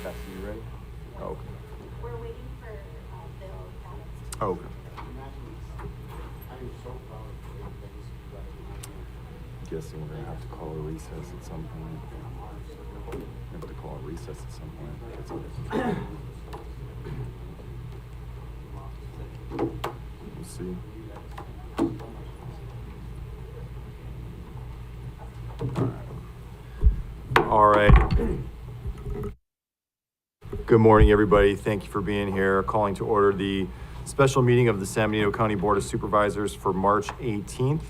Cassie, you ready? Oh, okay. We're waiting for Bill Adams. Oh, okay. I'm so proud of the things you guys are doing. Guessing we're gonna have to call a recess at some point. We have to call a recess at some point. We'll see. All right. Good morning, everybody. Thank you for being here. Calling to order the special meeting of the San Benito County Board of Supervisors for March 18th.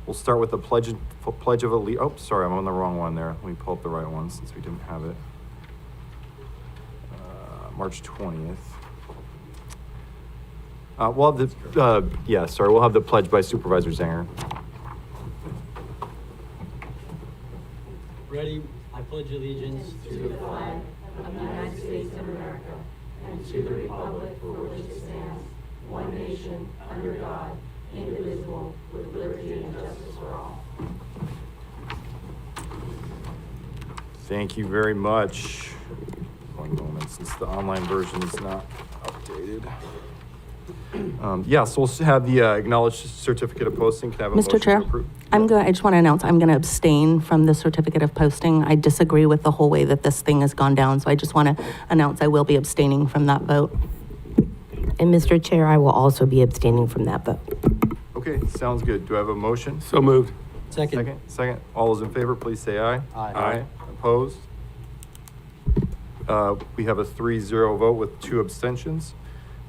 We'll start with the pledge of allegiance. Oh, sorry, I'm on the wrong one there. Let me pull up the right one since we didn't have it. March 20th. We'll have we'll have the pledge by Supervisor Zanger. Ready? I pledge allegiance to the flag of the United States of America and to the republic for which it stands, one nation, under God, indivisible, with liberty and justice for all. Thank you very much. One moment, since the online version is not updated. So we'll have the acknowledged certificate of posting. Can I have a motion Mr. Chair, to approve? I just want to announce I'm going to abstain from the certificate of posting. I disagree with the whole way that this thing has gone down, so I just want to announce I will be abstaining from that vote. And Mr. Chair, I will also be abstaining from that vote. Okay, sounds good. Do I have a motion? So moved. Second. Second. All those in favor, please say aye. Aye. Opposed? We have a 3-0 vote with 2 abstentions.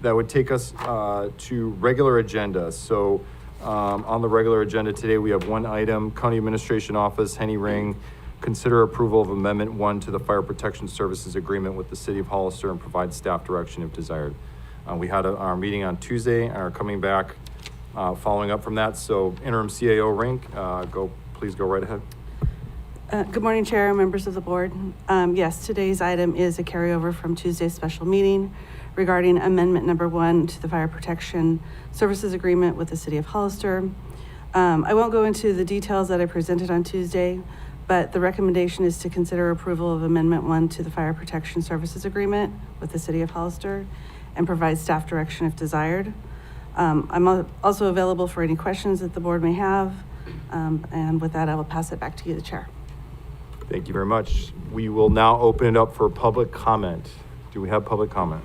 That would take us to regular agenda. So on the regular agenda today, we have one item, County Administration Office, Henny Ring, consider approval of Amendment 1 to the Fire Protection Services Agreement with the City of Hollister and provide staff direction if desired. We had our meeting on Tuesday and are coming back following up from that. So Interim CAO Rink, please go right ahead. Good morning, Chair, members of the board. Yes, today's item is a carryover from Tuesday's special meeting regarding Amendment Number 1 to the Fire Protection Services Agreement with the City of Hollister. I won't go into the details that I presented on Tuesday, but the recommendation is to consider approval of Amendment 1 to the Fire Protection Services Agreement with the City of Hollister and provide staff direction if desired. I'm also available for any questions that the board may have. And with that, I will pass it back to you, the Chair. Thank you very much. We will now open it up for public comment. Do we have public comment?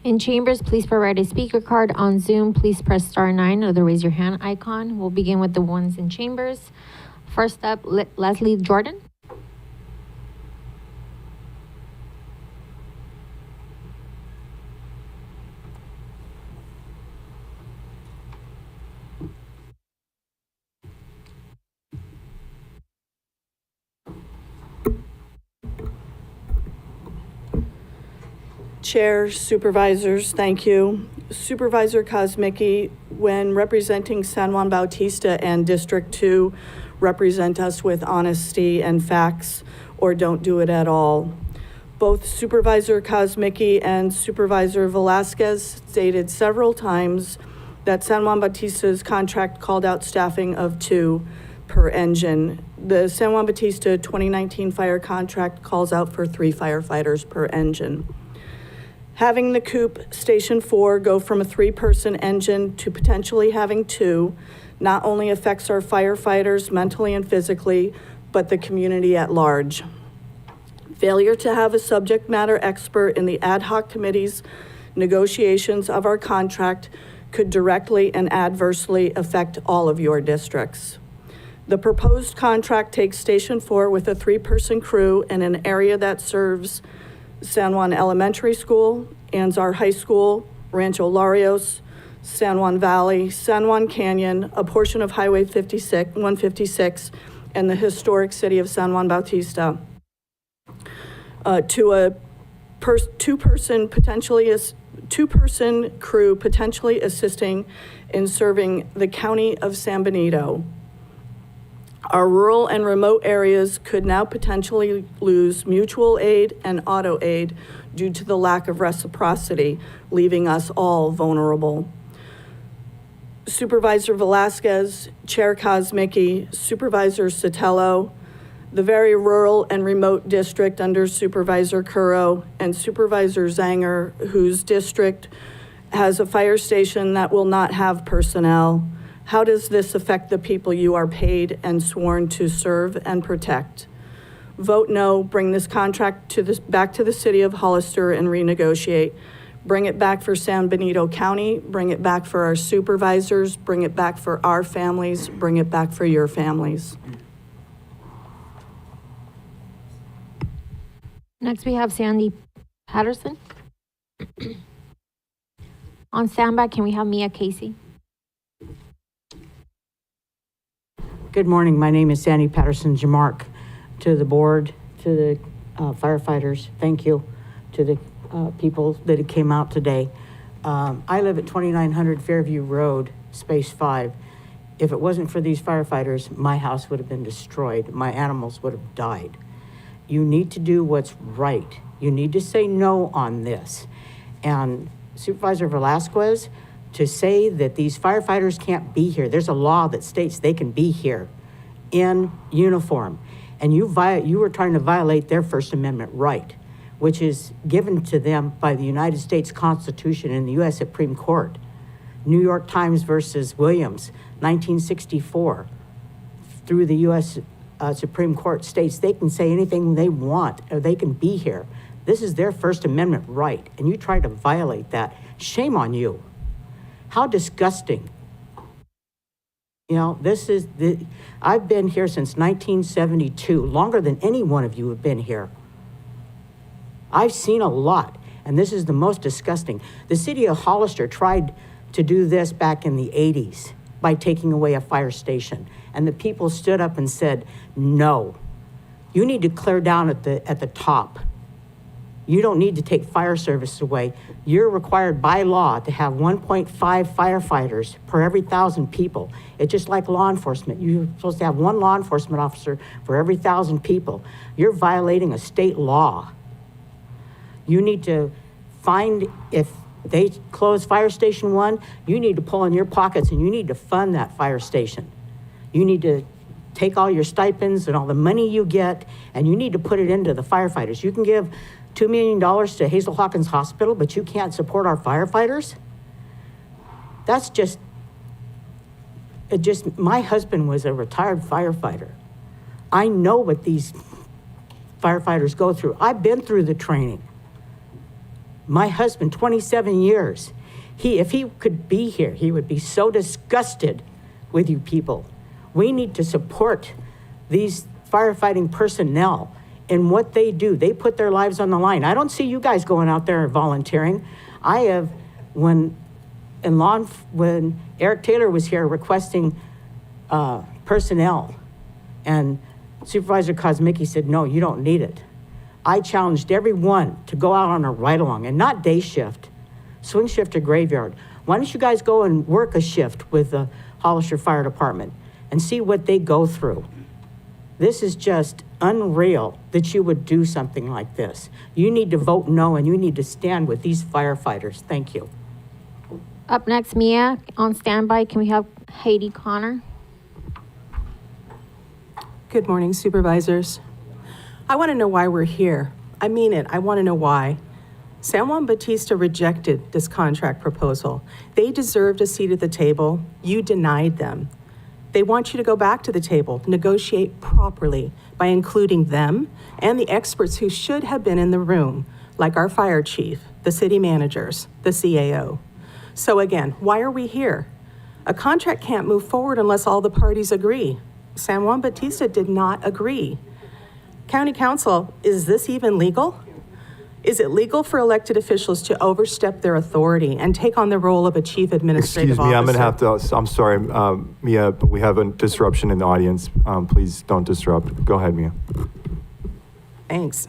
In chambers, please provide a speaker card. On Zoom, please press *9 or the raise your hand icon. We'll begin with the ones in chambers. First up, Leslie Jordan. Chair, supervisors, thank you. Supervisor Kosmicki, when representing San Juan Bautista and District 2, represent us with honesty and facts, or don't do it at all. Both Supervisor Kosmicki and Supervisor Velasquez stated several times that San Juan Bautista's contract called out staffing of 2 per engine. The San Juan Bautista 2019 fire contract calls out for 3 firefighters per engine. Having the COOP Station 4 go from a 3-person engine to potentially having 2 not only affects our firefighters mentally and physically, but the community at large. Failure to have a subject matter expert in the ad hoc committee's negotiations of our contract could directly and adversely affect all of your districts. The proposed contract takes Station 4 with a 3-person crew in an area that serves San Juan Elementary School, Anzar High School, Rancho Larios, San Juan Valley, San Juan Canyon, a portion of Highway 156, and the historic city of San Juan Bautista. To a 2-person crew potentially assisting in serving the county of San Benito. Our rural and remote areas could now potentially lose mutual aid and auto aid due to the lack of reciprocity, leaving us all vulnerable. Supervisor Velasquez, Chair Kosmicki, Supervisor Sotelo, the very rural and remote district under Supervisor Curro and Supervisor Zanger, whose district has a fire station that will not have personnel. How does this affect the people you are paid and sworn to serve and protect? Vote no, bring this contract back to the city of Hollister and renegotiate. Bring it back for San Benito County, bring it back for our supervisors, bring it back for our families, bring it back for your families. Next, we have Sandy Patterson. On standby, can we have Mia Casey? Good morning. My name is Sandy Patterson Jamark. To the board, to the firefighters, thank you. To the people that came out today. I live at 2900 Fairview Road, Space 5. If it wasn't for these firefighters, my house would have been destroyed. My animals would have died. You need to do what's right. You need to say no on this. And Supervisor Velasquez, to say that these firefighters can't be here, there's a law that states they can be here in uniform. And you were trying to violate their First Amendment right, which is given to them by the United States Constitution and the U.S. Supreme Court. New York Times versus Williams, 1964, through the U.S. Supreme Court states they can say anything they want, or they can be here. This is their First Amendment right, and you try to violate that. Shame on you. How disgusting. You know, I've been here since 1972, longer than any one of you have been here. I've seen a lot, and this is the most disgusting. The city of Hollister tried to do this back in the 80s by taking away a fire station, and the people stood up and said, no, you need to clear down at the top. You don't need to take fire service away. You're required by law to have 1.5 firefighters per every 1,000 people. It's just like law enforcement. You're supposed to have one law enforcement officer for every 1,000 people. You're violating a state law. You need to find, if they close fire station 1, you need to pull in your pockets and you need to fund that fire station. You need to take all your stipends and all the money you get, and you need to put it into the firefighters. You can give $2 million to Hazel Hawkins Hospital, but you can't support our firefighters? That's my husband was a retired firefighter. I know what these firefighters go through. I've been through the training. My husband, 27 years. If he could be here, he would be so disgusted with you people. We need to support these firefighting personnel in what they do. They put their lives on the line. I don't see you guys going out there and volunteering. I have, when Eric Taylor was here requesting personnel, and Supervisor Kosmicki said, no, you don't need it. I challenged everyone to go out on a ride-along, and not day shift, swing shift or graveyard. Why don't you guys go and work a shift with the Hollister Fire Department and see what they go through? This is just unreal that you would do something like this. You need to vote no, and you need to stand with these firefighters. Thank you. Up next, Mia, on standby, can we have Heidi Connor? Good morning, supervisors. I want to know why we're here. I mean it. I want to know why. San Juan Bautista rejected this contract proposal. They deserved a seat at the table. You denied them. They want you to go back to the table, negotiate properly by including them and the experts who should have been in the room, like our fire chief, the city managers, the CAO. So again, why are we here? A contract can't move forward unless all the parties agree. San Juan Bautista did not agree. County Council, is this even legal? Is it legal for elected officials to overstep their authority and take on the role of a chief administrative Excuse me, officer? I'm gonna have to, I'm sorry, Mia, but we have a disruption in the audience. Please don't disrupt. Go ahead, Mia. Thanks.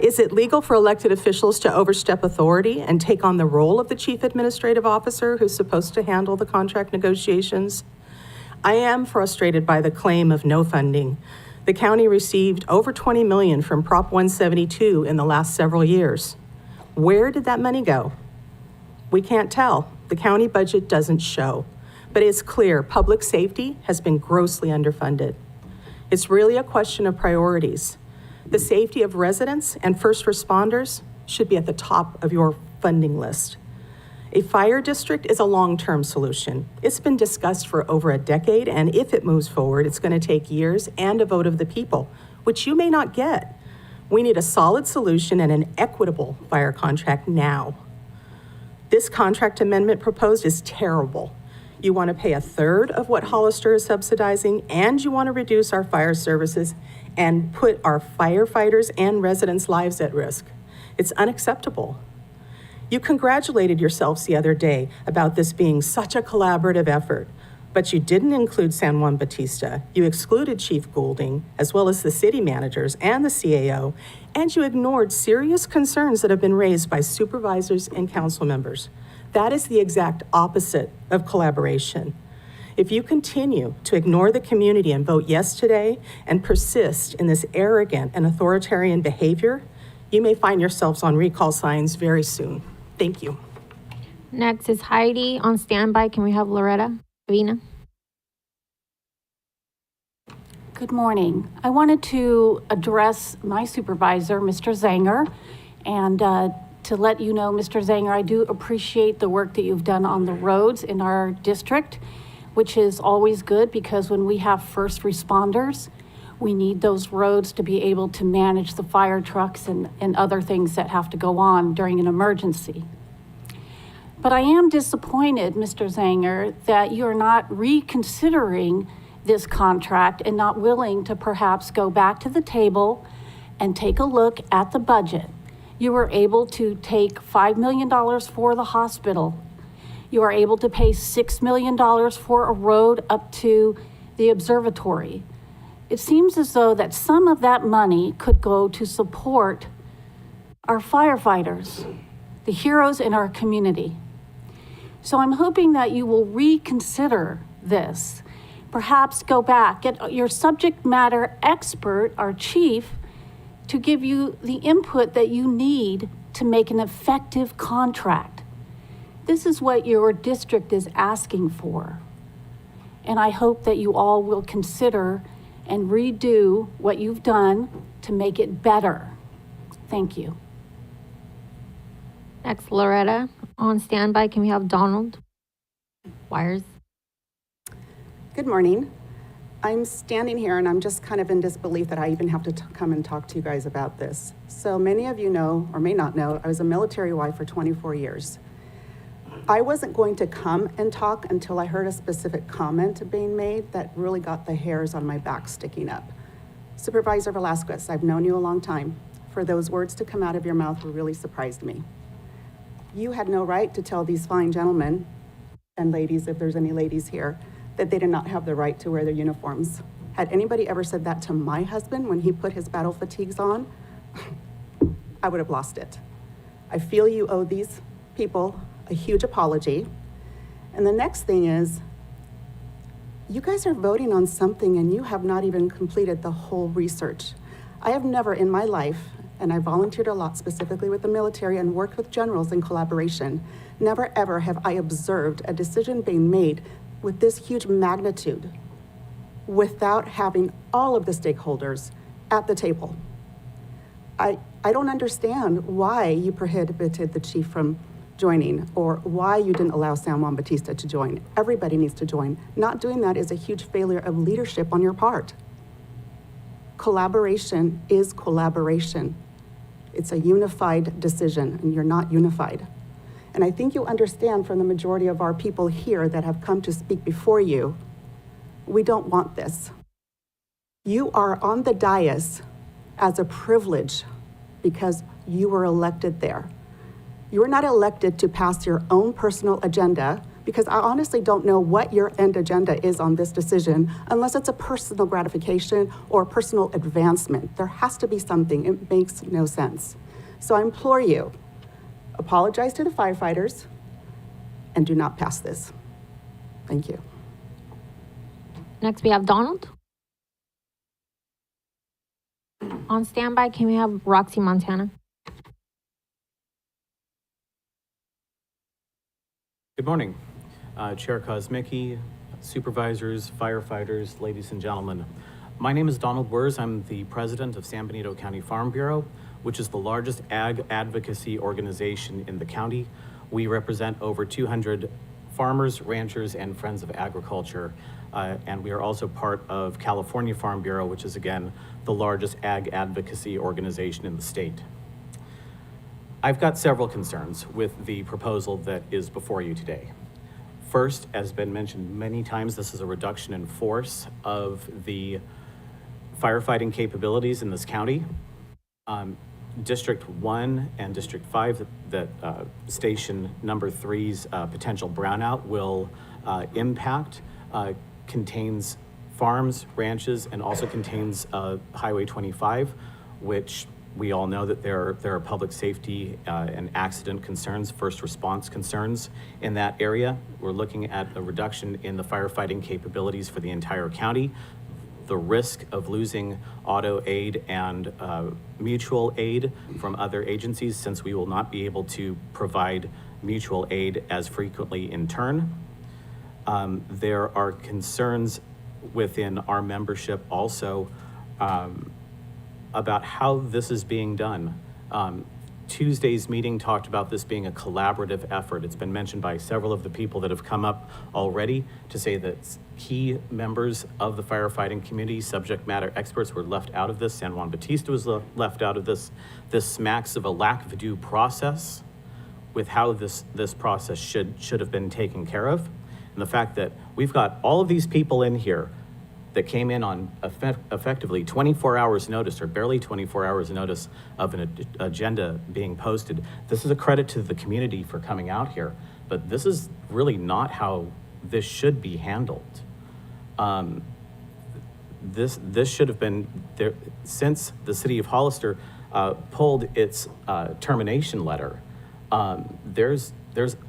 Is it legal for elected officials to overstep authority and take on the role of the chief administrative officer who's supposed to handle the contract negotiations? I am frustrated by the claim of no funding. The county received over $20 million from Prop 172 in the last several years. Where did that money go? We can't tell. The county budget doesn't show. But it's clear public safety has been grossly underfunded. It's really a question of priorities. The safety of residents and first responders should be at the top of your funding list. A fire district is a long-term solution. It's been discussed for over a decade, and if it moves forward, it's going to take years and a vote of the people, which you may not get. We need a solid solution and an equitable fire contract now. This contract amendment proposed is terrible. You want to pay a third of what Hollister is subsidizing, and you want to reduce our fire services and put our firefighters and residents' lives at risk. It's unacceptable. You congratulated yourselves the other day about this being such a collaborative effort, but you didn't include San Juan Bautista. You excluded Chief Goulding, as well as the city managers and the CAO, and you ignored serious concerns that have been raised by supervisors and council members. That is the exact opposite of collaboration. If you continue to ignore the community and vote yes today and persist in this arrogant and authoritarian behavior, you may find yourselves on recall signs very soon. Thank you. Next is Heidi on standby. Can we have Loretta Avina? Good morning. I wanted to address my supervisor, Mr. Zanger, and to let you know, Mr. Zanger, I do appreciate the work that you've done on the roads in our district, which is always good because when we have first responders, we need those roads to be able to manage the fire trucks and other things that have to go on during an emergency. But I am disappointed, Mr. Zanger, that you're not reconsidering this contract and not willing to perhaps go back to the table and take a look at the budget. You were able to take $5 million for the hospital. You are able to pay $6 million for a road up to the observatory. It seems as though that some of that money could go to support our firefighters, the heroes in our community. So I'm hoping that you will reconsider this. Perhaps go back, get your subject matter expert, our chief, to give you the input that you need to make an effective contract. This is what your district is asking for. And I hope that you all will consider and redo what you've done to make it better. Thank you. Next, Loretta on standby. Can we have Donald Wires? Good morning. I'm standing here and I'm just kind of in disbelief that I even have to come and talk to you guys about this. So many of you know, or may not know, I was a military wife for 24 years. I wasn't going to come and talk until I heard a specific comment being made that really got the hairs on my back sticking up. Supervisor Velasquez, I've known you a long time. For those words to come out of your mouth really surprised me. You had no right to tell these fine gentlemen and ladies, if there's any ladies here, that they did not have the right to wear their uniforms. Had anybody ever said that to my husband when he put his battle fatigues on, I would have lost it. I feel you owe these people a huge apology. And the next thing is, you guys are voting on something and you have not even completed the whole research. I have never in my life, and I volunteered a lot specifically with the military and worked with generals in collaboration, never ever have I observed a decision being made with this huge magnitude without having all of the stakeholders at the table. I don't understand why you prohibited the chief from joining or why you didn't allow San Juan Bautista to join. Everybody needs to join. Not doing that is a huge failure of leadership on your part. Collaboration is collaboration. It's a unified decision and you're not unified. And I think you'll understand from the majority of our people here that have come to speak before you, we don't want this. You are on the dais as a privilege because you were elected there. You were not elected to pass your own personal agenda because I honestly don't know what your end agenda is on this decision unless it's a personal gratification or personal advancement. There has to be something. It makes no sense. So I implore you, apologize to the firefighters and do not pass this. Thank you. Next, we have Donald. On standby, can we have Roxy Montana? Good morning, Chair Kosmicki, supervisors, firefighters, ladies and gentlemen. My name is Donald Wers. I'm the president of San Benito County Farm Bureau, which is the largest ag advocacy organization in the county. We represent over 200 farmers, ranchers, and friends of agriculture. And we are also part of California Farm Bureau, which is again, the largest ag advocacy organization in the state. I've got several concerns with the proposal that is before you today. First, as been mentioned many times, this is a reduction in force of the firefighting capabilities in this county. District 1 and District 5, that station number 3's potential brownout will impact, contains farms, ranches, and also contains Highway 25, which we all know that there are public safety and accident concerns, first response concerns in that area. We're looking at a reduction in the firefighting capabilities for the entire county. The risk of losing auto aid and mutual aid from other agencies, since we will not be able to provide mutual aid as frequently in turn. There are concerns within our membership also about how this is being done. Tuesday's meeting talked about this being a collaborative effort. It's been mentioned by several of the people that have come up already to say that key members of the firefighting community, subject matter experts, were left out of this. San Juan Bautista was left out of this. This smacks of a lack of due process with how this process should have been taken care of. And the fact that we've got all of these people in here that came in on effectively 24 hours notice, or barely 24 hours notice of an agenda being posted. This is a credit to the community for coming out here, but this is really not how this should be handled. This should have been there since the city of Hollister pulled its termination letter. There's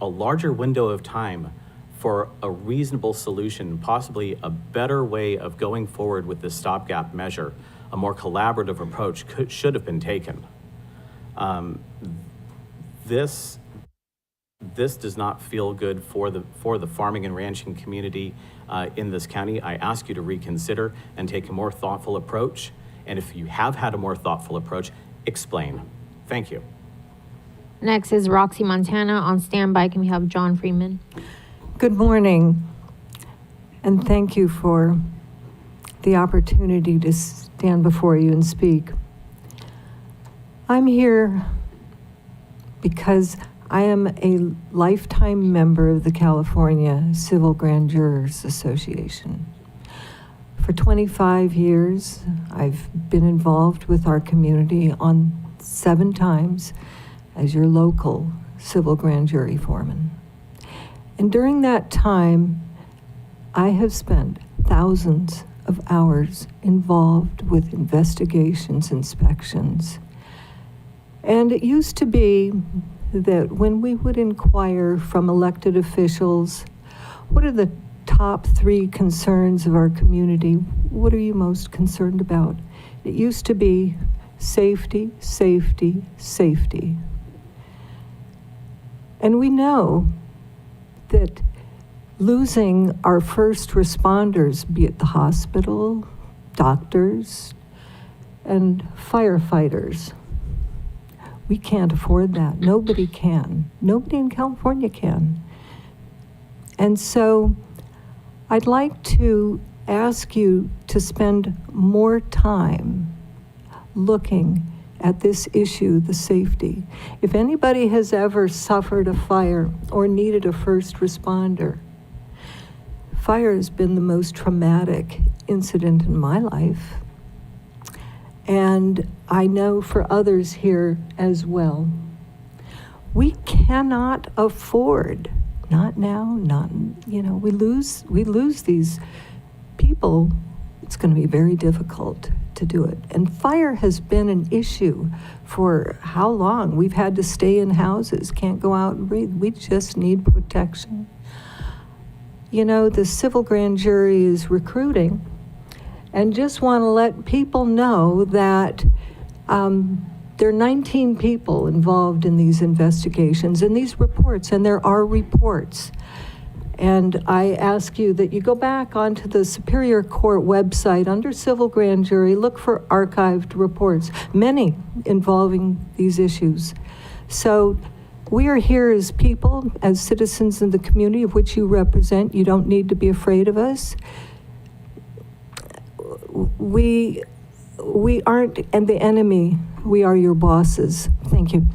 a larger window of time for a reasonable solution, possibly a better way of going forward with this stopgap measure. A more collaborative approach should have been taken. This does not feel good for the farming and ranching community in this county. I ask you to reconsider and take a more thoughtful approach. And if you have had a more thoughtful approach, explain. Thank you. Next is Roxy Montana. On standby, can we have John Freeman? Good morning, and thank you for the opportunity to stand before you and speak. I'm here because I am a lifetime member of the California Civil Grand Jurors Association. For 25 years, I've been involved with our community on 7 times as your local civil grand jury foreman. And during that time, I have spent thousands of hours involved with investigations, inspections. And it used to be that when we would inquire from elected officials, what are the top 3 concerns of our community? What are you most concerned about? It used to be safety, safety, safety. And we know that losing our first responders, be it the hospital, doctors, and firefighters, we can't afford that. Nobody can. Nobody in California can. And so I'd like to ask you to spend more time looking at this issue, the safety. If anybody has ever suffered a fire or needed a first responder, fire has been the most traumatic incident in my life. And I know for others here as well. We cannot afford, not now, we lose these people, it's going to be very difficult to do it. And fire has been an issue for how long? We've had to stay in houses, can't go out and breathe. We just need protection. The civil grand jury is recruiting, and just want to let people know that there are 19 people involved in these investigations and these reports, and there are reports. And I ask you that you go back onto the Superior Court website under civil grand jury, look for archived reports, many involving these issues. So we are here as people, as citizens in the community of which you represent. You don't need to be afraid of us. We aren't and the enemy. We are your bosses. Thank you.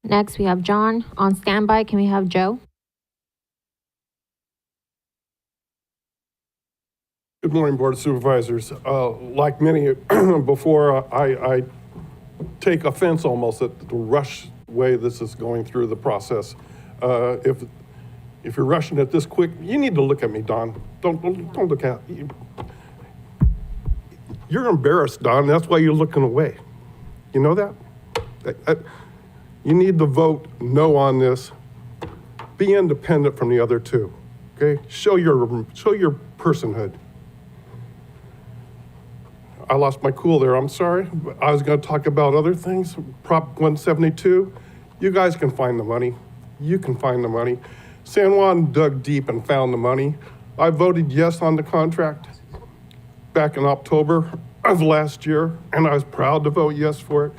Next, we have John on standby. Can we have Joe? Good morning, Board of Supervisors. Like many before, I take offense almost at the rush way this is going through the process. If you're rushing it this quick, you need to look at me, Don. Don't look at you. You're embarrassed, Don. That's why you're looking away. You know that? You need to vote no on this. Be independent from the other two. Okay? Show your personhood. I lost my cool there, I'm sorry. I was gonna talk about other things. Prop 172, you guys can find the money. You can find the money. San Juan dug deep and found the money. I voted yes on the contract back in October of last year, and I was proud to vote yes for it.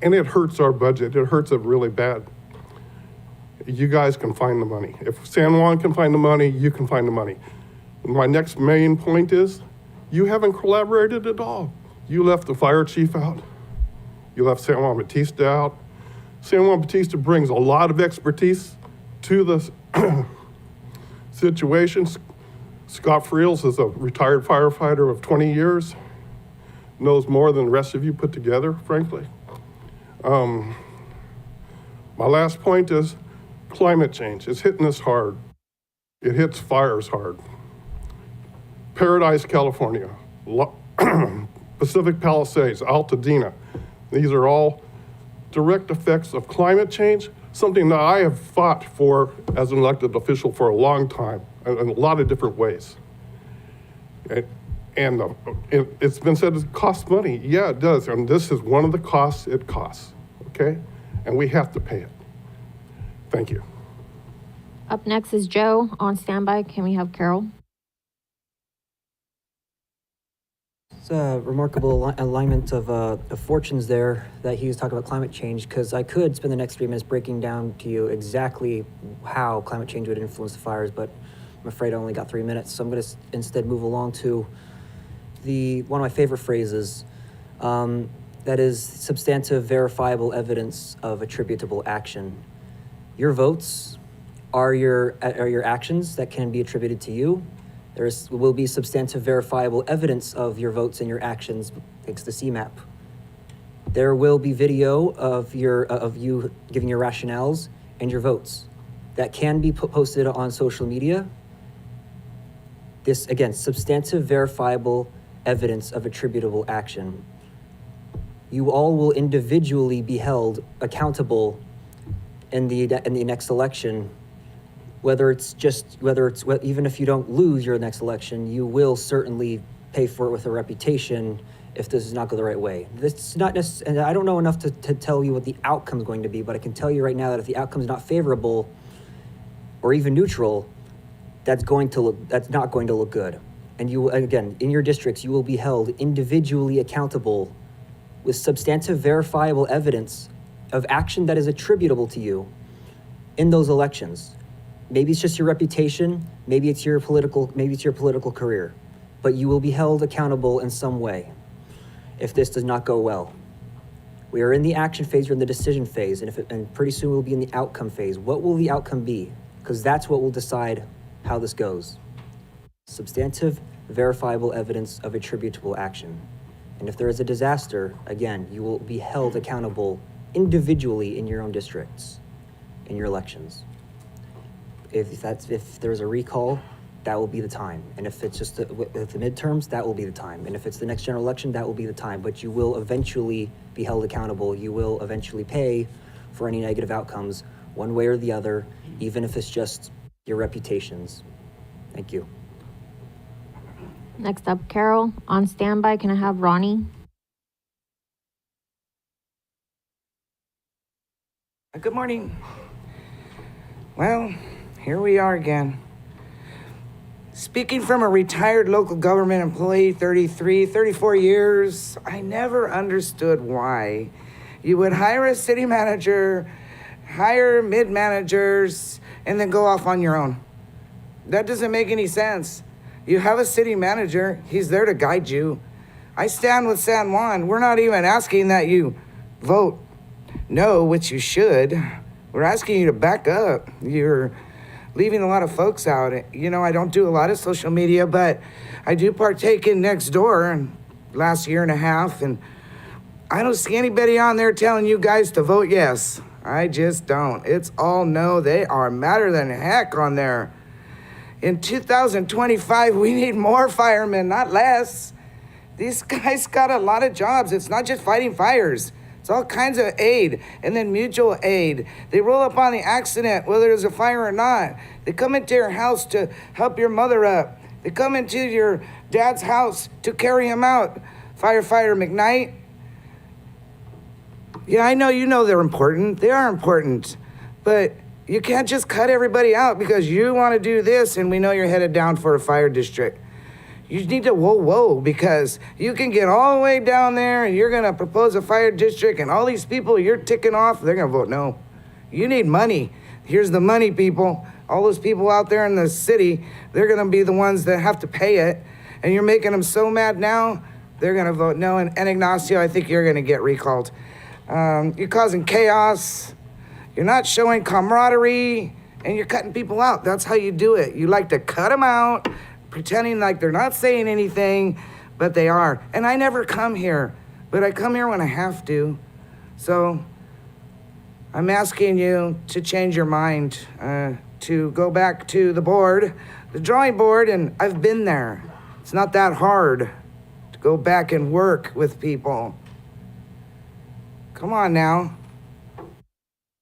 And it hurts our budget, it hurts it really bad. You guys can find the money. If San Juan can find the money, you can find the money. My next main point is, you haven't collaborated at all. You left the fire chief out. You left San Juan Bautista out. San Juan Bautista brings a lot of expertise to the situation. Scott Friels is a retired firefighter of 20 years, knows more than the rest of you put together, frankly. My last point is climate change. It's hitting us hard. It hits fires hard. Paradise, California, Pacific Palisades, Altadena. These are all direct effects of climate change, something that I have fought for as an elected official for a long time, in a lot of different ways. It's been said it costs money. Yeah, it does. And this is one of the costs it costs, okay? And we have to pay it. Thank you. Up next is Joe on standby. Can we have Carol? It's a remarkable alignment of fortunes there that he was talking about climate change, because I could spend the next 3 minutes breaking down to you exactly how climate change would influence the fires, but I'm afraid I only got 3 minutes, so I'm going to instead move along to one of my favorite phrases, that is substantive, verifiable evidence of attributable action. Your votes are your actions that can be attributed to you. There will be substantive, verifiable evidence of your votes and your actions, thanks to CMAP. There will be video of you giving your rationales and your votes that can be posted on social media. This, again, substantive, verifiable evidence of attributable action. You all will individually be held accountable in the next election. Even if you don't lose your next election, you will certainly pay for it with a reputation if this does not go the right way. This is not necessarily, and I don't know enough to tell you what the outcome is going to be, but I can tell you right now that if the outcome is not favorable or even neutral, that's not going to look good. And you, again, in your districts, you will be held individually accountable with substantive, verifiable evidence of action that is attributable to you in those elections. Maybe it's just your reputation, maybe it's your political career, but you will be held accountable in some way if this does not go well. We are in the action phase, we're in the decision phase, and pretty soon we'll be in the outcome phase. What will the outcome be? Because that's what will decide how this goes. Substantive, verifiable evidence of attributable action. And if there is a disaster, again, you will be held accountable individually in your own districts, in your elections. If there's a recall, that will be the time. And if it's just with the midterms, that will be the time. And if it's the next general election, that will be the time. But you will eventually be held accountable. You will eventually pay for any negative outcomes, one way or the other, even if it's just your reputations. Thank you. Next up, Carol on standby. Can I have Ronnie? Good morning. Well, here we are again. Speaking from a retired local government employee, 34 years, I never understood why you would hire a city manager, hire mid-managers, and then go off on your own. That doesn't make any sense. You have a city manager, he's there to guide you. I stand with San Juan. We're not even asking that you vote no, which you should. We're asking you to back up. You're leaving a lot of folks out. You know, I don't do a lot of social media, but I do partake in Nextdoor in last year and a half, and I don't see anybody on there telling you guys to vote yes. I just don't. It's all no. They are madder than heck on there. In 2025, we need more firemen, not less. These guys got a lot of jobs. It's not just fighting fires. It's all kinds of aid, and then mutual aid. They roll up on the accident, whether there's a fire or not. They come into your house to help your mother up. They come into your dad's house to carry him out. Firefighter McKnight. Yeah, I know you know they're important. They are important. But you can't just cut everybody out because you want to do this and we know you're headed down for a fire district. You need to whoa, because you can get all the way down there and you're going to propose a fire district and all these people you're ticking off, they're going to vote no. You need money. Here's the money, people. All those people out there in the city, they're going to be the ones that have to pay it. And you're making them so mad now, they're going to vote no. And Ignacio, I think you're going to get recalled. You're causing chaos. You're not showing camaraderie, and you're cutting people out. That's how you do it. You like to cut them out, pretending like they're not saying anything, but they are. And I never come here, but I come here when I have to. So I'm asking you to change your mind, to go back to the board, the drawing board, and I've been there. It's not that hard to go back and work with people. Come on now.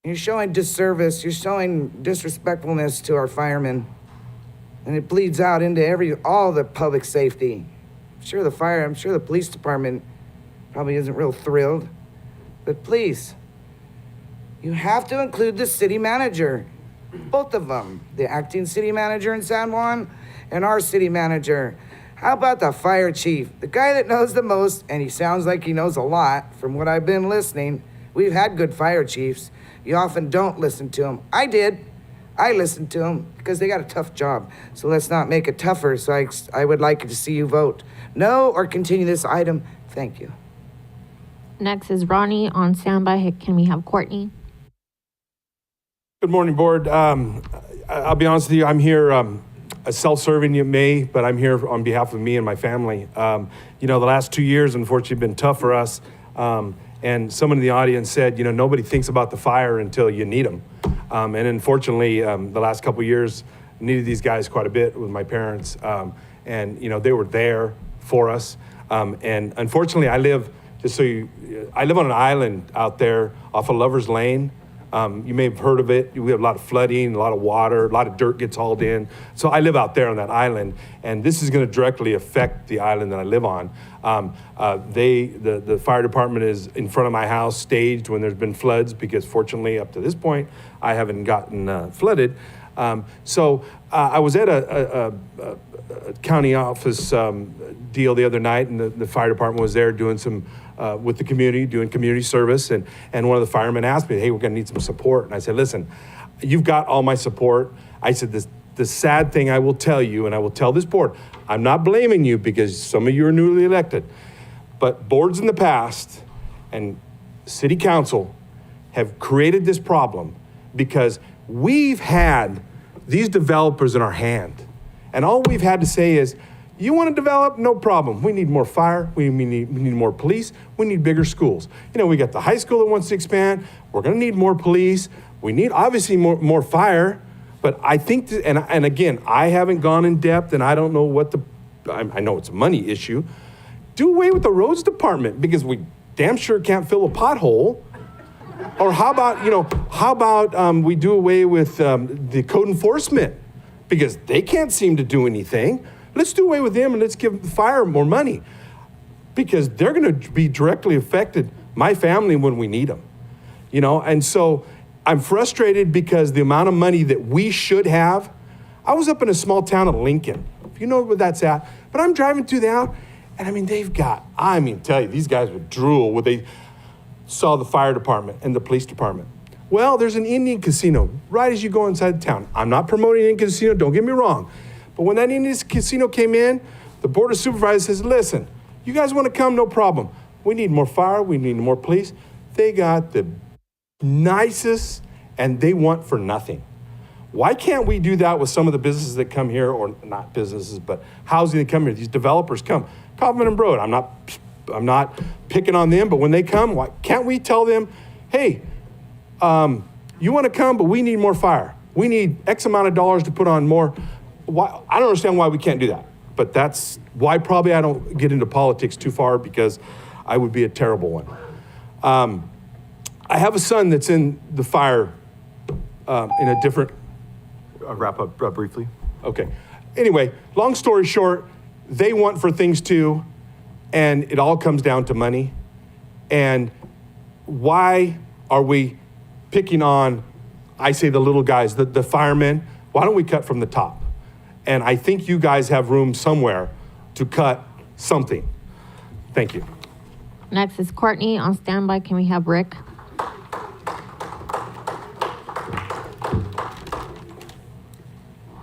You're showing disservice, you're showing disrespectfulness to our firemen. And it bleeds out into all the public safety. I'm sure the police department probably isn't real thrilled. But please, you have to include the city manager. Both of them. The acting city manager in San Juan and our city manager. How about the fire chief? The guy that knows the most, and he sounds like he knows a lot from what I've been listening. We've had good fire chiefs. You often don't listen to them. I did. I listened to them because they got a tough job. So let's not make it tougher. So I would like to see you vote no or continue this item. Thank you. Next is Ronnie on standby. Can we have Courtney? Good morning, board. I'll be honest with you, I'm here self-serving, you may, but I'm here on behalf of me and my family. You know, the last 2 years, unfortunately, have been tough for us. And someone in the audience said, you know, nobody thinks about the fire until you need them. And unfortunately, the last couple of years, needed these guys quite a bit with my parents. And, you know, they were there for us. And unfortunately, I live on an island out there off of Lover's Lane. You may have heard of it. We have a lot of flooding, a lot of water, a lot of dirt gets hauled in. So I live out there on that island, and this is going to directly affect the island that I live on. The fire department is in front of my house staged when there's been floods, because fortunately up to this point, I haven't gotten flooded. So I was at a county office deal the other night, and the fire department was there doing some with the community, doing community service, and one of the firemen asked me, hey, we're gonna need some support. And I said, listen, you've got all my support. I said, the sad thing I will tell you, and I will tell this board, I'm not blaming you because some of you are newly elected, but boards in the past and city council have created this problem because we've had these developers in our hand. And all we've had to say is, you want to develop? No problem. We need more fire. We need more police. We need bigger schools. You know, we got the high school that wants to expand. We're going to need more police. We need obviously more fire. But I think, and again, I haven't gone in depth, and I don't know what I know it's a money issue. Do away with the roads department, because we damn sure can't fill a pothole. Or how about we do away with the code enforcement, because they can't seem to do anything. Let's do away with them and let's give the fire more money, because they're going to be directly affected, my family, when we need them. You know, and so I'm frustrated because the amount of money that we should have. I was up in a small town of Lincoln, if you know where that's at, but I'm driving through there, and I mean, tell you, these guys would drool when they saw the fire department and the police department. Well, there's an Indian casino right as you go inside town. I'm not promoting an Indian casino, don't get me wrong. But when that Indian casino came in, the Board of Supervisors says, listen, you guys want to come, no problem. We need more fire, we need more police. They got the nicest, and they want for nothing. Why can't we do that with some of the businesses that come here, or not businesses, but housing that come here? These developers come, Kaufman and Broad. I'm not picking on them, but when they come, why can't we tell them, hey, you want to come, but we need more fire. We need X amount of dollars to put on more. Why, I don't understand why we can't do that, but that's why probably I don't get into politics too far, because I would be a terrible one. I have a son that's in the fire in a different. Wrap up briefly. Okay. Anyway, long story short, they want for things too, and it all comes down to money. And why are we picking on, I say the little guys, the firemen? Why don't we cut from the top? And I think you guys have room somewhere to cut something. Thank you. Next is Courtney on standby. Can we have Rick?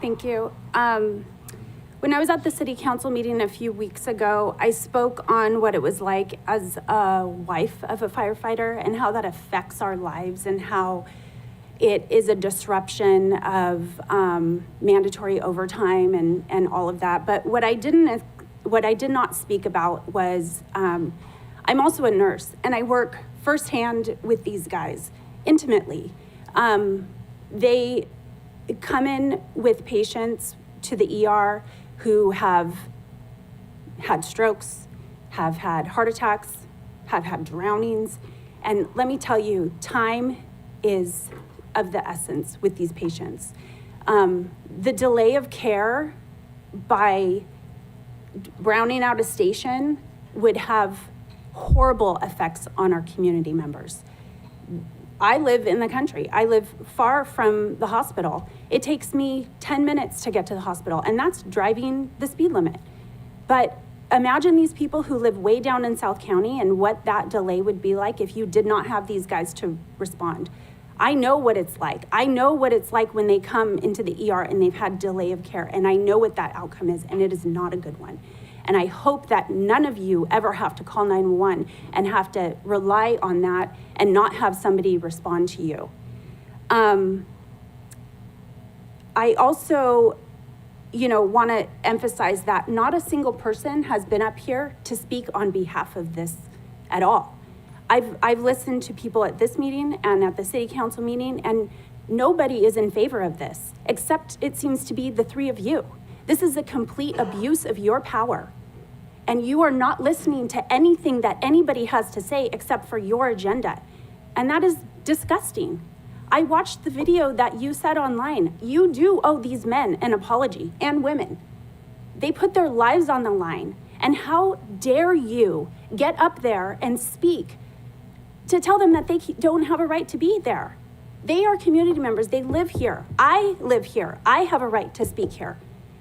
Thank you. When I was at the city council meeting a few weeks ago, I spoke on what it was like as a wife of a firefighter and how that affects our lives and how it is a disruption of mandatory overtime and all of that. But what I did not speak about was I'm also a nurse, and I work firsthand with these guys intimately. They come in with patients to the ER who have had strokes, have had heart attacks, have had drownings. And let me tell you, time is of the essence with these patients. The delay of care by browning out a station would have horrible effects on our community members. I live in the country. I live far from the hospital. It takes me 10 minutes to get to the hospital, and that's driving the speed limit. But imagine these people who live way down in South County and what that delay would be like if you did not have these guys to respond. I know what it's like. I know what it's like when they come into the ER and they've had delay of care, and I know what that outcome is, and it is not a good one. And I hope that none of you ever have to call 911 and have to rely on that and not have somebody respond to you. I also, want to emphasize that not a single person has been up here to speak on behalf of this at all. I've listened to people at this meeting and at the city council meeting, and nobody is in favor of this, except it seems to be the three of you. This is a complete abuse of your power. And you are not listening to anything that anybody has to say except for your agenda. And that is disgusting. I watched the video that you said online. You do owe these men an apology, and women. They put their lives on the line. And how dare you get up there and speak to tell them that they don't have a right to be there? They are community members. They live here. I live here. I have a right to speak here.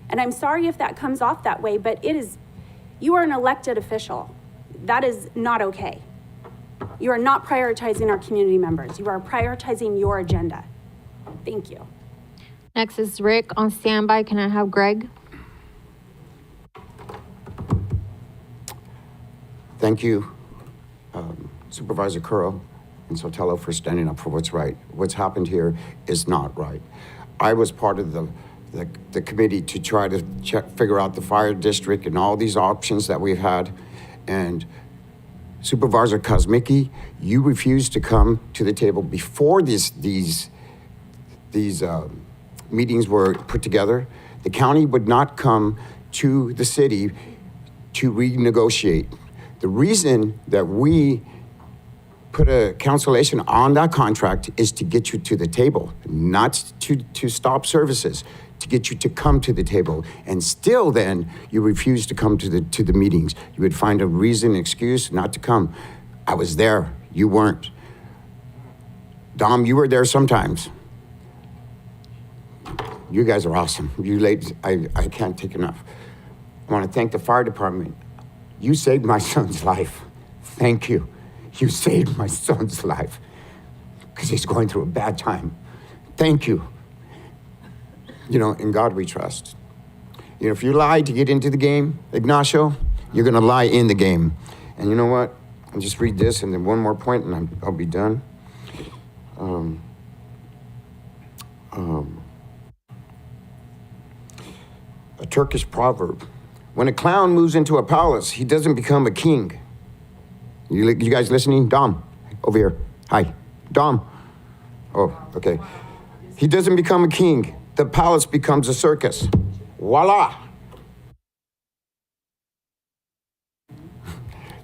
And I'm sorry if that comes off that way, but you are an elected official. That is not okay. You are not prioritizing our community members. You are prioritizing your agenda. Thank you. Next is Rick on standby. Can I have Greg? Thank you, Supervisor Curl and Sotelo, for standing up for what's right. What's happened here is not right. I was part of the committee to try to figure out the fire district and all these options that we've had. And Supervisor Kosmicki, you refused to come to the table before these meetings were put together. The county would not come to the city to renegotiate. The reason that we put a cancellation on that contract is to get you to the table, not to stop services, to get you to come to the table. And still then, you refuse to come to the meetings. You would find a reason, excuse not to come. I was there, you weren't. Dom, you were there sometimes. You guys are awesome. You ladies, I can't take enough. I want to thank the fire department. You saved my son's life. Thank you. You saved my son's life because he's going through a bad time. Thank you. You know, in God we trust. You know, if you lie to get into the game, Ignacio, you're going to lie in the game. And you know what? I'll just read this and then one more point and I'll be done. A Turkish proverb. When a clown moves into a palace, he doesn't become a king. You guys listening? Dom, over here. Hi. Dom. Oh, okay. He doesn't become a king. The palace becomes a circus. Voila.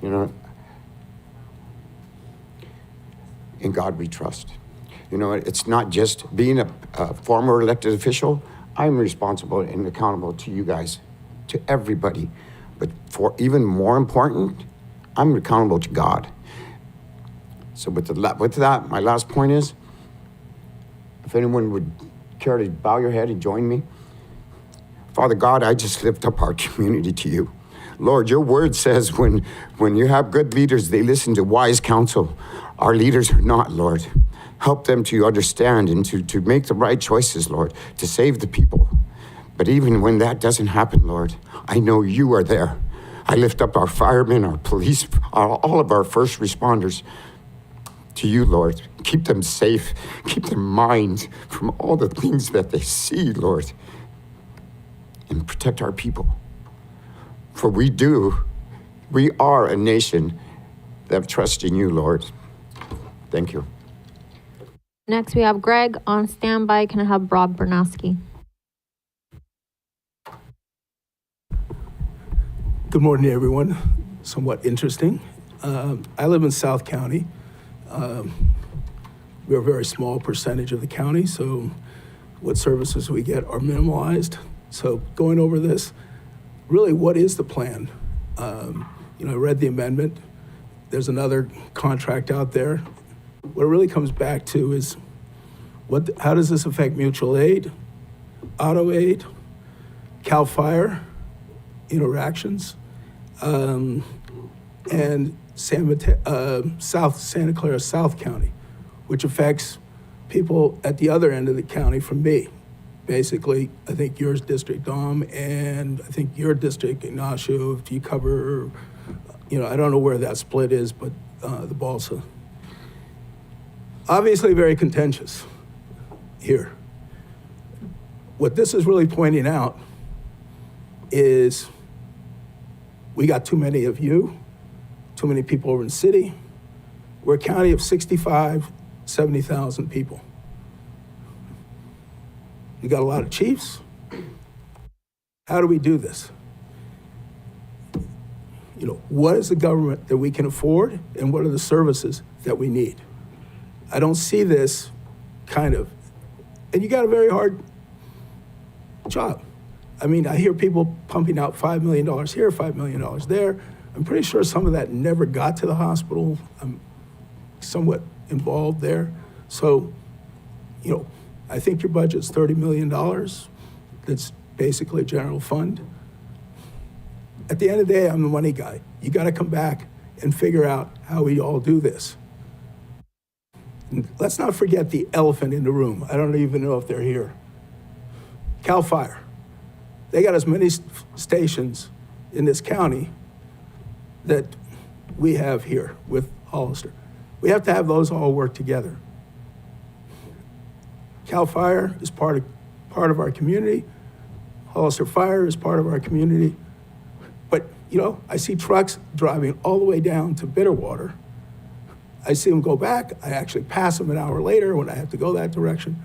You know, in God we trust. You know, it's not just being a former elected official. I'm responsible and accountable to you guys, to everybody. But for even more important, I'm accountable to God. So with that, my last point is, if anyone would care to bow your head and join me. Father God, I just lift up our community to you. Lord, your word says when you have good leaders, they listen to wise counsel. Our leaders are not, Lord. Help them to understand and to make the right choices, Lord, to save the people. But even when that doesn't happen, Lord, I know you are there. I lift up our firemen, our police, all of our first responders to you, Lord. Keep them safe. Keep their minds from all the things that they see, Lord. And protect our people. For we are a nation that trusts in you, Lord. Thank you. Next, we have Greg on standby. Can I have Rob Bernowski? Good morning, everyone. Somewhat interesting. I live in South County. We're a very small percentage of the county, so what services we get are minimalized. So going over this, really, what is the plan? I read the amendment. There's another contract out there. What it really comes back to is how does this affect mutual aid, auto aid, CAL FIRE interactions, and South Santa Clara South County, which affects people at the other end of the county from me. Basically, I think yours district, Dom, and I think your district, Ignacio, if you cover, I don't know where that split is, but the Balsa. Obviously very contentious here. What this is really pointing out is we got too many of you, too many people over in the city. We're a county of 65, 70,000 people. We got a lot of chiefs. How do we do this? What is the government that we can afford and what are the services that we need? I don't see this and you got a very hard job. I mean, I hear people pumping out $5 million here, $5 million there. I'm pretty sure some of that never got to the hospital. I'm somewhat involved there. So, I think your budget's $30 million. That's basically general fund. At the end of the day, I'm the money guy. You got to come back and figure out how we all do this. And let's not forget the elephant in the room. I don't even know if they're here. CAL FIRE. They got as many stations in this county that we have here with Hollister. We have to have those all work together. CAL FIRE is part of our community. Hollister Fire is part of our community. But, I see trucks driving all the way down to Bitterwater. I see them go back. I actually pass them an hour later when I have to go that direction.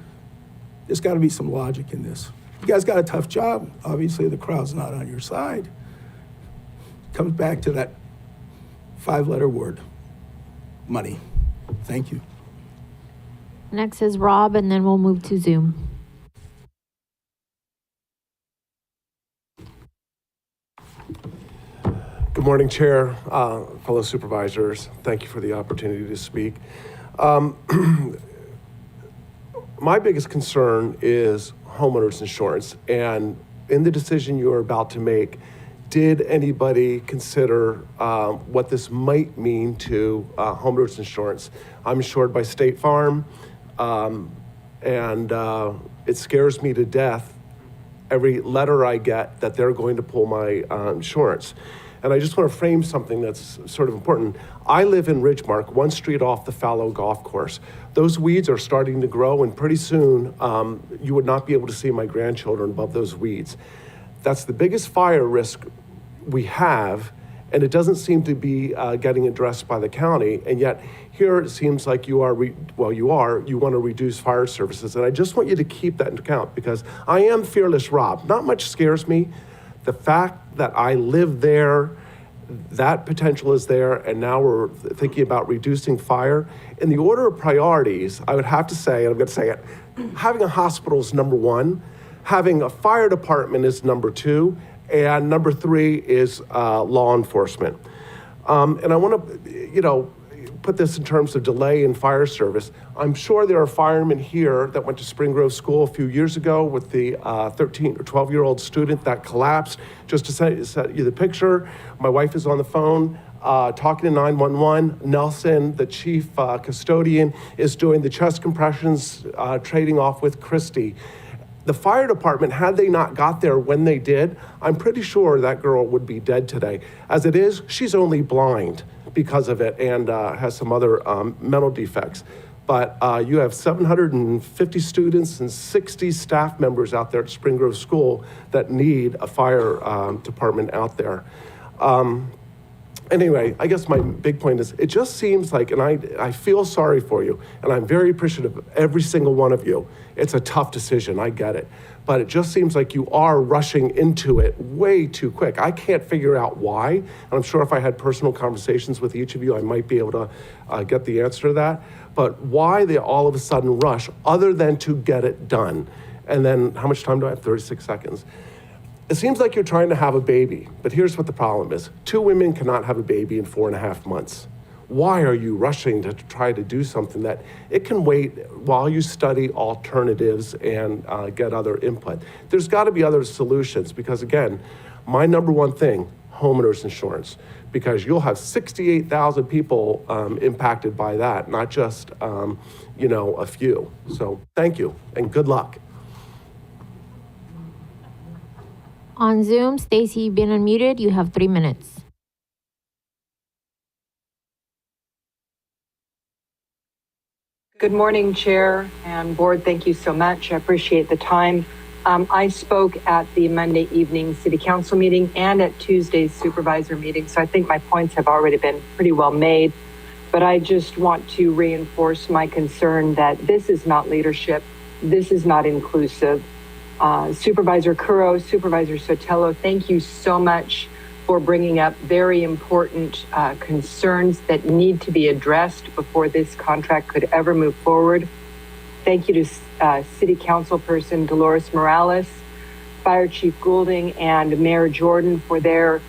There's got to be some logic in this. You guys got a tough job. Obviously, the crowd's not on your side. Comes back to that 5-letter word, money. Thank you. Next is Rob, and then we'll move to Zoom. Good morning, Chair, fellow supervisors. Thank you for the opportunity to speak. my biggest concern is homeowners insurance. And in the decision you're about to make, did anybody consider what this might mean to homeowners insurance? I'm insured by State Farm, and it scares me to death every letter I get that they're going to pull my insurance. And I just want to frame something that's sort of important. I live in Ridgemark, one street off the Fallow Golf Course. Those weeds are starting to grow, and pretty soon you would not be able to see my grandchildren above those weeds. That's the biggest fire risk we have, and it doesn't seem to be getting addressed by the county. And yet here it seems like you want to reduce fire services. And I just want you to keep that into account, because I am Fearless Rob. Not much scares me. The fact that I live there, that potential is there, and now we're thinking about reducing fire. In the order of priorities, I would have to say, and I'm going to say it, having a hospital is number one, having a fire department is number two, and number three is law enforcement. And I want to, put this in terms of delay in fire service. I'm sure there are firemen here that went to Spring Grove School a few years ago with the 13 or 12-year-old student that collapsed. Just to set you the picture, my wife is on the phone talking to 911. Nelson, the chief custodian, is doing the chest compressions, trading off with Christy. The fire department, had they not got there when they did, I'm pretty sure that girl would be dead today. As it is, she's only blind because of it and has some other mental defects. But you have 750 students and 60 staff members out there at Spring Grove School that need a fire department out there. Anyway, I guess my big point is, it just seems like, and I feel sorry for you, and I'm very appreciative of every single one of you. It's a tough decision, I get it. But it just seems like you are rushing into it way too quick. I can't figure out why, and I'm sure if I had personal conversations with each of you, I might be able to get the answer to that. But why the all of a sudden rush, other than to get it done? And then, how much time do I have? 36 seconds. It seems like you're trying to have a baby, but here's what the problem is. 2 women cannot have a baby in 4.5 months. Why are you rushing to try to do something that it can wait while you study alternatives and get other input? There's got to be other solutions, because again, my number one thing, homeowners insurance, because you'll have 68,000 people impacted by that, not just a few. So thank you and good luck. On Zoom, Stacy, you've been unmuted. You have 3 minutes. Good morning, Chair and Board. Thank you so much. I appreciate the time. I spoke at the Monday evening City Council meeting and at Tuesday's Supervisor meeting, so I think my points have already been pretty well made. But I just want to reinforce my concern that this is not leadership. This is not inclusive. Supervisor Curro, Supervisor Sotelo, thank you so much for bringing up very important concerns that need to be addressed before this contract could ever move forward. Thank you to City Councilperson Dolores Morales, Fire Chief Goulding, and Mayor Jordan for their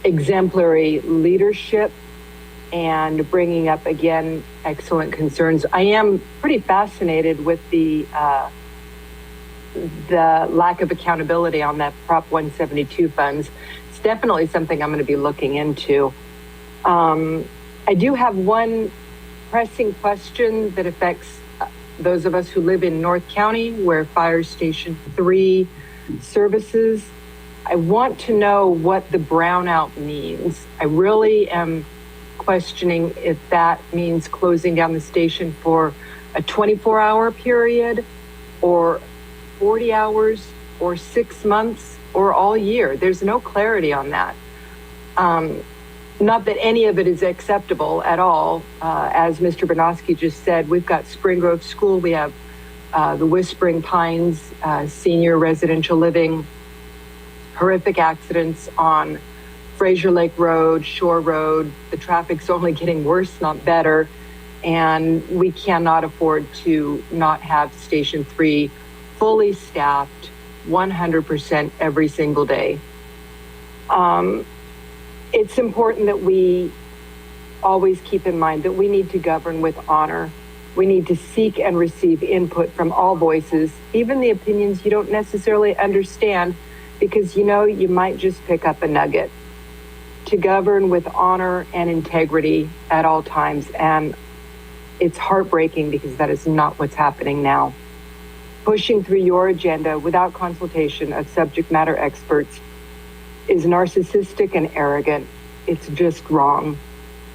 exemplary leadership and bringing up, again, excellent concerns. I am pretty fascinated with the lack of accountability on that Prop 172 funds. It's definitely something I'm going to be looking into. I do have one pressing question that affects those of us who live in North County, where Fire Station 3 services. I want to know what the brownout means. I really am questioning if that means closing down the station for a 24-hour period, or 40 hours, or 6 months, or all year. There's no clarity on that. Not that any of it is acceptable at all. As Mr. Bernowski just said, we've got Spring Grove School, we have the Whispering Pines Senior Residential Living, horrific accidents on Fraser Lake Road, Shore Road. The traffic's only getting worse, not better. And we cannot afford to not have Station 3 fully staffed 100% every single day. It's important that we always keep in mind that we need to govern with honor. We need to seek and receive input from all voices, even the opinions you don't necessarily understand, because you might just pick up a nugget. To govern with honor and integrity at all times, and it's heartbreaking because that is not what's happening now. Pushing through your agenda without consultation of subject matter experts is narcissistic and arrogant. It's just wrong.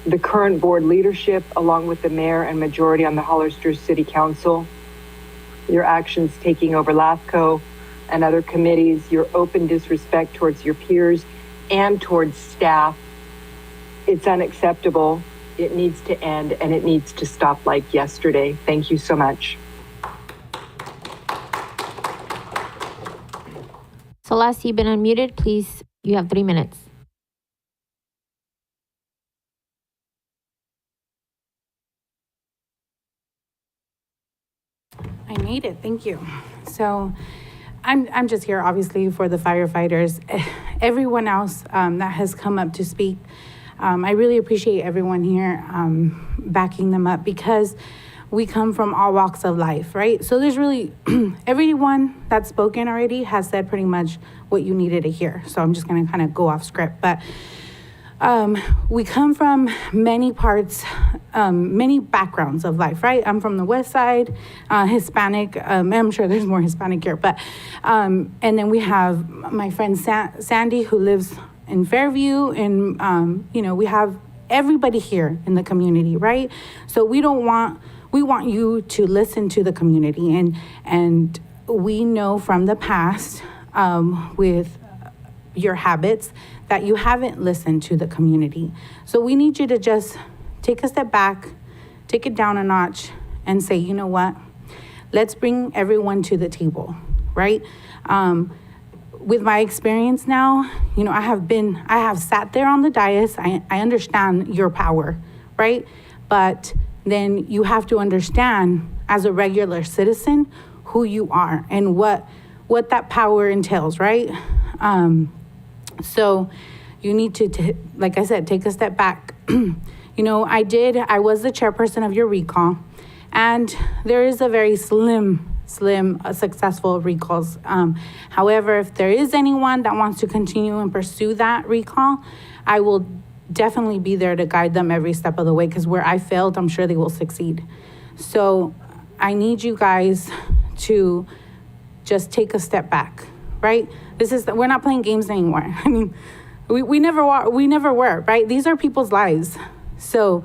The current board leadership, along with the mayor and majority on the Hollister City Council, your actions taking over LAFCO and other committees, your open disrespect towards your peers and towards staff, it's unacceptable. It needs to end, and it needs to stop like yesterday. Thank you so much. Celeste, you've been unmuted. Please, you have 3 minutes. I made it, thank you. So I'm just here obviously for the firefighters. Everyone else that has come up to speak, I really appreciate everyone here backing them up, because we come from all walks of life, right? So there's really, everyone that's spoken already has said pretty much what you needed to hear. So I'm just gonna kind of go off script, but we come from many parts, many backgrounds of life, right? I'm from the West Side, Hispanic. I'm sure there's more Hispanic here, but and then we have my friend Sandy, who lives in Fairview, and we have everybody here in the community, right? So we want you to listen to the community, and we know from the past with your habits that you haven't listened to the community. So we need you to just take a step back, take it down a notch, and say, you know what? Let's bring everyone to the table, right? With my experience now, I have sat there on the dais. I understand your power, right? But then you have to understand, as a regular citizen, who you are and what that power entails, right? So you need to, like I said, take a step back. I was the chairperson of your recall, and there is a very slim successful recalls. However, if there is anyone that wants to continue and pursue that recall, I will definitely be there to guide them every step of the way, because where I failed, I'm sure they will succeed. So I need you guys to just take a step back, right? We're not playing games anymore. I mean, we never were, right? These are people's lives. So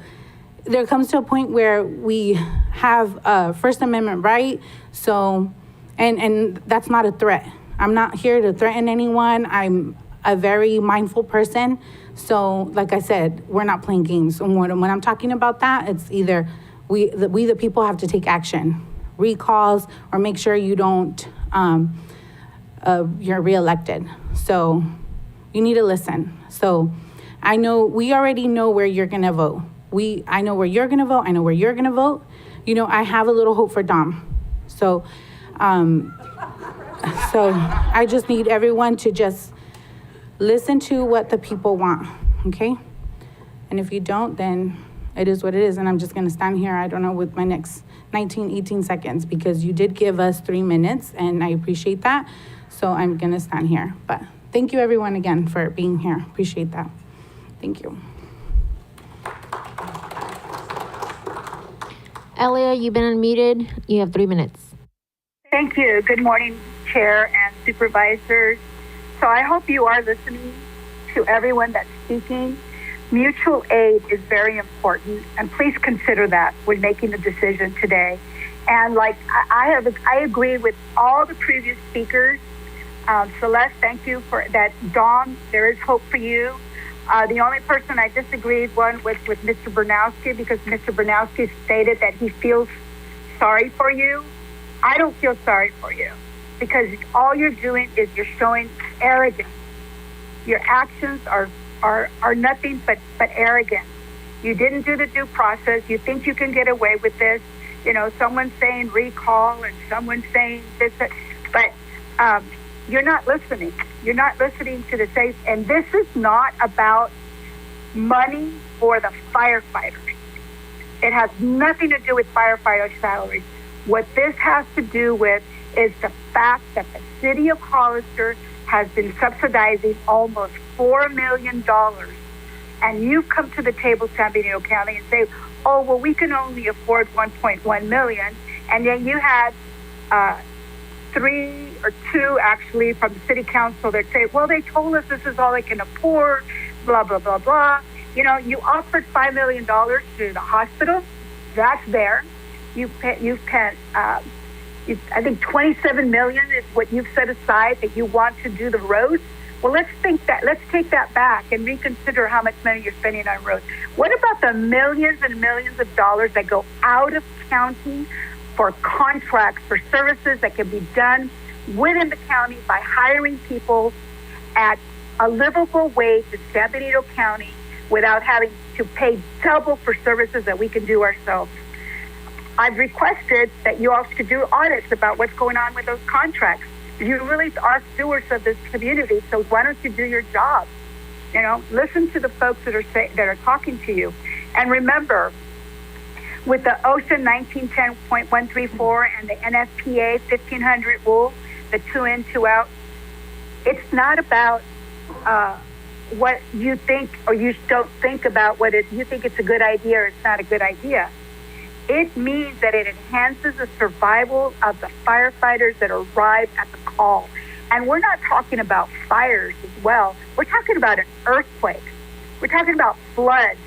there comes to a point where we have a First Amendment right. So, and that's not a threat. I'm not here to threaten anyone. I'm a very mindful person. So, like I said, we're not playing games. And when I'm talking about that, it's either we the people have to take action, recalls, or make sure you don't, you're reelected. So you need to listen. So we already know where you're gonna vote. I know where you're gonna vote. I know where you're gonna vote. I have a little hope for Dom. So, so I just need everyone to just listen to what the people want, okay? And if you don't, then it is what it is. And I'm just gonna stand here, I don't know, with my next 18 seconds, because you did give us 3 minutes, and I appreciate that. So I'm gonna stand here. But thank you everyone again for being here. Appreciate that. Thank you. Elia, you've been unmuted. You have 3 minutes. Thank you. Good morning, Chair and Supervisors. So I hope you are listening to everyone that's speaking. Mutual aid is very important, and please consider that when making the decision today. And like I agree with all the previous speakers. Celeste, thank you for that. Dawn, there is hope for you. The only person I disagreed was with Mr. Bernowski, because Mr. Bernowski stated that he feels sorry for you. I don't feel sorry for you, because all you're doing is you're showing arrogance. Your actions are nothing but arrogance. You didn't do the due process. You think you can get away with this. Someone's saying recall and someone's saying this, but you're not listening. You're not listening to the safe. And this is not about money for the firefighters. It has nothing to do with firefighter salaries. What this has to do with is the fact that the city of Hollister has been subsidizing almost $4 million. And you come to the table, San Benito County, and say, oh, well, we can only afford 1.1 million. And then you had 3 or 2 actually from the city council that say, well, they told us this is all they can afford, blah, blah, blah, blah. You know, you offered $5 million to the hospital. That's there. You've spent, I think 27 million is what you've set aside that you want to do the roads. Well, let's take that back and reconsider how much money you're spending on roads. What about the millions and millions of dollars that go out of county for contracts, for services that can be done within the county by hiring people at a livable wage in San Benito County without having to pay double for services that we can do ourselves? I've requested that you all should do audits about what's going on with those contracts. You really are stewards of this community, so why don't you do your job? You know, listen to the folks that are talking to you. And remember, with the OSHA 1910.134 and the NFPA 1500 rule, the 2 in, 2 out, it's not about what you think or you don't think about you think it's a good idea or it's not a good idea. It means that it enhances the survival of the firefighters that arrive at the call. And we're not talking about fires as well. We're talking about an earthquake. We're talking about floods.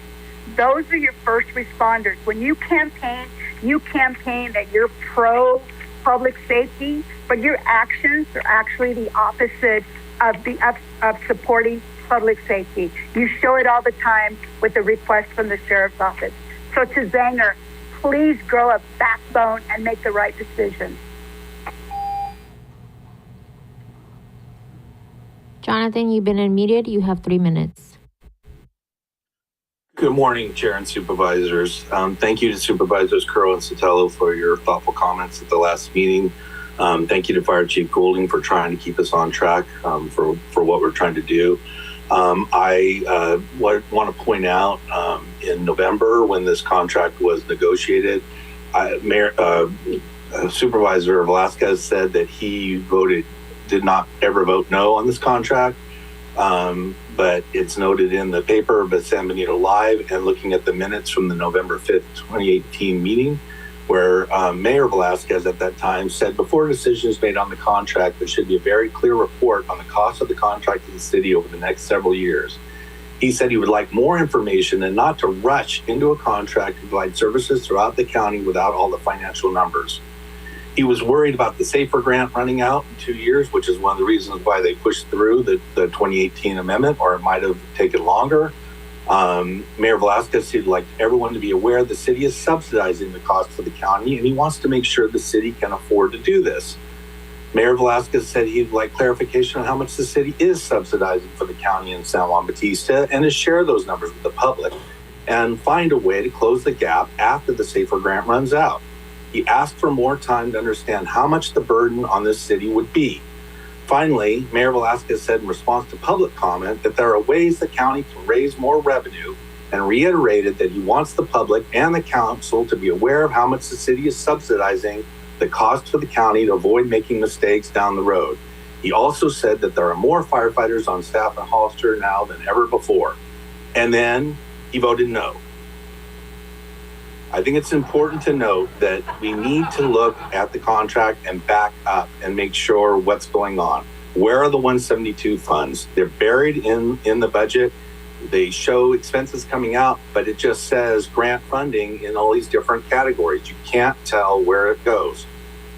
Those are your first responders. When you campaign that you're pro public safety, but your actions are actually the opposite of supporting public safety. You show it all the time with the request from the sheriff's office. So to Zanger, please grow a backbone and make the right decision. Jonathan, you've been unmuted. You have 3 minutes. Good morning, Chair and Supervisors. Thank you to Supervisors Curl and Sotelo for your thoughtful comments at the last meeting. Thank you to Fire Chief Goulding for trying to keep us on track for what we're trying to do. I want to point out in November when this contract was negotiated, Supervisor Velasquez said that he did not ever vote no on this contract. But it's noted in the paper, but San Benito Live, and looking at the minutes from the November 5th, 2018 meeting, where Mayor Velasquez at that time said before decisions made on the contract, there should be a very clear report on the cost of the contract to the city over the next several years. He said he would like more information and not to rush into a contract to provide services throughout the county without all the financial numbers. He was worried about the SAFER grant running out in 2 years, which is one of the reasons why they pushed through the 2018 amendment, or it might have taken longer. Mayor Velasquez would like everyone to be aware the city is subsidizing the cost for the county, and he wants to make sure the city can afford to do this. Mayor Velasquez said he'd like clarification on how much the city is subsidizing for the county in San Juan Bautista, and to share those numbers with the public and find a way to close the gap after the SAFER grant runs out. He asked for more time to understand how much the burden on this city would be. Finally, Mayor Velasquez said in response to public comment that there are ways the county can raise more revenue, and reiterated that he wants the public and the council to be aware of how much the city is subsidizing the cost for the county to avoid making mistakes down the road. He also said that there are more firefighters on staff in Hollister now than ever before. And then he voted no. I think it's important to note that we need to look at the contract and back up and make sure what's going on. Where are the 172 funds? They're buried in the budget. They show expenses coming out, but it just says grant funding in all these different categories. You can't tell where it goes.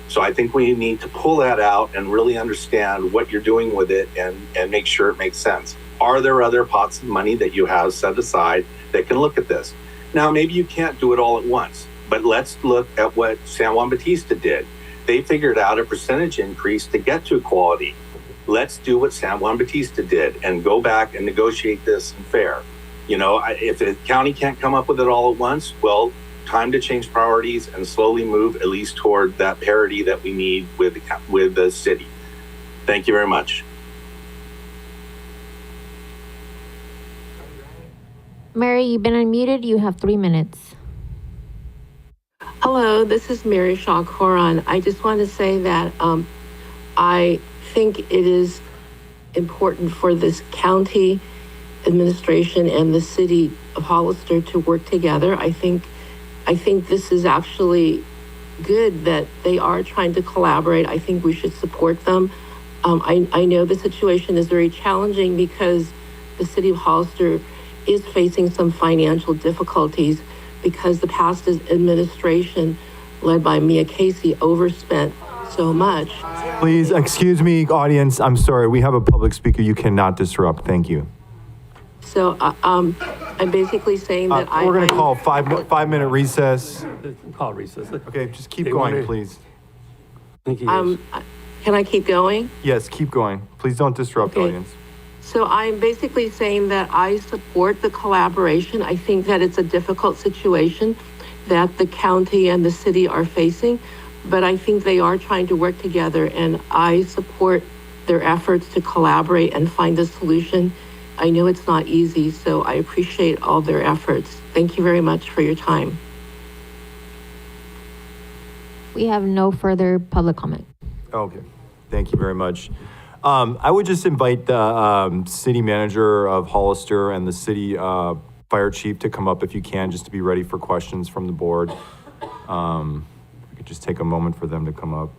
So I think we need to pull that out and really understand what you're doing with it and make sure it makes sense. Are there other pots of money that you have set aside that can look at this? Now, maybe you can't do it all at once, but let's look at what San Juan Bautista did. They figured out a percentage increase to get to equality. Let's do what San Juan Bautista did and go back and negotiate this and fair. You know, if the county can't come up with it all at once, well, time to change priorities and slowly move at least toward that parity that we need with the city. Thank you very much. Mary, you've been unmuted. You have 3 minutes. Hello, this is Mary Shaw Coron. I just want to say that I think it is important for this county administration and the city of Hollister to work together. I think this is actually good that they are trying to collaborate. I think we should support them. I know the situation is very challenging because the city of Hollister is facing some financial difficulties because the past administration, led by Mia Casey, overspent so much. Please, excuse me, audience, I'm sorry, we have a public speaker, you cannot disrupt, thank you. So I'm basically saying that We're gonna call 5-minute recess. Call recess. Okay, just keep They going, wanna- please. Can I keep going? Yes, keep going. Please don't disrupt, Okay. audience. So I'm basically saying that I support the collaboration. I think that it's a difficult situation that the county and the city are facing, but I think they are trying to work together, and I support their efforts to collaborate and find a solution. I know it's not easy, so I appreciate all their efforts. Thank you very much for your time. We have no further public comment. Okay, thank you very much. I would just invite the city manager of Hollister and the city fire chief to come up if you can, just to be ready for questions from the board. We could just take a moment for them to come up.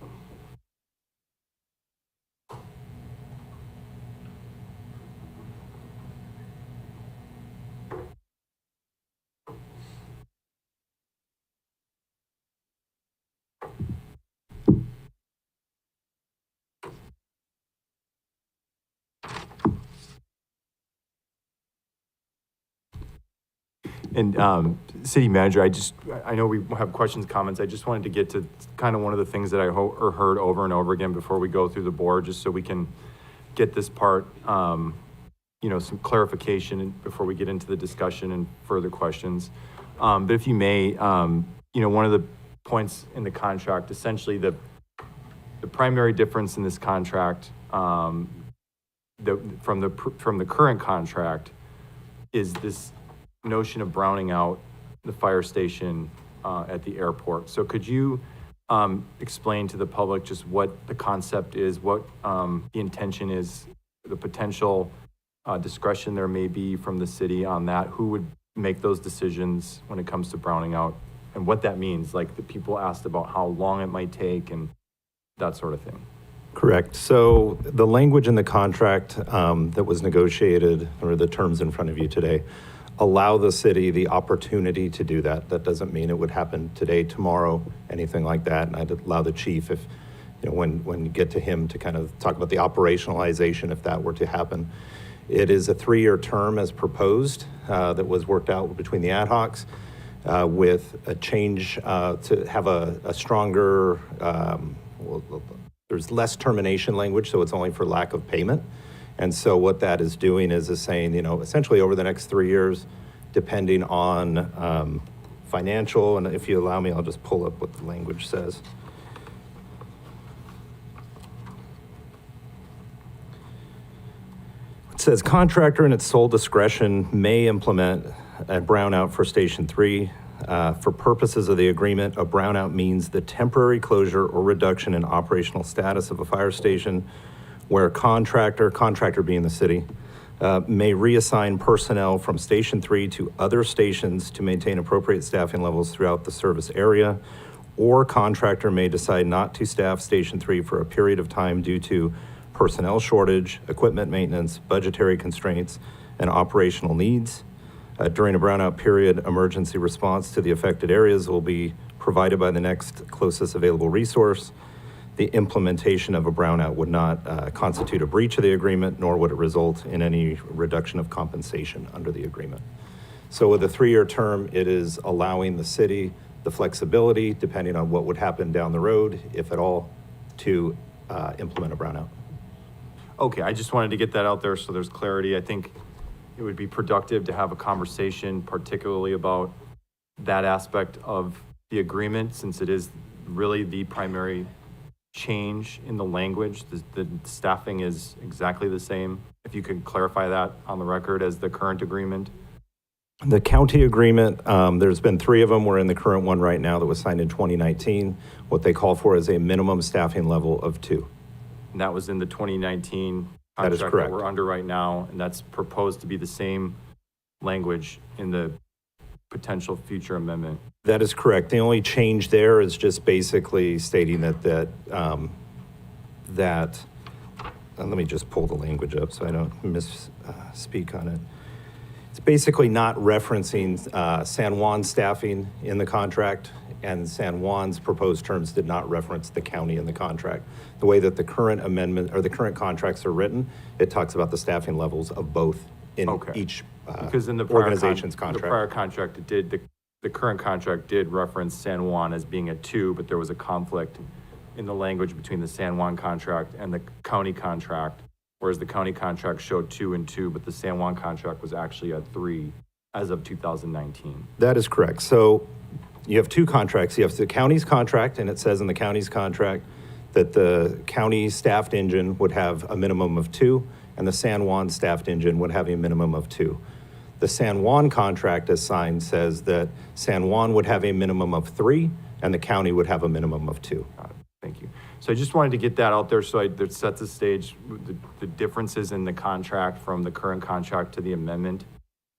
And city manager, I know we have questions, comments. I just wanted to get to kind of one of the things that I heard over and over again before we go through the board, just so we can get this part, some clarification before we get into the discussion and further questions. But if you may, one of the points in the contract, essentially the primary difference in this contract, from the current contract, is this notion of browning out the fire station at the airport. So could you explain to the public just what the concept is, what the intention is, the potential discretion there may be from the city on that? Who would make those decisions when it comes to browning out, and what that means? Like, the people asked about how long it might take and that sort of thing. Correct. So the language in the contract that was negotiated, or the terms in front of you today, allow the city the opportunity to do that. That doesn't mean it would happen today, tomorrow, anything like that. And I'd allow the chief, if, when you get to him, to kind of talk about the operationalization if that were to happen. It is a 3-year term as proposed that was worked out between the ad hocs with a change to have a stronger, there's less termination language, so it's only for lack of payment. And so what that is doing is saying, essentially over the next 3 years, depending on financial, and if you allow me, I'll just pull up what the language says. It says contractor in its sole discretion may implement a brownout for Station 3. For purposes of the agreement, a brownout means the temporary closure or reduction in operational status of a fire station where contractor being the city, may reassign personnel from Station 3 to other stations to maintain appropriate staffing levels throughout the service area, or contractor may decide not to staff Station 3 for a period of time due to personnel shortage, equipment maintenance, budgetary constraints, and operational needs. During a brownout period, emergency response to the affected areas will be provided by the next closest available resource. The implementation of a brownout would not constitute a breach of the agreement, nor would it result in any reduction of compensation under the agreement. So with a 3-year term, it is allowing the city the flexibility, depending on what would happen down the road, if at all, to implement a brownout. Okay, I just wanted to get that out there so there's clarity. I think it would be productive to have a conversation, particularly about that aspect of the agreement, since it is really the primary change in the language. The staffing is exactly the same. If you could clarify that on the record as the current agreement. The county agreement, there's been 3 of them. We're in the current one right now that was signed in 2019. What they call for is a minimum staffing level of 2. And that was in the 2019 That is contract correct. that we're under right now, and that's proposed to be the same language in the potential future amendment. That is correct. The only change there is just basically stating that let me just pull the language up so I don't speak on it. It's basically not referencing San Juan staffing in the contract, and San Juan's proposed terms did not reference the county in the contract. The way that the current amendment or the current contracts are written, it talks about the staffing levels of both in each Because in the prior organization's contract. The prior contract, it did, the current contract did reference San Juan as being a 2, but there was a conflict in the language between the San Juan contract and the county contract, whereas the county contract showed 2 and 2, but the San Juan contract was actually at 3 as of 2019. That is correct. So you have 2 contracts. You have the county's contract, and it says in the county's contract that the county staffed engine would have a minimum of 2, and the San Juan staffed engine would have a minimum of 2. The San Juan contract as signed says that San Juan would have a minimum of 3, and the county would have a minimum of 2. Got it. Thank you. So I just wanted to get that out there so that sets the stage, the differences in the contract from the current contract to the amendment.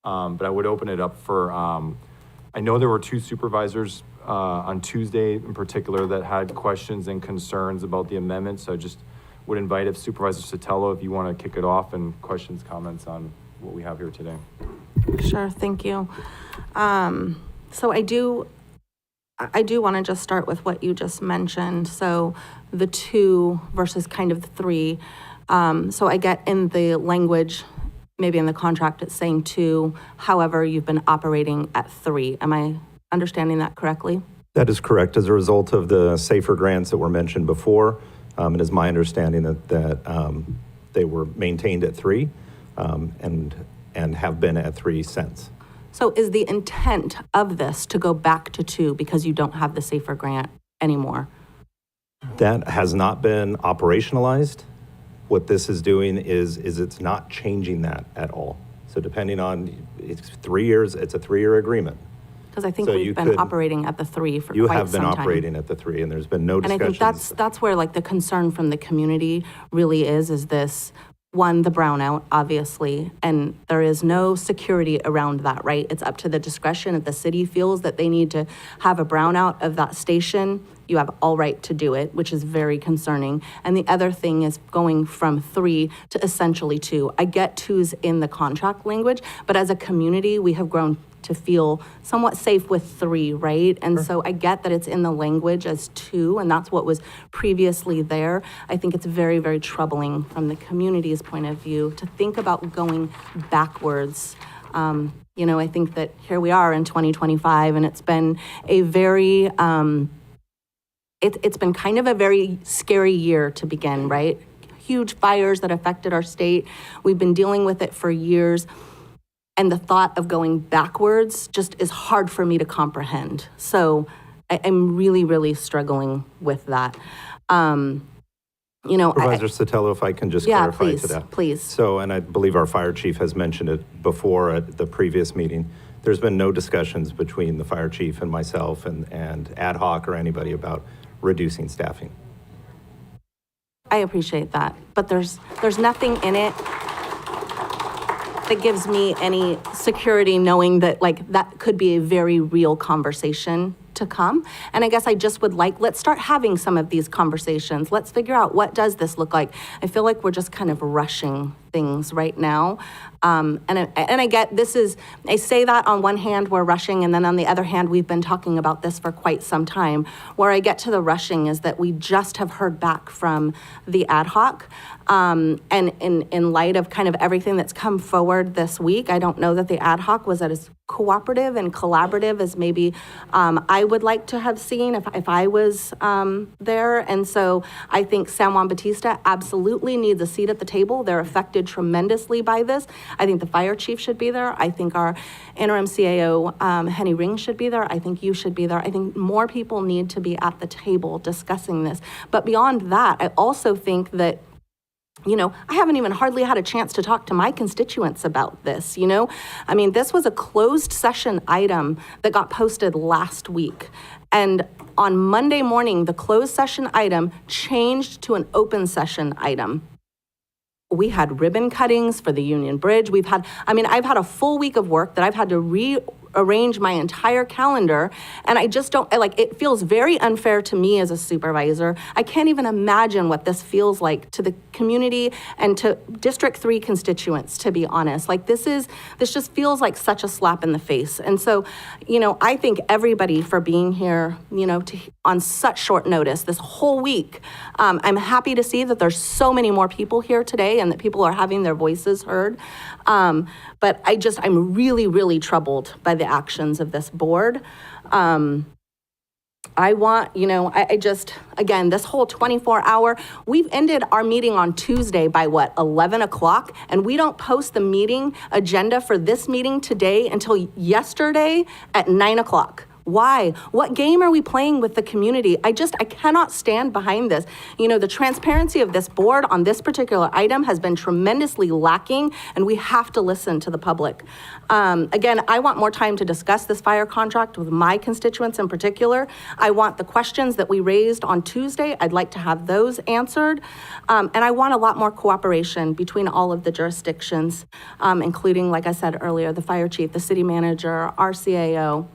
But I would open it up for, I know there were 2 supervisors on Tuesday in particular that had questions and concerns about the amendment. So I just would invite if Supervisor Sotelo, if you want to kick it off, and questions, comments on what we have here today. Sure, thank you. So I do want to just start with what you just mentioned. So the 2 versus kind of the 3. So I get in the language, maybe in the contract, it's saying 2. However, you've been operating at 3. Am I understanding that correctly? That is correct. As a result of the SAFER grants that were mentioned before, it is my understanding that they were maintained at 3 and have been at 3 since. So is the intent of this to go back to 2 because you don't have the SAFER grant anymore? That has not been operationalized. What this is doing is it's not changing that at all. So depending on, it's 3 years, it's a 3-year agreement. Because I think So we've you been could- operating at the 3 for You quite have been some time. operating at the 3, and there's been no And I discussions. think that's where like the concern from the community really is this, one, the brownout, obviously, and there is no security around that, right? It's up to the discretion. If the city feels that they need to have a brownout of that station, you have all right to do it, which is very concerning. And the other thing is going from 3 to essentially 2. I get 2's in the contract language, but as a community, we have grown to feel somewhat safe with 3, right? And so I get that it's in the language as 2, and that's what was previously there. I think it's very, very troubling from the community's point of view to think about going backwards. I think that here we are in 2025, and it's been a very, it's been kind of a very scary year to begin, right? Huge fires that affected our state. We've been dealing with it for years. And the thought of going backwards just is hard for me to comprehend. So I'm really, really struggling with that. Supervisor Sotelo, if I can just clarify to that. Please. So, and I believe our fire chief has mentioned it before at the previous meeting, there's been no discussions between the fire chief and myself and ad hoc or anybody about reducing staffing. I appreciate that, but there's nothing in it that gives me any security knowing that that could be a very real conversation to come. And I guess I just would let's start having some of these conversations. Let's figure out, what does this look like? I feel like we're just kind of rushing things right now. And I get I say that on one hand, we're rushing, and then on the other hand, we've been talking about this for quite some time. Where I get to the rushing is that we just have heard back from the ad hoc. And in light of kind of everything that's come forward this week, I don't know that the ad hoc was as cooperative and collaborative as maybe I would like to have seen if I was there. And so I think San Juan Bautista absolutely needs a seat at the table. They're affected tremendously by this. I think the fire chief should be there. I think our interim CAO, Henny Ring, should be there. I think you should be there. I think more people need to be at the table discussing this. But beyond that, I also think that I haven't even hardly had a chance to talk to my constituents about this, I mean, this was a closed session item that got posted last week. And on Monday morning, the closed session item changed to an open session item. We had ribbon cuttings for the Union Bridge. I've had a full week of work that I've had to rearrange my entire calendar. And I just don't, it feels very unfair to me as a supervisor. I can't even imagine what this feels like to the community and to District 3 constituents, to be honest. This just feels like such a slap in the face. And so, I thank everybody for being here, on such short notice this whole week. I'm happy to see that there's so many more people here today and that people are having their voices heard. But I'm really, really troubled by the actions of this board. I want, again, this whole 24-hour, we've ended our meeting on Tuesday by 11 o'clock, and we don't post the meeting agenda for this meeting today until yesterday at 9 o'clock. Why? What game are we playing with the community? I cannot stand behind this. The transparency of this board on this particular item has been tremendously lacking, and we have to listen to the public. Again, I want more time to discuss this fire contract with my constituents in particular. I want the questions that we raised on Tuesday. I'd like to have those answered. And I want a lot more cooperation between all of the jurisdictions, including, like I said earlier, the fire chief, the city manager, our CAO.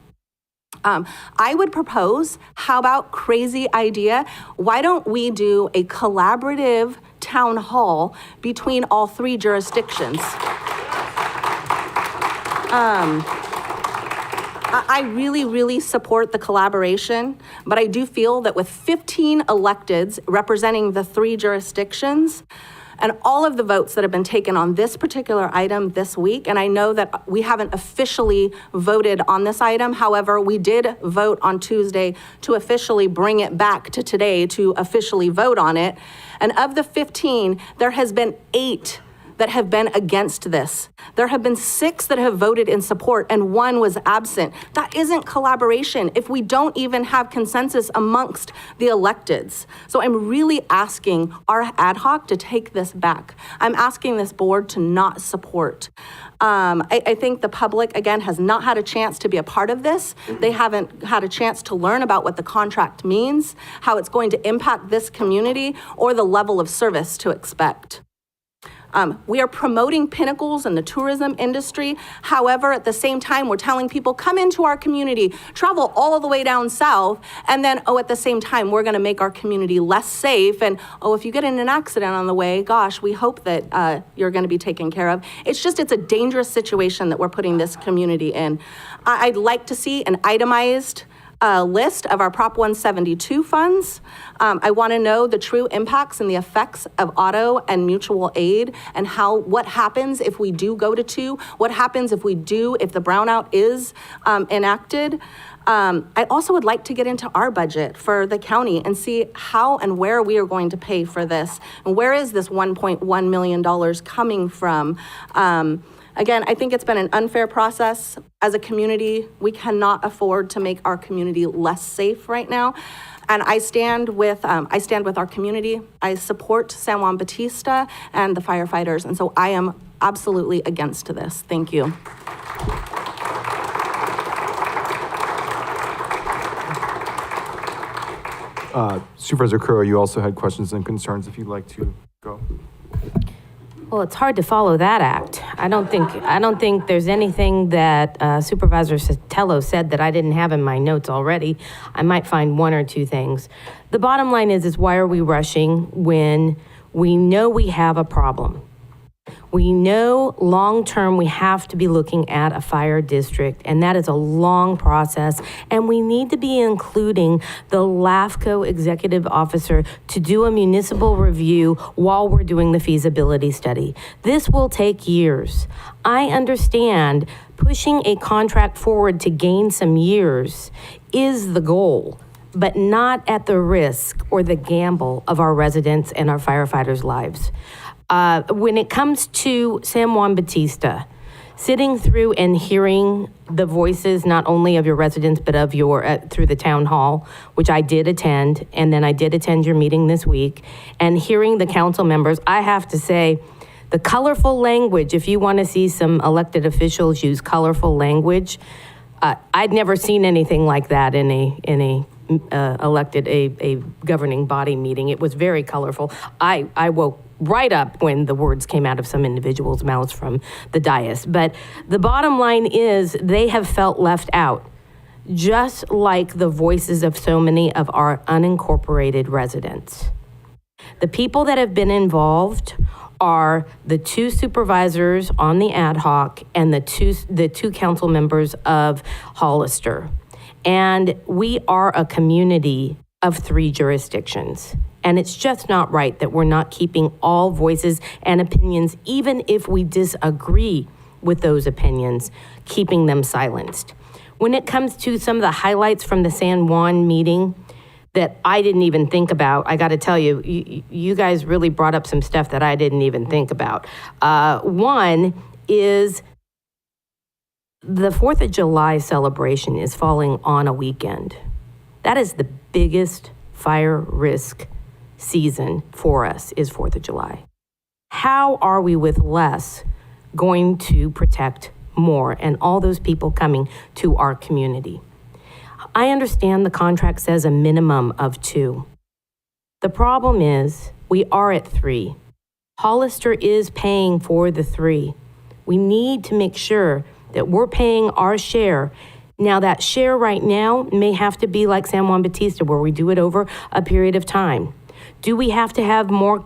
I would propose, how about crazy idea? Why don't we do a collaborative town hall between all 3 jurisdictions? I really, really support the collaboration, but I do feel that with 15 electeds representing the 3 jurisdictions, and all of the votes that have been taken on this particular item this week, and I know that we haven't officially voted on this item. However, we did vote on Tuesday to officially bring it back to today to officially vote on it. And of the 15, there has been 8 that have been against this. There have been 6 that have voted in support and 1 was absent. That isn't collaboration if we don't even have consensus amongst the electeds. So I'm really asking our ad hoc to take this back. I'm asking this board to not support. I think the public, again, has not had a chance to be a part of this. They haven't had a chance to learn about what the contract means, how it's going to impact this community, or the level of service to expect. We are promoting pinnacles in the tourism industry. However, at the same time, we're telling people, come into our community, travel all the way down south, and then, at the same time, we're gonna make our community less safe. And, if you get in an accident on the way, gosh, we hope that you're gonna be taken care of. It's a dangerous situation that we're putting this community in. I'd like to see an itemized list of our Prop 172 funds. I want to know the true impacts and the effects of auto and mutual aid and what happens if we do go to 2, what happens if the brownout is enacted. I also would like to get into our budget for the county and see how and where we are going to pay for this. And where is this $1.1 million coming from? Again, I think it's been an unfair process. As a community, we cannot afford to make our community less safe right now. And I stand with our community. I support San Juan Bautista and the firefighters. And so I am absolutely against this. Thank you. Supervisor Currow, you also had questions and concerns if you'd like to go. Well, it's hard to follow that act. I don't think there's anything that Supervisor Sotelo said that I didn't have in my notes already. I might find 1 or 2 things. The bottom line is why are we rushing when we know we have a problem? We know long-term we have to be looking at a fire district, and that is a long process, and we need to be including the LAFCO executive officer to do a municipal review while we're doing the feasibility study. This will take years. I understand pushing a contract forward to gain some years is the goal, but not at the risk or the gamble of our residents and our firefighters' lives. When it comes to San Juan Bautista, Sitting through and hearing the voices, not only of your residents, but of your, through the town hall, which I did attend, and then I did attend your meeting this week, and hearing the council members, I have to say, the colorful language, if you want to see some elected officials use colorful language, I'd never seen anything like that in a governing body meeting. It was very colorful. I woke right up when the words came out of some individuals' mouths from the dais. But the bottom line is they have felt left out, just like the voices of so many of our unincorporated residents. The people that have been involved are the 2 supervisors on the ad hoc and the two council members of Hollister. And we are a community of 3 jurisdictions. And it's just not right that we're not keeping all voices and opinions, even if we disagree with those opinions, keeping them silenced. When it comes to some of the highlights from the San Juan meeting that I didn't even think about, I got to tell you, you guys really brought up some stuff that I didn't even think about. One is the 4th of July celebration is falling on a weekend. That is the biggest fire risk season for us, is 4th of July. How are we with less going to protect more and all those people coming to our community? I understand the contract says a minimum of 2. The problem is we are at 3. Hollister is paying for the 3. We need to make sure that we're paying our share. Now, that share right now may have to be like San Juan Bautista, where we do it over a period of time. Do we have to have more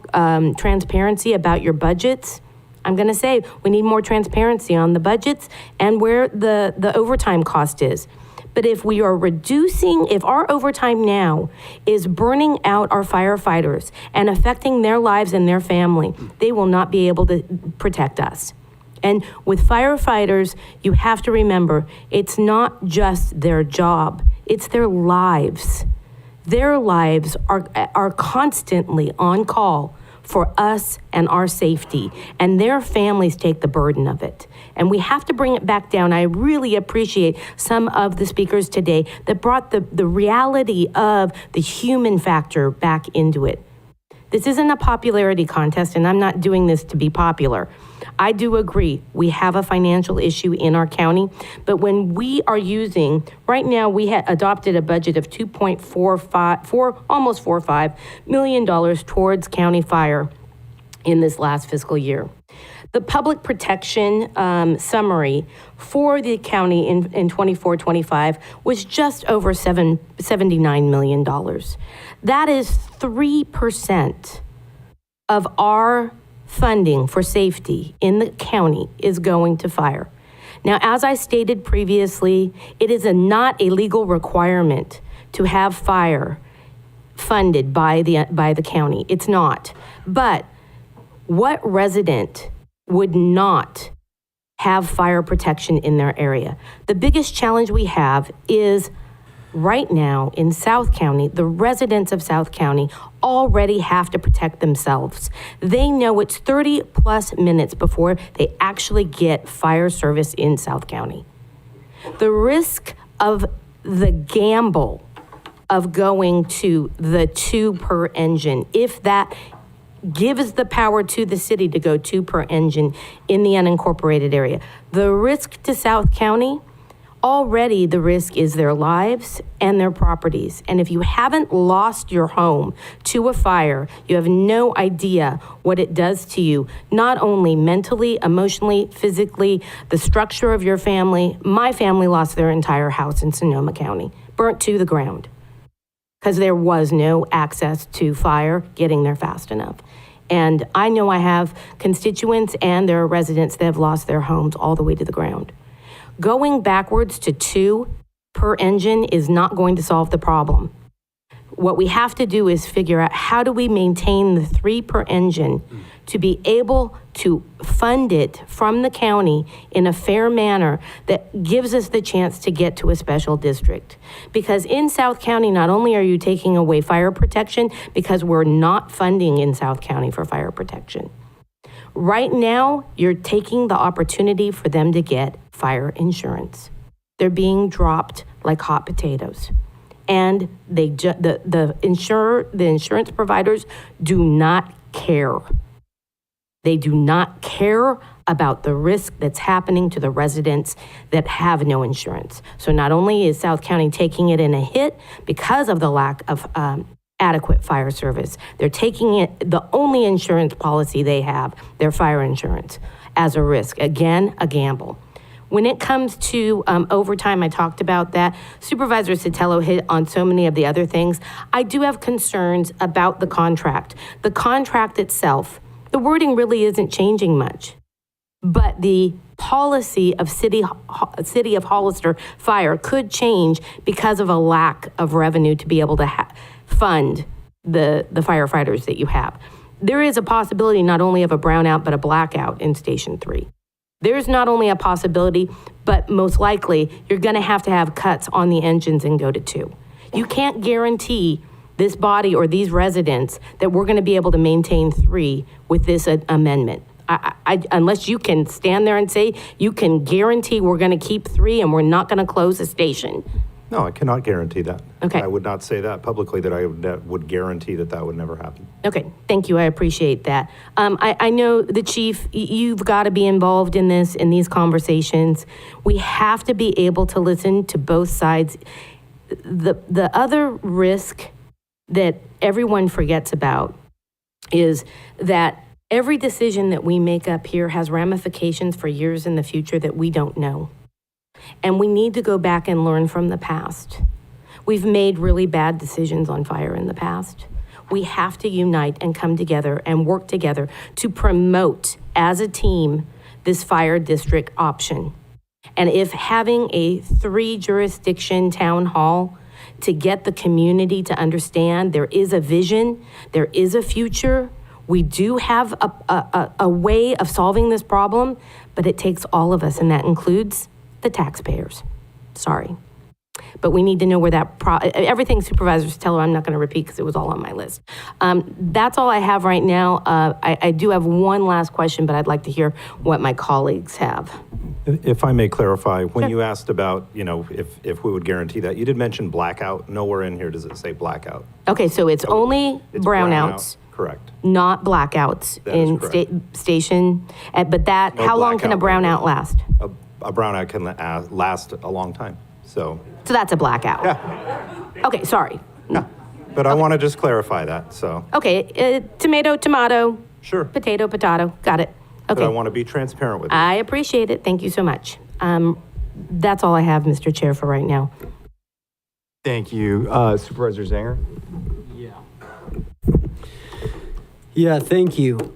transparency about your budgets? I'm going to say we need more transparency on the budgets and where the overtime cost is. But if we are reducing, if our overtime now is burning out our firefighters and affecting their lives and their family, they will not be able to protect us. And with firefighters, you have to remember, it's not just their job, it's their lives. Their lives are constantly on call for us and our safety, and their families take the burden of it. And we have to bring it back down. I really appreciate some of the speakers today that brought the reality of the human factor back into it. This isn't a popularity contest, and I'm not doing this to be popular. I do agree we have a financial issue in our county, but when we are using, right now we had adopted a budget of almost $4.5 million towards county fire in this last fiscal year. The public protection summary for the county in 24-25 was just over $79 million. That is 3% of our funding for safety in the county is going to fire. Now, as I stated previously, it is not a legal requirement to have fire funded by the county. It's not. But what resident would not have fire protection in their area? The biggest challenge we have is right now in South County, the residents of South County already have to protect themselves. They know it's 30 plus minutes before they actually get fire service in South County. The risk of the gamble of going to the 2 per engine, if that gives the power to the city to go 2 per engine in the unincorporated area, the risk to South County, already the risk is their lives and their properties. And if you haven't lost your home to a fire, you have no idea what it does to you, not only mentally, emotionally, physically, the structure of your family. My family lost their entire house in Sonoma County, burnt to the ground, because there was no access to fire getting there fast enough. And I know I have constituents and there are residents that have lost their homes all the way to the ground. Going backwards to 2 per engine is not going to solve the problem. What we have to do is figure out how do we maintain the 3 per engine to be able to fund it from the county in a fair manner that gives us the chance to get to a special district. Because in South County, not only are you taking away fire protection, because we're not funding in South County for fire protection. Right now, you're taking the opportunity for them to get fire insurance. They're being dropped like hot potatoes. And the insurance providers do not care. They do not care about the risk that's happening to the residents that have no insurance. So not only is South County taking it in a hit because of the lack of adequate fire service, they're taking it, the only insurance policy they have, their fire insurance, as a risk. Again, a gamble. When it comes to overtime, I talked about that. Supervisor Sotelo hit on so many of the other things. I do have concerns about the contract. The contract itself, the wording really isn't changing much, but the policy of City of Hollister Fire could change because of a lack of revenue to be able to fund the firefighters that you have. There is a possibility not only of a brownout, but a blackout in Station 3. There's not only a possibility, but most likely you're going to have cuts on the engines and go to 2. You can't guarantee this body or these residents that we're going to be able to maintain 3 with this amendment. Unless you can stand there and say you can guarantee we're going to keep 3 and we're not going to close the station. No, I cannot guarantee that. Okay. I would not say that publicly, that I would guarantee that would never happen. Okay, thank you. I appreciate that. I know the chief, you've got to be involved in these conversations. We have to be able to listen to both sides. The other risk that everyone forgets about is that every decision that we make up here has ramifications for years in the future that we don't know. And we need to go back and learn from the past. We've made really bad decisions on fire in the past. We have to unite and come together and work together to promote, as a team, this fire district option. And if having a 3-jurisdiction town hall to get the community to understand there is a vision, there is a future, we do have a way of solving this problem, but it takes all of us, and that includes the taxpayers. Sorry. But we need to know where everything Supervisors tell her I'm not going to repeat because it was all on my list. That's all I have right now. I do have one last question, but I'd like to hear what my colleagues have. If I may clarify, when you asked about, if we would guarantee that, you did mention blackout. Nowhere in here does it say blackout. Okay, so it's only brownouts. Correct. Not blackouts in station. But how long can a brownout last? A brownout can last a long time. So that's a blackout. Yeah. Okay, sorry. Yeah. But I want to just clarify that. So. Okay, tomato. Sure. Potato. Got it. Okay. But I want to be transparent with you. I appreciate it. Thank you so much. That's all I have, Mr. Chair, for right now. Thank you. Supervisor Zanger? Yeah, thank you.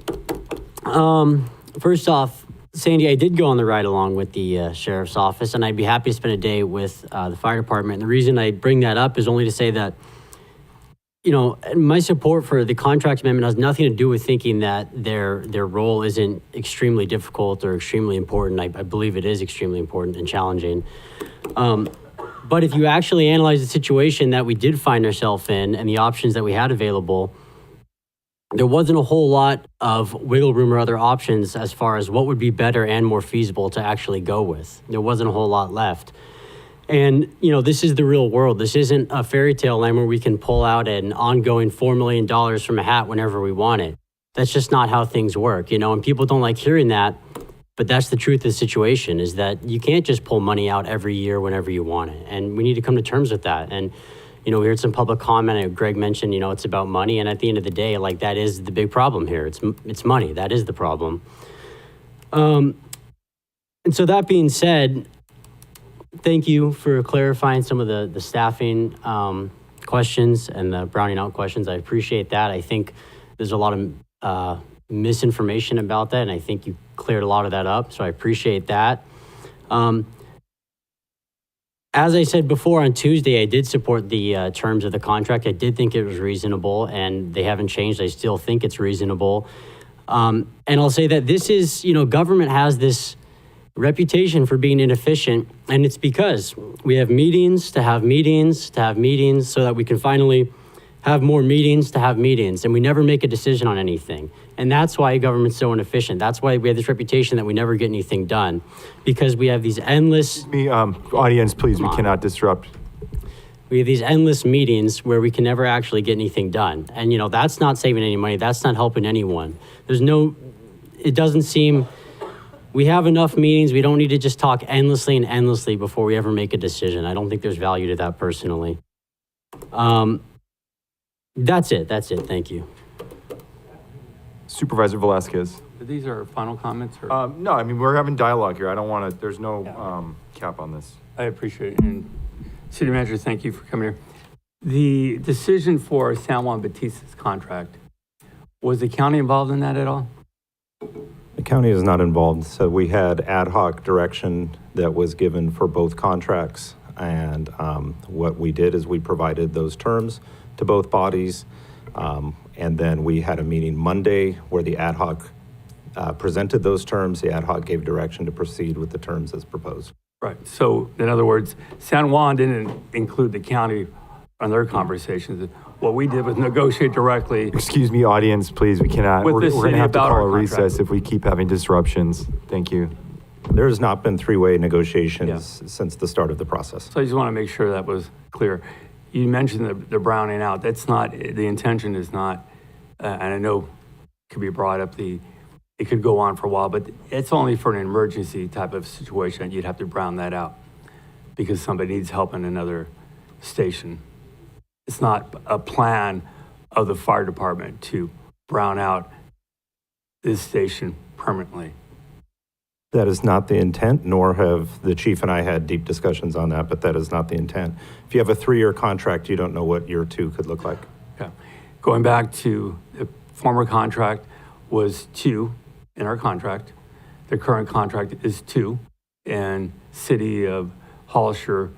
First off, Sandy, I did go on the ride along with the sheriff's office, and I'd be happy to spend a day with the fire department. And the reason I bring that up is only to say that, my support for the contract amendment has nothing to do with thinking that their role isn't extremely difficult or extremely important. I believe it is extremely important and challenging. But if you actually analyze the situation that we did find ourselves in and the options that we had available, there wasn't a whole lot of wiggle room or other options as far as what would be better and more feasible to actually go with. There wasn't a whole lot left. And, this is the real world. This isn't a fairy tale land where we can pull out an ongoing $4 million from a hat whenever we want it. That's just not how things work, and people don't like hearing that. But that's the truth of the situation, is that you can't just pull money out every year whenever you want it. And we need to come to terms with that. And we heard some public comment. Greg mentioned, it's about money. And at the end of the day, that is the big problem here. It's money. That is the problem. And so that being said, thank you for clarifying some of the staffing questions and the browning out questions. I appreciate that. I think there's a lot of misinformation about that. And I think you cleared a lot of that up. So I appreciate that. As I said before, on Tuesday, I did support the terms of the contract. I did think it was reasonable, and they haven't changed. I still think it's reasonable. And I'll say that this is, government has this reputation for being inefficient, and it's because we have meetings to have meetings to have meetings so that we can finally have more meetings to have meetings, and we never make a decision on anything. And that's why government's so inefficient. That's why we have this reputation that we never get anything done, because we have these endless... Audience, please, we cannot disrupt. We have these endless meetings where we can never actually get anything done. And, you know, that's not saving any money. That's not helping anyone. It doesn't seem, we have enough meetings. We don't need to just talk endlessly and endlessly before we ever make a decision. I don't think there's value to that personally. That's it. Thank you. Supervisor Velasquez. These are final comments? Or? No, I mean, we're having dialogue here. I don't want to, there's no cap on this. I appreciate it. And City Manager, thank you for coming here. The decision for San Juan Batista's contract, was the county involved in that at all? The county is not involved, so we had ad hoc direction that was given for both contracts, and what we did is we provided those terms to both bodies, and then we had a meeting Monday where the ad hoc presented those terms. The ad hoc gave direction to proceed with the terms as proposed. Right. So, in other words, San Juan didn't include the county on their conversations. What we did was negotiate directly. Excuse me, audience, please. We cannot. With We're the going to city have to about call our a recess contract. if we keep having disruptions. Thank you. There has not been three-way negotiations since the start of the process. So I just want to make sure that was clear. You mentioned the browning out. That's not, the intention is not, and I know it could be brought up, it could go on for a while, but it's only for an emergency type of situation. You'd have to brown that out because somebody needs help in another station. It's not a plan of the fire department to brown out this station permanently. That is not the intent, nor have the chief and I had deep discussions on that, but that is not the intent. If you have a 3-year contract, you don't know what year 2 could look like. Okay. Going back to the former contract was 2 in our contract. The current contract is 2, and City of Hollister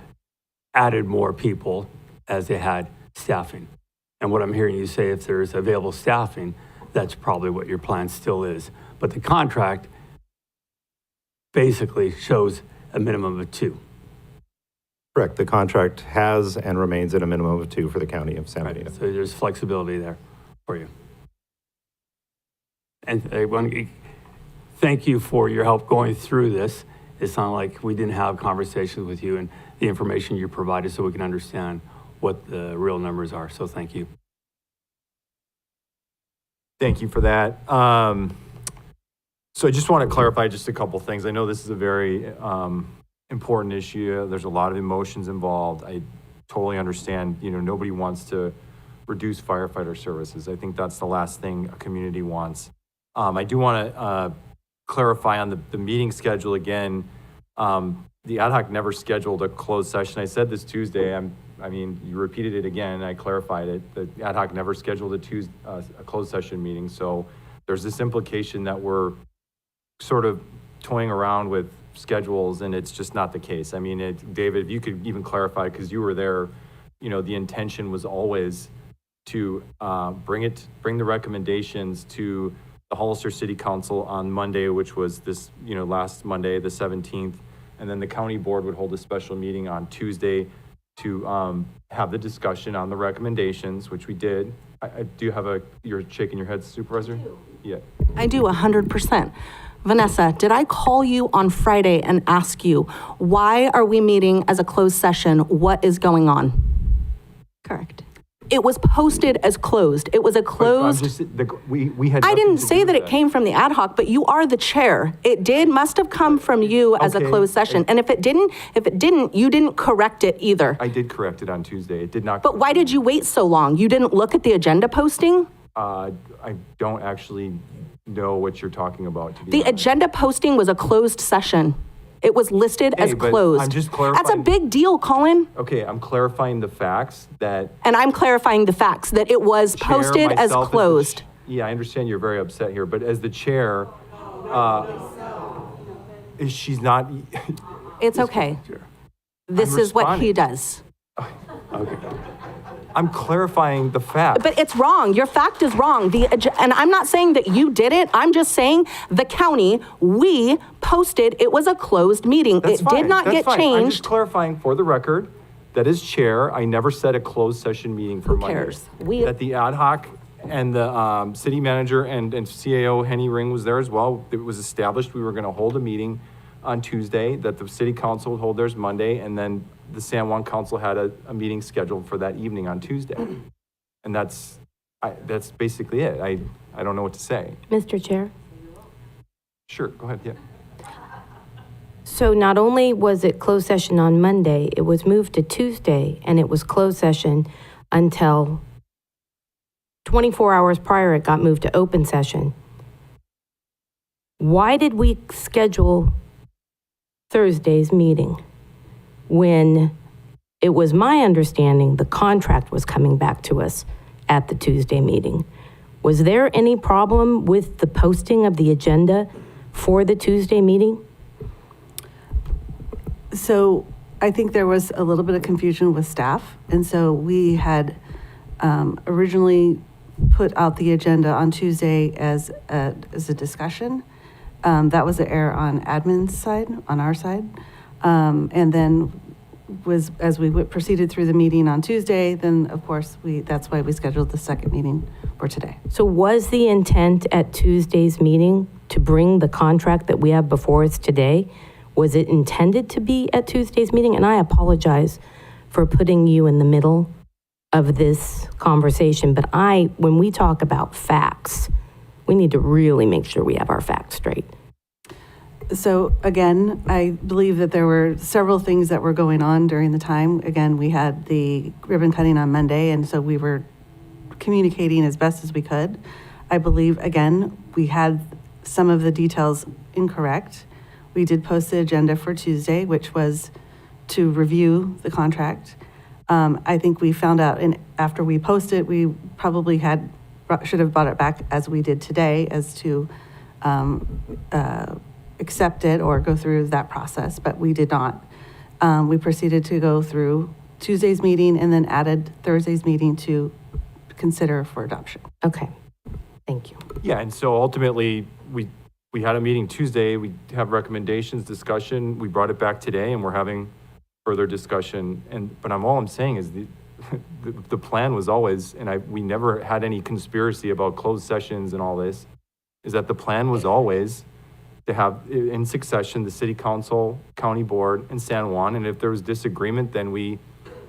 added more people as they had staffing. And what I'm hearing you say, if there's available staffing, that's probably what your plan still is. But the contract basically shows a minimum of 2. Correct. The contract has and remains at a minimum of 2 for the county of San Benito. So there's flexibility there for you. And I want to thank you for your help going through this. It's not like we didn't have conversations with you and the information you provided so we can understand what the real numbers are. So thank you. Thank you for that. So I just want to clarify just a couple things. I know this is a very important issue. There's a lot of emotions involved. I totally understand, nobody wants to reduce firefighter services. I think that's the last thing a community wants. I do want to clarify on the meeting schedule again. The ad hoc never scheduled a closed session. I said this Tuesday. You repeated it again. I clarified it. The ad hoc never scheduled a closed session meeting. So there's this implication that we're sort of toying around with schedules, and it's just not the case. David, if you could even clarify, because you were there, the intention was always to bring the recommendations to the Hollister City Council on Monday, which was this, last Monday, the 17th, and then the county board would hold a special meeting on Tuesday to have the discussion on the recommendations, which we did. I do have you're shaking your head, Supervisor? Yeah. I do 100%. Vanessa, did I call you on Friday and ask you, why are we meeting as a closed session? What is going on? Correct. It was posted as closed. It was a closed. We had. I didn't nothing to say do that with it came from the ad hoc, but you are the chair. It must have come from you as a Okay. closed session. And if it didn't, you didn't correct it either. I did correct it on Tuesday. It did not. But why did you wait so long? You didn't look at the agenda posting? I don't actually know what you're talking about. To be The honest. agenda posting was a closed session. It was listed as but closed. I'm just That's a clarifying- big deal, Colin. Okay, I'm clarifying the facts that. And I'm clarifying the facts that it was Chair, posted as myself, closed. Yeah, I understand you're very upset here, but as the chair, she's not. It's okay. This is what he does. Okay. I'm clarifying the fact. But it's wrong. Your fact is wrong. And I'm not saying that you did it. I'm just saying the county, we posted it was a closed meeting. That's It fine. did not That's get fine. I'm just changed. clarifying for the record that as chair, I never set a closed session meeting for Who Monday. cares? That the ad hoc and the city manager and CAO Henny Ring was there as well. It was established we were going to hold a meeting on Tuesday, that the city council would hold theirs Monday, and then the San Juan council had a meeting scheduled for that evening on Tuesday. And that's basically it. I don't know what to say. Mr. Chair? Sure, go ahead, yeah. So not only was it closed session on Monday, it was moved to Tuesday, and it was closed session until 24 hours prior, it got moved to open session. Why did we schedule Thursday's meeting when it was my understanding the contract was coming back to us at the Tuesday meeting? Was there any problem with the posting of the agenda for the Tuesday meeting? So I think there was a little bit of confusion with staff. And so we had originally put out the agenda on Tuesday as a discussion. That was an error on admin's side, on our side. And then as we proceeded through the meeting on Tuesday, then of course that's why we scheduled the second meeting for today. So was the intent at Tuesday's meeting to bring the contract that we have before us today? Was it intended to be at Tuesday's meeting? And I apologize for putting you in the middle of this conversation, but when we talk about facts, we need to really make sure we have our facts straight. So again, I believe that there were several things that were going on during the time. Again, we had the ribbon cutting on Monday, and so we were communicating as best as we could. I believe, again, we had some of the details incorrect. We did post the agenda for Tuesday, which was to review the contract. I think we found out, and after we posted, we probably should have brought it back as we did today, as to accept it or go through that process, but we did not. We proceeded to go through Tuesday's meeting and then added Thursday's meeting to consider for adoption. Okay, thank you. Yeah, and so ultimately, we had a meeting Tuesday, we have recommendations, discussion, we brought it back today, and we're having further discussion. But all I'm saying is the plan was always, and we never had any conspiracy about closed sessions and all this, is that the plan was always to have in succession the city council, county board, and San Juan, and if there was disagreement, then we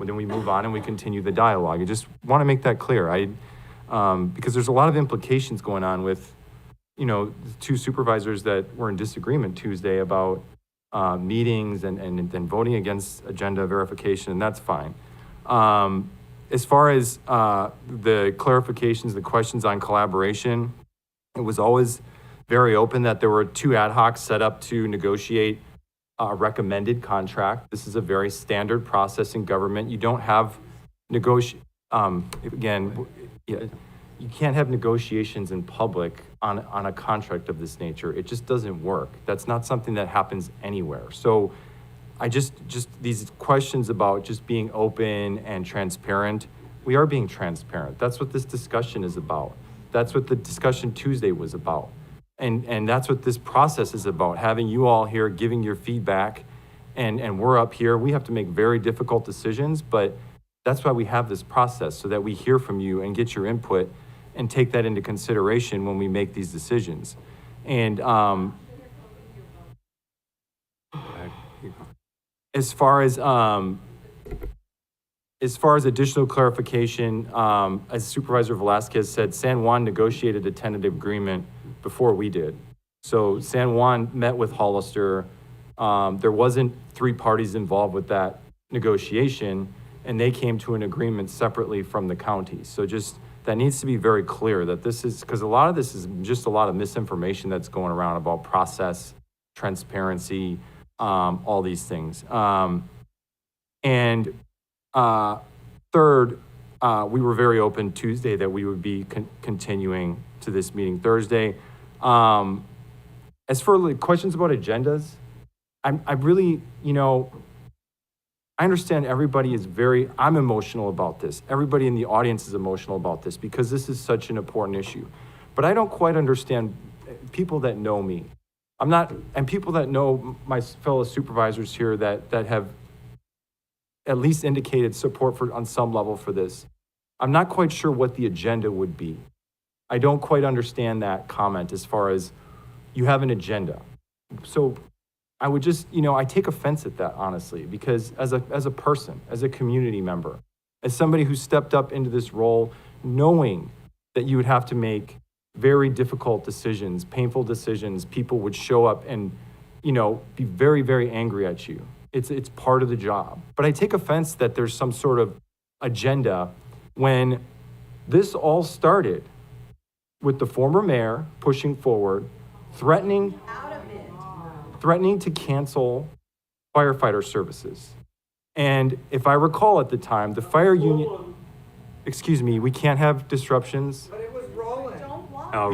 move on and we continue the dialogue. I just want to make that clear. Because there's a lot of implications going on with, the two supervisors that were in disagreement Tuesday about meetings and voting against agenda verification, and that's fine. As far as the clarifications, the questions on collaboration, it was always very open that there were two ad hocs set up to negotiate a recommended contract. This is a very standard process in government. You don't have you can't have negotiations in public on a contract of this nature. It just doesn't work. That's not something that happens anywhere. So I just these questions about just being open and transparent, we are being transparent. That's what this discussion is about. That's what the discussion Tuesday was about. And that's what this process is about, having you all here giving your feedback, and we're up here. We have to make very difficult decisions, but that's why we have this process, so that we hear from you and get your input and take that into consideration when we make these decisions. And as far as additional clarification, as Supervisor Velasquez said, San Juan negotiated a tentative agreement before we did. So San Juan met with Hollister. There wasn't three parties involved with that negotiation, and they came to an agreement separately from the county. So just, that needs to be very clear that this is, because a lot of this is just a lot of misinformation that's going around about process, transparency, all these things. Third, we were very open Tuesday that we would be continuing to this meeting Thursday. As for questions about agendas, I really, I understand everybody is I'm emotional about this. Everybody in the audience is emotional about this because this is such an important issue. But I don't quite understand people that know me. And people that know my fellow supervisors here that have at least indicated support for, on some level for this. I'm not quite sure what the agenda would be. I don't quite understand that comment as far as you have an agenda. So I would just, I take offense at that, honestly, because as a person, as a community member, as somebody who stepped up into this role, knowing that you would have to make very difficult decisions, painful decisions, people would show up and, be very, very angry at you. It's part of the job. But I take offense that there's some sort of agenda when this all started with the former mayor pushing forward, threatening to cancel firefighter services. And if I recall at the time, the fire union, excuse me, we can't have disruptions. But it was rolling.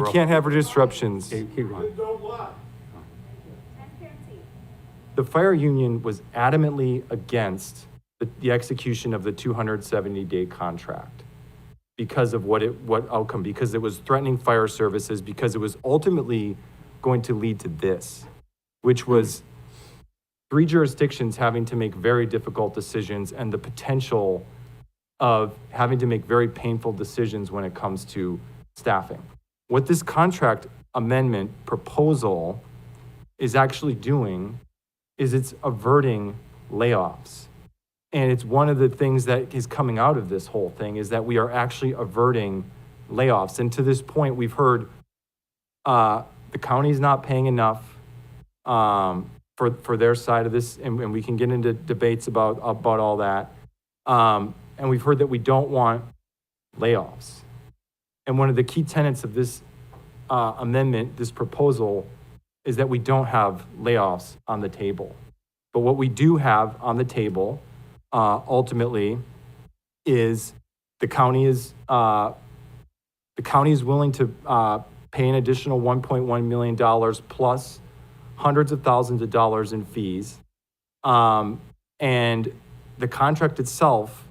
We can't have disruptions. Keep going. The fire union was adamantly against the execution of the 270-day contract because of what outcome, because it was threatening fire services, because it was ultimately going to lead to this, which was 3 jurisdictions having to make very difficult decisions and the potential of having to make very painful decisions when it comes to staffing. What this contract amendment proposal is actually doing is it's averting layoffs. And it's one of the things that is coming out of this whole thing is that we are actually averting layoffs. And to this point, we've heard the county's not paying enough for their side of this, and we can get into debates about all that. And we've heard that we don't want layoffs. And one of the key tenets of this amendment, this proposal, is that we don't have layoffs on the table. But what we do have on the table, ultimately, is the county is willing to pay an additional $1.1 million plus hundreds of thousands of dollars in fees. And the contract itself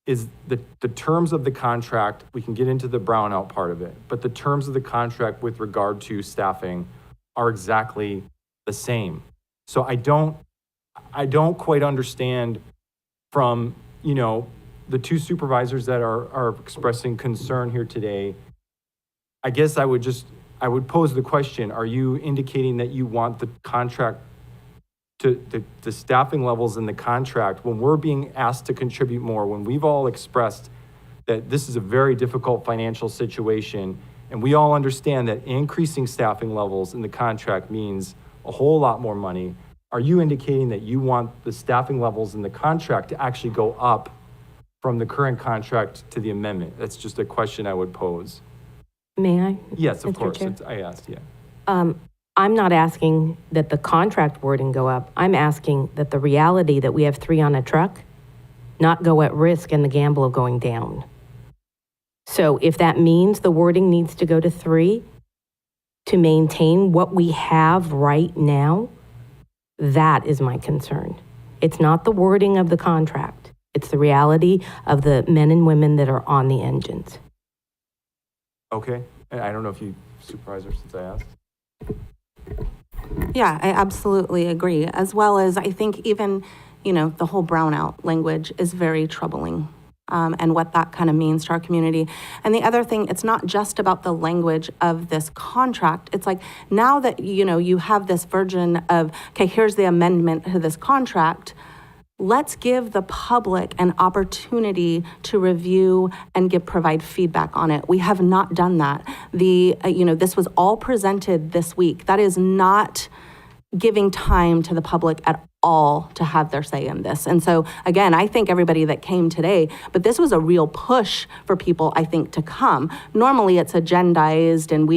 is the terms of the contract, we can get into the brownout part of it, but the terms of the contract with regard to staffing are exactly the same. So I don't quite understand from, the 2 supervisors that are expressing concern here today. I guess I would pose the question, are you indicating that you want the contract to the staffing levels in the contract when we're being asked to contribute more, when we've all expressed that this is a very difficult financial situation, and we all understand that increasing staffing levels in the contract means a whole lot more money? Are you indicating that you want the staffing levels in the contract to actually go up from the current contract to the amendment? That's just a question I would pose. May I? Yes, of Mr. course. Chair? I asked, yeah. I'm not asking that the contract wording go up. I'm asking that the reality that we have 3 on a truck not go at risk in the gamble of going down. So if that means the wording needs to go to 3 to maintain what we have right now, that is my concern. It's not the wording of the contract. It's the reality of the men and women that are on the engines. Okay. I don't know if you, Supervisor, since I asked. Yeah, I absolutely agree. As well as I think even, the whole brownout language is very troubling. And what that kind of means to our community. And the other thing, it's not just about the language of this contract. It's like now that, you have this version of, okay, here's the amendment to this contract. Let's give the public an opportunity to review and provide feedback on it. We have not done that. This was all presented this week. That is not giving time to the public at all to have their say in this. And so, again, I thank everybody that came today, but this was a real push for people, I think, to come. Normally it's agendized and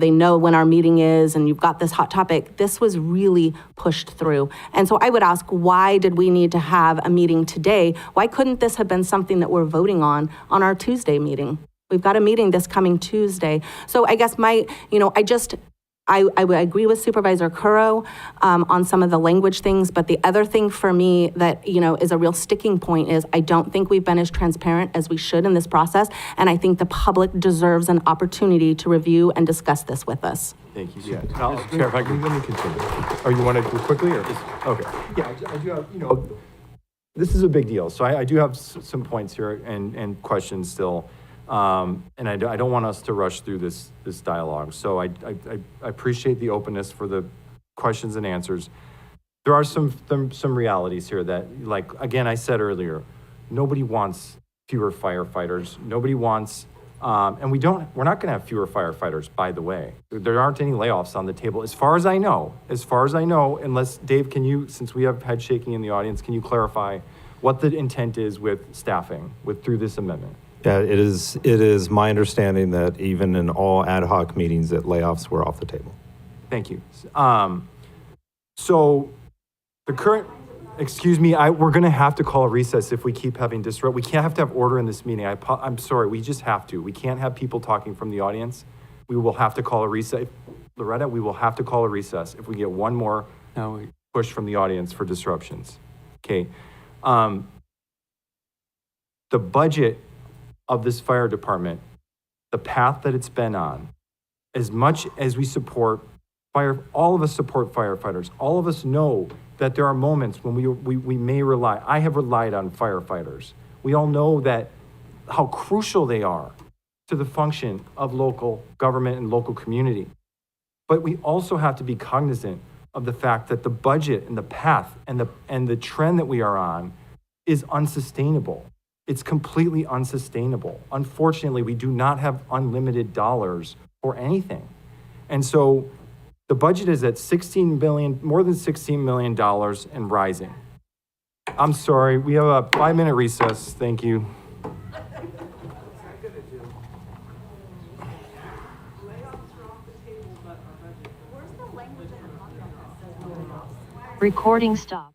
they know when our meeting is and you've got this hot topic. This was really pushed through. And so I would ask, why did we need to have a meeting today? Why couldn't this have been something that we're voting on our Tuesday meeting? We've got a meeting this coming Tuesday. So I guess I would agree with Supervisor Curro on some of the language things, but the other thing for me that, is a real sticking point is I don't think we've been as transparent as we should in this process, and I think the public deserves an opportunity to review and discuss this with us. Thank you. Yeah. Chair, if I can. Let me continue. Or you want to go quickly or? Okay. Yeah, I do have, this is a big deal. So I do have some points here and questions still. And I don't want us to rush through this dialogue. So I appreciate the openness for the questions and answers. There are some realities here that, like, again, I said earlier, nobody wants fewer firefighters. Nobody wants, and we're not gonna have fewer firefighters, by the way. There aren't any layoffs on the table, as far as I know, unless, Dave, can you, since we have head shaking in the audience, can you clarify what the intent is with staffing, through this amendment? Yeah, it is my understanding that even in all ad hoc meetings, that layoffs were off the table. Thank you. So the current, excuse me, we're going to have to call a recess if we keep having disrupt. We can't have to have order in this meeting. I'm sorry, we just have to. We can't have people talking from the audience. We will have to call a recess. Loretta, we will have to call a recess if we get one more push from the audience for disruptions. Okay. The budget of this fire department, the path that it's been on, as much as we support all of us support firefighters. All of us know that there are moments when we may rely. I have relied on firefighters. We all know that how crucial they are to the function of local government and local community. But we also have to be cognizant of the fact that the budget and the path and the trend that we are on is unsustainable. It's completely unsustainable. Unfortunately, we do not have unlimited dollars for anything. And so the budget is at more than $16 million and rising. I'm sorry, we have a 5-minute recess. Thank you. Recording stopped.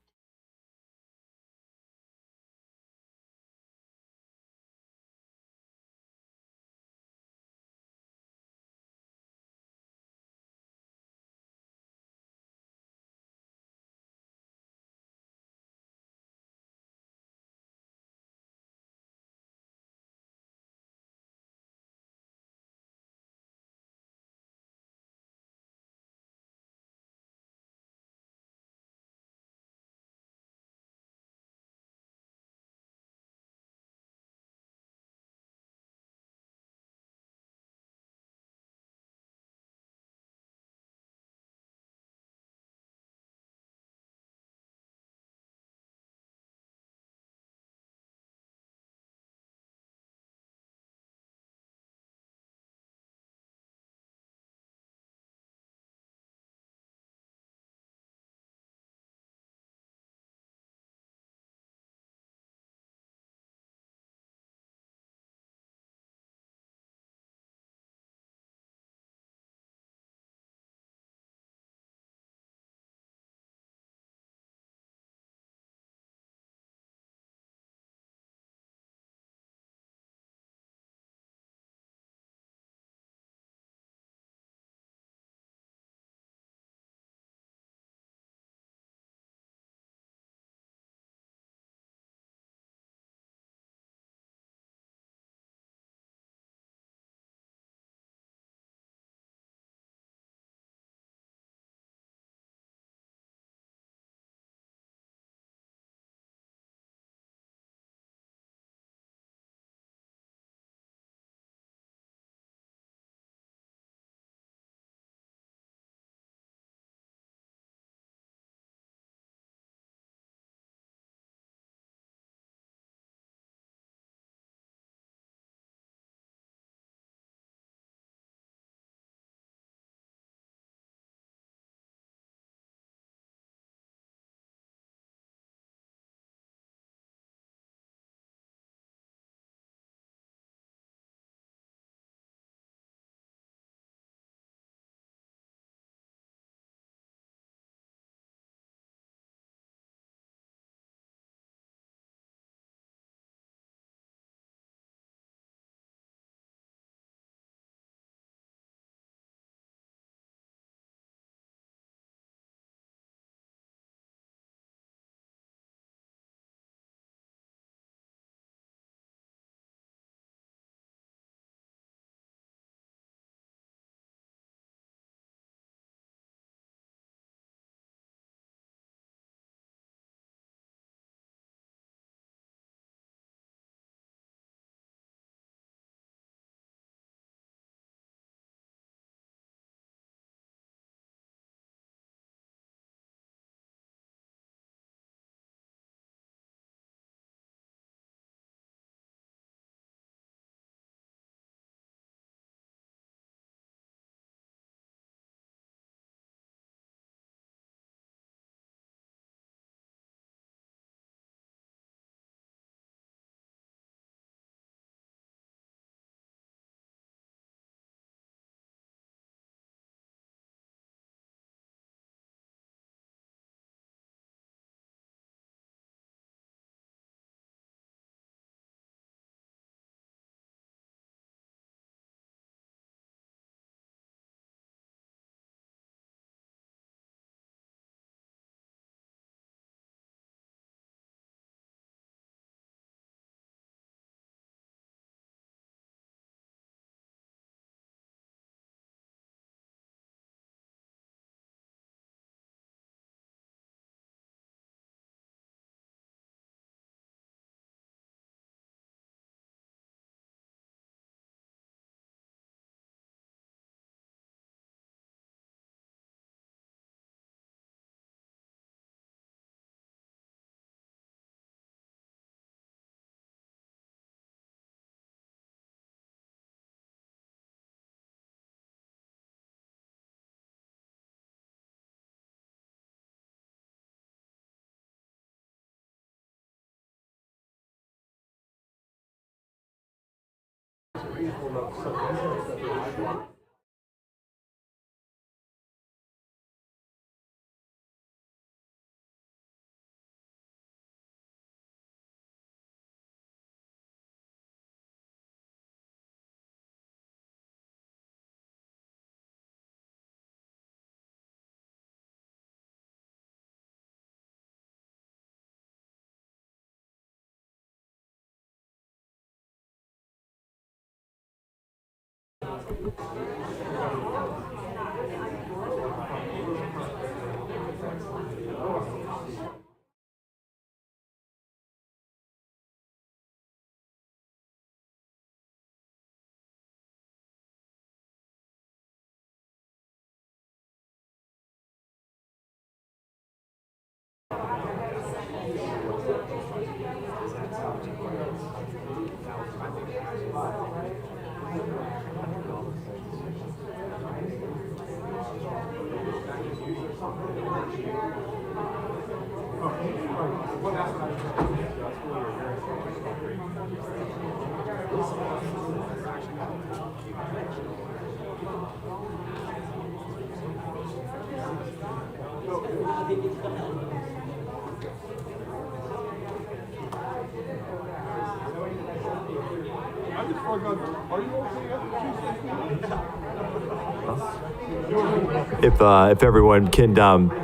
If everyone can,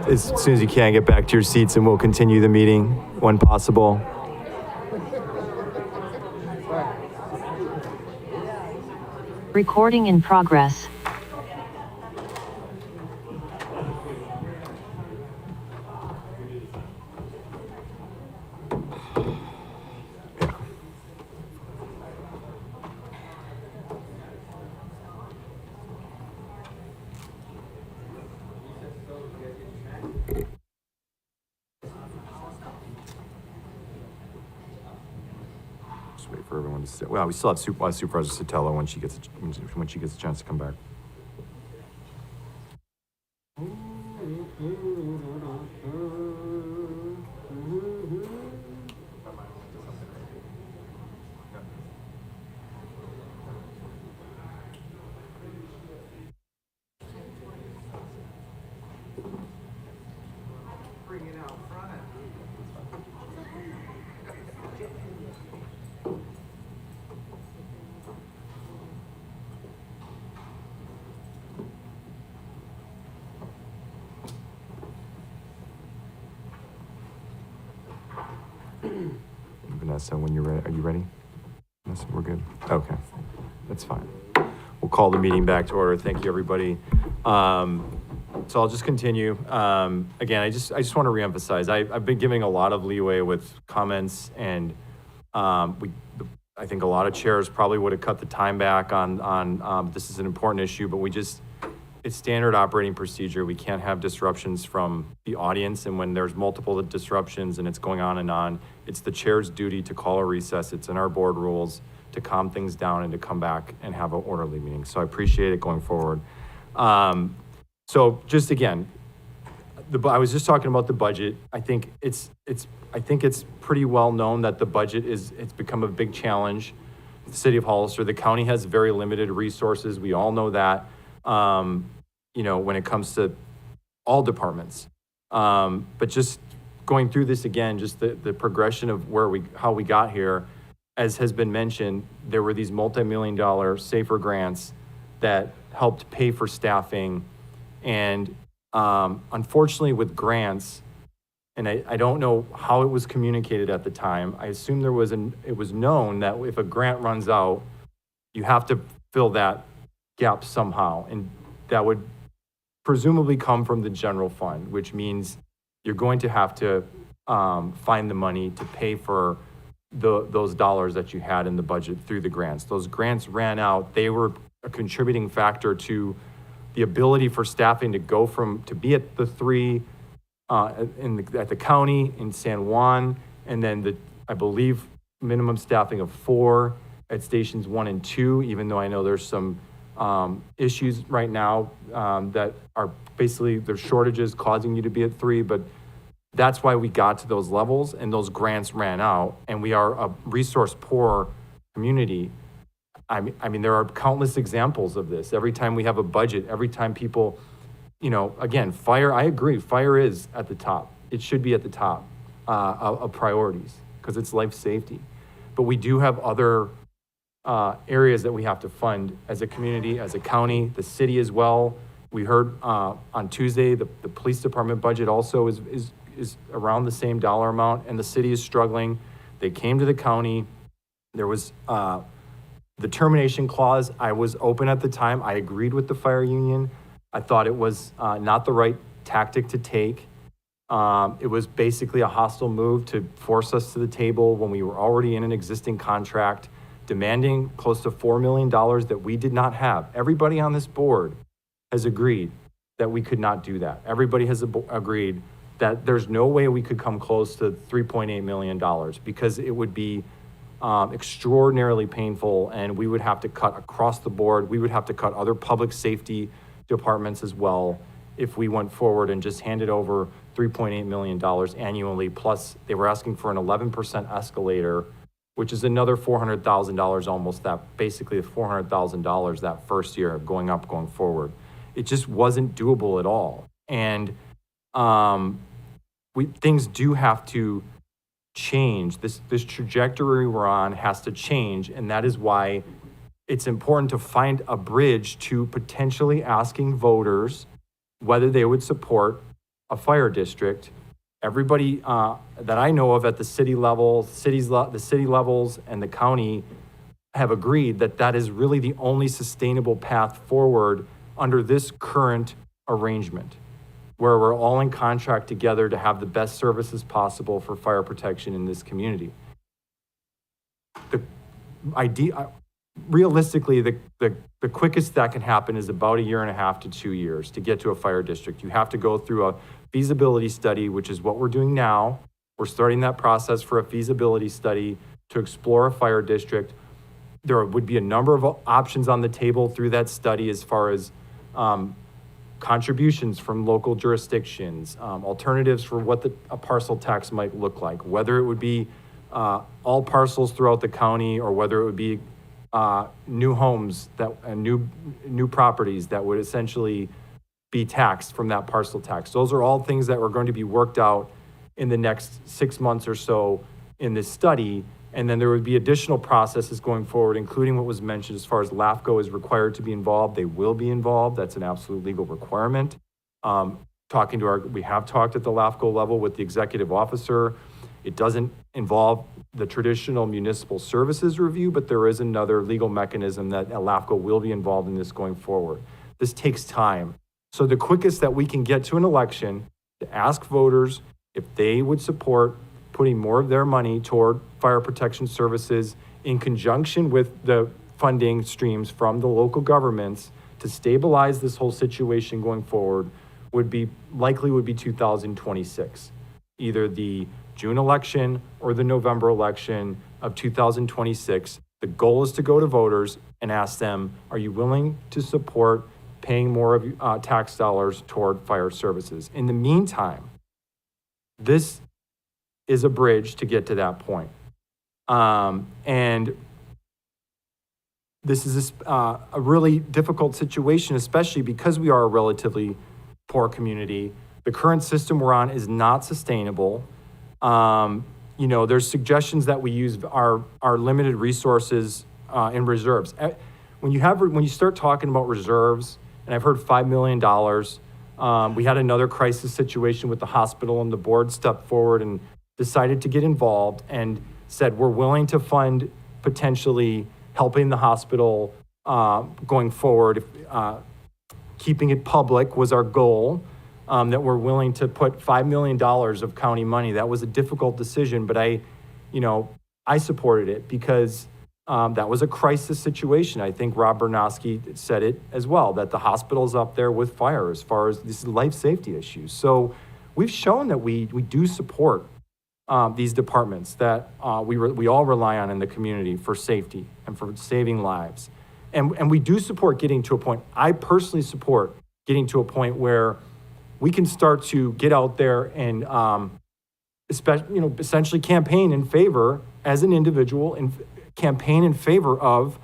as soon as you can, get back to your seats and we'll continue the meeting when possible. Recording in progress. Just wait for everyone to sit. Well, we still have Supervisor Sotelo when she gets a chance to come back. Vanessa, when you're ready, are you ready? Vanessa, we're good? Okay, that's fine. We'll call the meeting back to order. Thank you, everybody. So I'll just continue. Again, I just want to reemphasize, I've been giving a lot of leeway with comments, and I think a lot of chairs probably would have cut the time back on this is an important issue, but it's standard operating procedure. We can't have disruptions from the audience, and when there's multiple disruptions and it's going on, it's the chair's duty to call a recess. It's in our board rules to calm things down and to come back and have an orderly meeting. So I appreciate it going forward. So just again, I was just talking about the budget. I think it's pretty well known that the budget it's become a big challenge. The city of Hollister, the county has very limited resources. We all know that. When it comes to all departments. But just going through this again, just the progression of how we got here, as has been mentioned, there were these multi-million-dollar SAFER grants that helped pay for staffing. And unfortunately with grants, and I don't know how it was communicated at the time, I assume it was known that if a grant runs out, you have to fill that gap somehow. And that would presumably come from the general fund, which means you're going to have to find the money to pay for those dollars that you had in the budget through the grants. Those grants ran out. They were a contributing factor to the ability for staffing to be at the 3 at the county in San Juan, and then I believe minimum staffing of 4 at stations 1 and 2, even though I know there's some issues right now that are basically there's shortages causing you to be at 3, but that's why we got to those levels, and those grants ran out, and we are a resource poor community. I mean, there are countless examples of this. Every time we have a budget, every time people, again, fire, I agree, fire is at the top. It should be at the top of priorities because it's life safety. But we do have other areas that we have to fund as a community, as a county, the city as well. We heard on Tuesday, the police department budget also is around the same dollar amount, and the city is struggling. They came to the county. There was the termination clause. I was open at the time. I agreed with the fire union. I thought it was not the right tactic to take. It was basically a hostile move to force us to the table when we were already in an existing contract, demanding close to $4 million that we did not have. Everybody on this board has agreed that we could not do that. Everybody has agreed that there's no way we could come close to $3.8 million because it would be extraordinarily painful, and we would have to cut across the board. We would have to cut other public safety departments as well if we went forward and just handed over $3.8 million annually. Plus, they were asking for an 11% escalator, which is another $400,000 almost, that basically $400,000 that first year going up going forward. It just wasn't doable at all. And things do have to change. This trajectory we're on has to change, and that is why it's important to find a bridge to potentially asking voters whether they would support a fire district. Everybody that I know of at the city level, the city levels and the county have agreed that that is really the only sustainable path forward under this current arrangement, where we're all in contract together to have the best services possible for fire protection in this community. The idea, realistically, the quickest that can happen is about 1.5 years to 2 years to get to a fire district. You have to go through a feasibility study, which is what we're doing now. We're starting that process for a feasibility study to explore a fire district. There would be a number of options on the table through that study as far as contributions from local jurisdictions, alternatives for what a parcel tax might look like, whether it would be all parcels throughout the county or whether it would be new homes and new properties that would essentially be taxed from that parcel tax. Those are all things that are going to be worked out in the next 6 months or so in this study. And then there would be additional processes going forward, including what was mentioned as far as LAFCO is required to be involved. They will be involved. That's an absolute legal requirement. We have talked at the LAFCO level with the executive officer. It doesn't involve the traditional municipal services review, but there is another legal mechanism that LAFCO will be involved in this going forward. This takes time. So the quickest that we can get to an election to ask voters if they would support putting more of their money toward fire protection services in conjunction with the funding streams from the local governments to stabilize this whole situation going forward would be 2026, either the June election or the November election of 2026. The goal is to go to voters and ask them, are you willing to support paying more of tax dollars toward fire services? In the meantime, this is a bridge to get to that point. And this is a really difficult situation, especially because we are a relatively poor community. The current system we're on is not sustainable. There's suggestions that we use our limited resources in reserves. When you start talking about reserves, and I've heard $5 million, we had another crisis situation with the hospital, and the board stepped forward and decided to get involved and said, we're willing to fund potentially helping the hospital going forward. Keeping it public was our goal, that we're willing to put $5 million of county money. That was a difficult decision, but I supported it because that was a crisis situation. I think Rob Bernowski said it as well, that the hospital's up there with fire as far as this is life safety issues. So we've shown that we do support these departments that we all rely on in the community for safety and for saving lives. And we do support getting to a point, I personally support getting to a point where we can start to get out there and essentially campaign in favor as an individual and campaign in favor of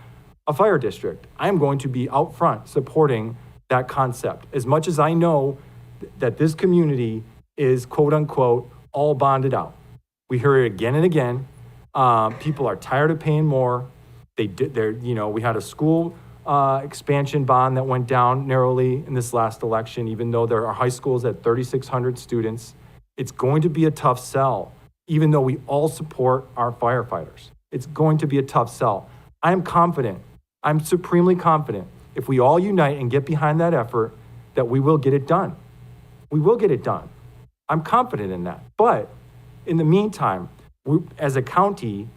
a fire district. I am going to be out front supporting that concept. As much as I know that this community is quote unquote all bonded out. We hear it again and again. People are tired of paying more. We had a school expansion bond that went down narrowly in this last election, even though there are high schools at 3,600 students. It's going to be a tough sell, even though we all support our firefighters. It's going to be a tough sell. I am confident, I'm supremely confident, if we all unite and get behind that effort, that we will get it done. We will get it done. I'm confident in that. But in the meantime, as a county,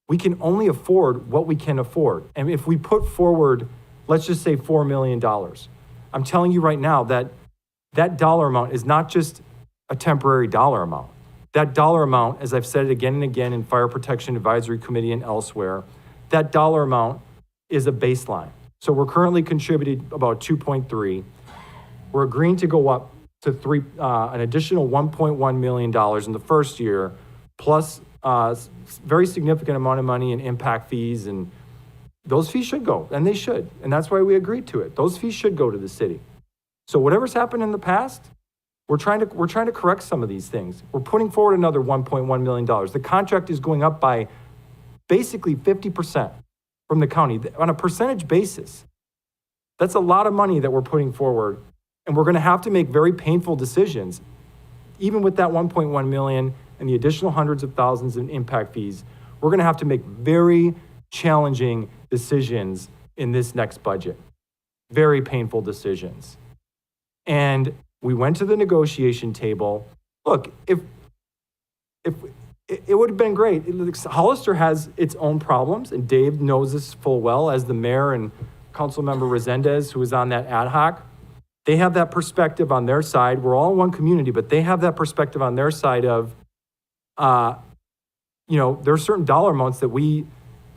we can only afford what we can afford. And if we put forward, let's just say $4 million, I'm telling you right now that that dollar amount is not just a temporary dollar amount. That dollar amount, as I've said it again and again in Fire Protection Advisory Committee and elsewhere, that dollar amount is a baseline. So we're currently contributing about 2.3. We're agreeing to go up to an additional $1.1 million in the first year, plus very significant amount of money in impact fees, and those fees should go, and they should, and that's why we agreed to it. Those fees should go to the city. So whatever's happened in the past, we're trying to correct some of these things. We're putting forward another $1.1 million. The contract is going up by basically 50% from the county on a percentage basis. That's a lot of money that we're putting forward, and we're going to have to make very painful decisions, even with that 1.1 million and the additional hundreds of thousands in impact fees. We're going to have to make very challenging decisions in this next budget, very painful decisions. And we went to the negotiation table. Look, if it would have been great. Hollister has its own problems, and Dave knows this full well as the mayor and Councilmember Resendez, who was on that ad hoc. They have that perspective on their side. We're all one community, but they have that perspective on their side of, there are certain dollar amounts that we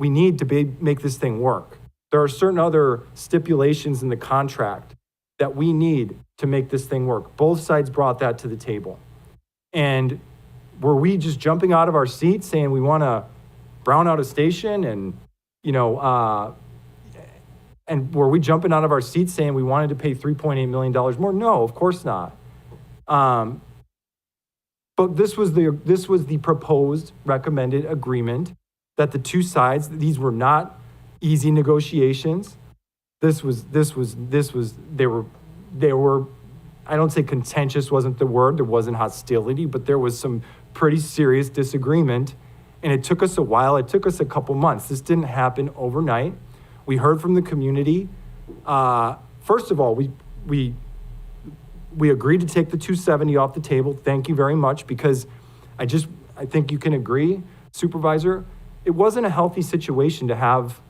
need to make this thing work. There are certain other stipulations in the contract that we need to make this thing work. Both sides brought that to the table. And were we just jumping out of our seats saying we want to brown out a station and were we jumping out of our seats saying we wanted to pay $3.8 million more? No, of course not. But this was the proposed recommended agreement that the two sides, these were not easy negotiations. They were, I don't say contentious wasn't the word, there wasn't hostility, but there was some pretty serious disagreement. And it took us a while, it took us a couple months. This didn't happen overnight. We heard from the community. First of all, we agreed to take the 270 off the table. Thank you very much, because I think you can agree, Supervisor, it wasn't a healthy situation to have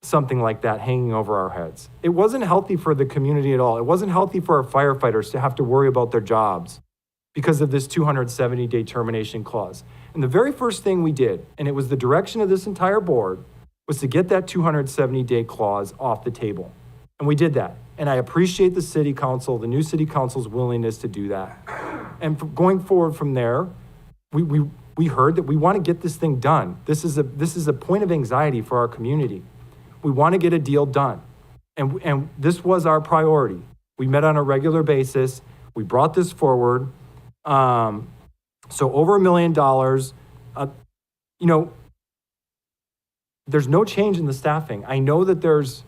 something like that hanging over our heads. It wasn't healthy for the community at all. It wasn't healthy for our firefighters to have to worry about their jobs because of this 270-day termination clause. And the very first thing we did, and it was the direction of this entire board, was to get that 270-day clause off the table. And we did that. And I appreciate the city council, the new city council's willingness to do that. And going forward from there, we heard that we want to get this thing done. This is a point of anxiety for our community. We want to get a deal done. And this was our priority. We met on a regular basis. We brought this forward. So over $1 million, there's no change in the staffing. I know that there's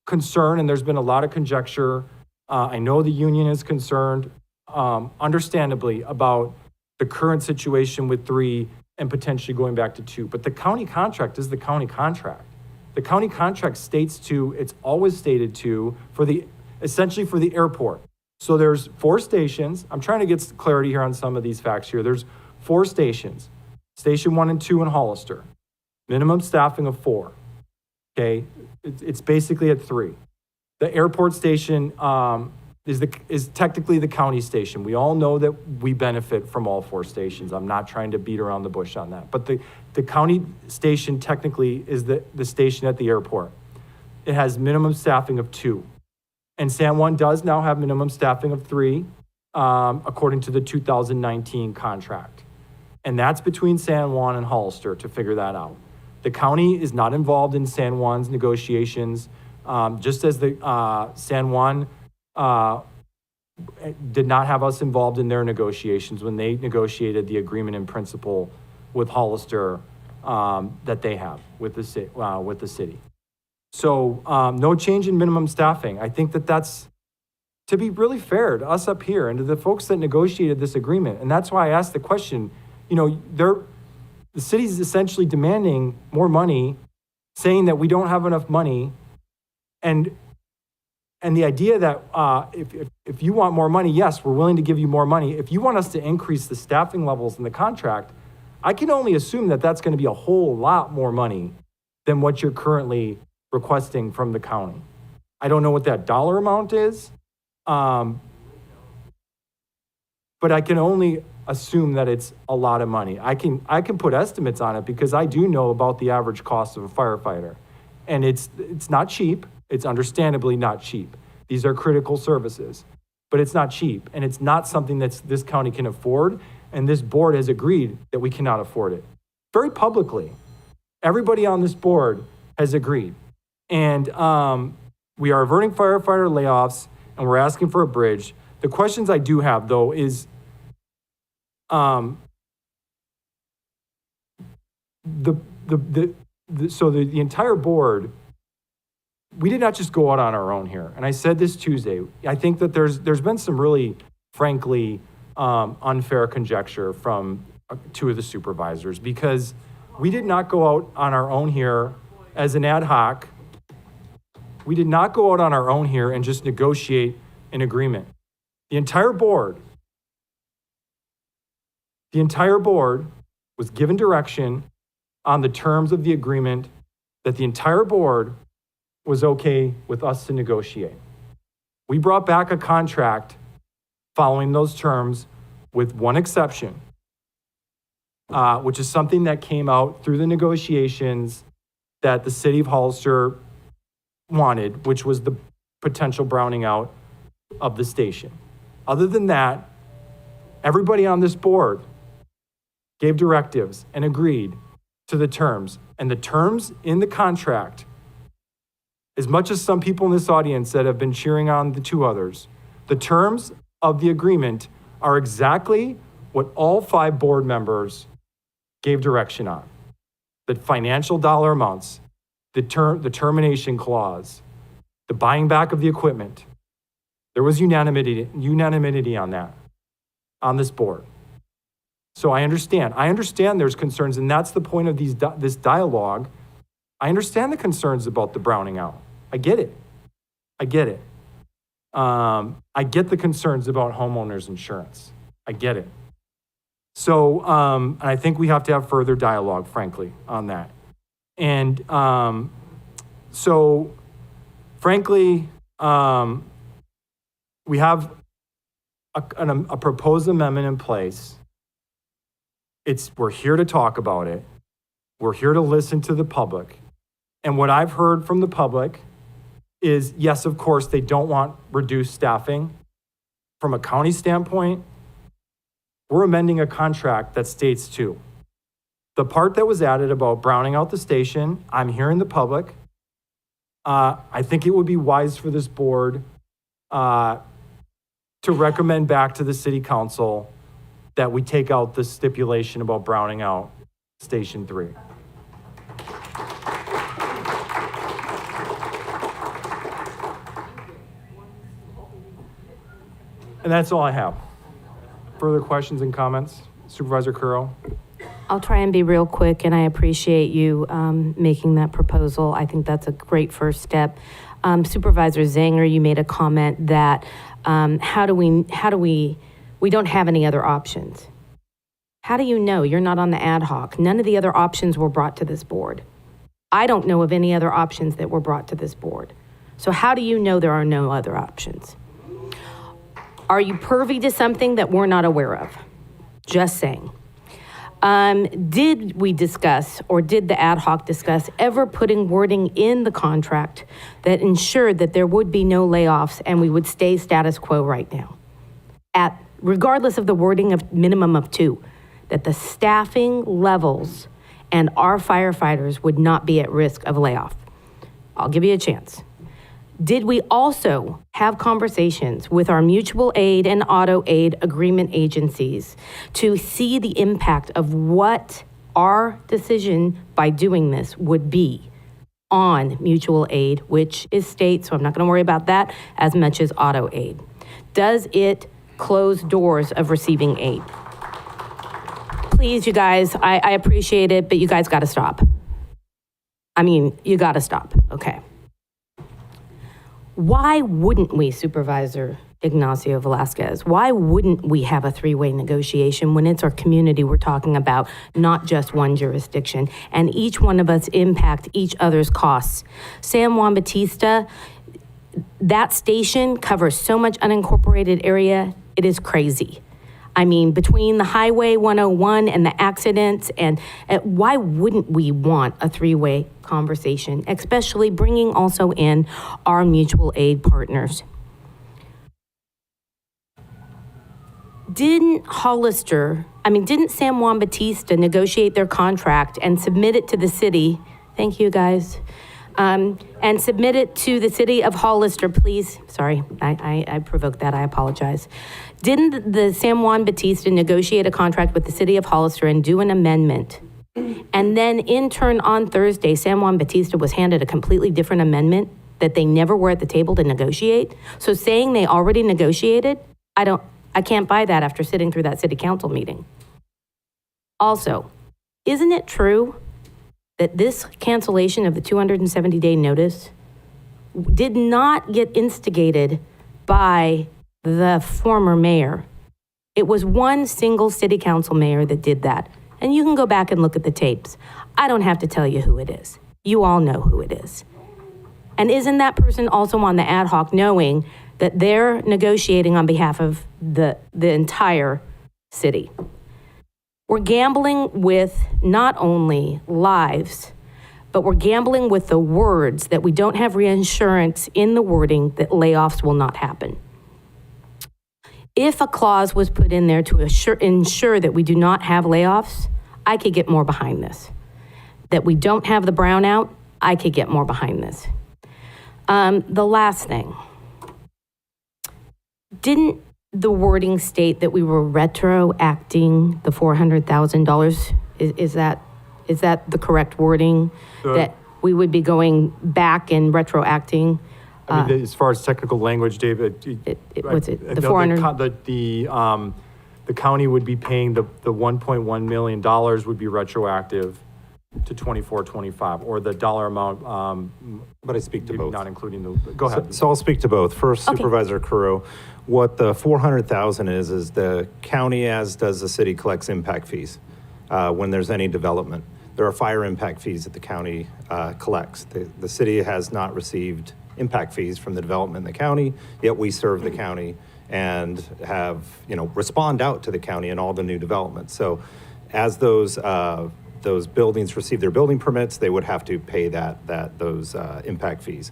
concern and there's been a lot of conjecture. I know the union is concerned, understandably, about the current situation with 3 and potentially going back to 2. But the county contract is the county contract. The county contract it's always stated to, essentially for the airport. So there's 4 stations. I'm trying to get clarity here on some of these facts here. There's 4 stations, Station 1 and 2 in Hollister. Minimum staffing of 4. Okay, it's basically at 3. The airport station is technically the county station. We all know that we benefit from all 4 stations. I'm not trying to beat around the bush on that. But the county station technically is the station at the airport. It has minimum staffing of 2. And San Juan does now have minimum staffing of 3, according to the 2019 contract. And that's between San Juan and Hollister to figure that out. The county is not involved in San Juan's negotiations, just as the San Juan did not have us involved in their negotiations when they negotiated the agreement in principle with Hollister that they have with the city. So no change in minimum staffing. I think that that's, to be really fair to us up here and to the folks that negotiated this agreement. And that's why I asked the question, you know, the city's essentially demanding more money, saying that we don't have enough money. And the idea that if you want more money, yes, we're willing to give you more money. If you want us to increase the staffing levels in the contract, I can only assume that that's going to be a whole lot more money than what you're currently requesting from the county. I don't know what that dollar amount is, but I can only assume that it's a lot of money. I can put estimates on it because I do know about the average cost of a firefighter, and it's not cheap. It's understandably not cheap. These are critical services, but it's not cheap, and it's not something that this county can afford, and this board has agreed that we cannot afford it. Very publicly, everybody on this board has agreed. And we are averting firefighter layoffs, and we're asking for a bridge. The questions I do have, though, is so the entire board, we did not just go out on our own here. And I said this Tuesday. I think that there's been some really, frankly, unfair conjecture from two of the supervisors, because we did not go out on our own here as an ad hoc. We did not go out on our own here and just negotiate an agreement. The entire board was given direction on the terms of the agreement that the entire board was okay with us to negotiate. We brought back a contract following those terms with one exception, which is something that came out through the negotiations that the city of Hollister wanted, which was the potential browning out of the station. Other than that, everybody on this board gave directives and agreed to the terms. And the terms in the contract, as much as some people in this audience that have been cheering on the two others, the terms of the agreement are exactly what all 5 board members gave direction on. The financial dollar amounts, the termination clause, the buying back of the equipment. There was unanimity on that, on this board. So I understand there's concerns, and that's the point of this dialogue. I understand the concerns about the browning out. I get it. I get the concerns about homeowners insurance. I get it. So, and I think we have to have further dialogue, frankly, on that. And so, frankly, we have a proposed amendment in place. We're here to talk about it. We're here to listen to the public. And what I've heard from the public is, yes, of course, they don't want reduced staffing. From a county standpoint, we're amending a contract that states too. The part that was added about browning out the station, I'm hearing the public. I think it would be wise for this board to recommend back to the city council that we take out the stipulation about browning out Station 3. And that's all I have. Further questions and comments? Supervisor Curro? I'll try and be real quick, and I appreciate you making that proposal. I think that's a great first step. Supervisor Zanger, you made a comment that we don't have any other options. How do you know? You're not on the ad hoc. None of the other options were brought to this board. I don't know of any other options that were brought to this board. So how do you know there are no other options? Are you privy to something that we're not aware of? Just saying. Did we discuss, or did the ad hoc discuss, ever putting wording in the contract that ensured that there would be no layoffs and we would stay status quo right now? Regardless of the wording of minimum of 2, that the staffing levels and our firefighters would not be at risk of layoff? I'll give you a chance. Did we also have conversations with our mutual aid and auto aid agreement agencies to see the impact of what our decision by doing this would be on mutual aid, which is state, so I'm not going to worry about that as much as auto aid? Does it close doors of receiving aid? Please, you guys, I appreciate it, but you guys got to stop. I mean, you got to stop, okay? Why wouldn't we, Supervisor Ignacio Velasquez, why wouldn't we have a three-way negotiation when it's our community we're talking about, not just one jurisdiction, and each one of us impact each other's costs? San Juan Bautista, that station covers so much unincorporated area, it is crazy. I mean, between the Highway 101 and the accidents, and why wouldn't we want a three-way conversation, especially bringing also in our mutual aid partners? Didn't San Juan Bautista negotiate their contract and submit it to the city? Thank you, guys. And submit it to the city of Hollister, please. Sorry, I provoked that, I apologize. Didn't the San Juan Bautista negotiate a contract with the city of Hollister and do an amendment? And then in turn on Thursday, San Juan Bautista was handed a completely different amendment that they never were at the table to negotiate. So saying they already negotiated, I can't buy that after sitting through that city council meeting. Also, isn't it true that this cancellation of the 270-day notice did not get instigated by the former mayor? It was one single city council mayor that did that. And you can go back and look at the tapes. I don't have to tell you who it is. You all know who it is. And isn't that person also on the ad hoc knowing that they're negotiating on behalf of the entire city? We're gambling with not only lives, but we're gambling with the words that we don't have reinsurance in the wording that layoffs will not happen. If a clause was put in there to ensure that we do not have layoffs, I could get more behind this. That we don't have the brownout, I could get more behind this. The last thing. Didn't the wording state that we were retroacting the $400,000? Is that the correct wording? That we would be going back and retroacting? I mean, as far as technical language, David, what's it? The 400? The county would be paying the $1.1 million would be retroactive to 24-25, or the dollar amount. But I speak to both. Not including the, go ahead. So I'll speak to both. First, Okay. Supervisor Curro, what the $400,000 is the county, as does the city, collects impact fees when there's any development. There are fire impact fees that the county collects. The city has not received impact fees from the development in the county, yet we serve the county and have, respond out to the county in all the new developments. So as those buildings receive their building permits, they would have to pay those impact fees.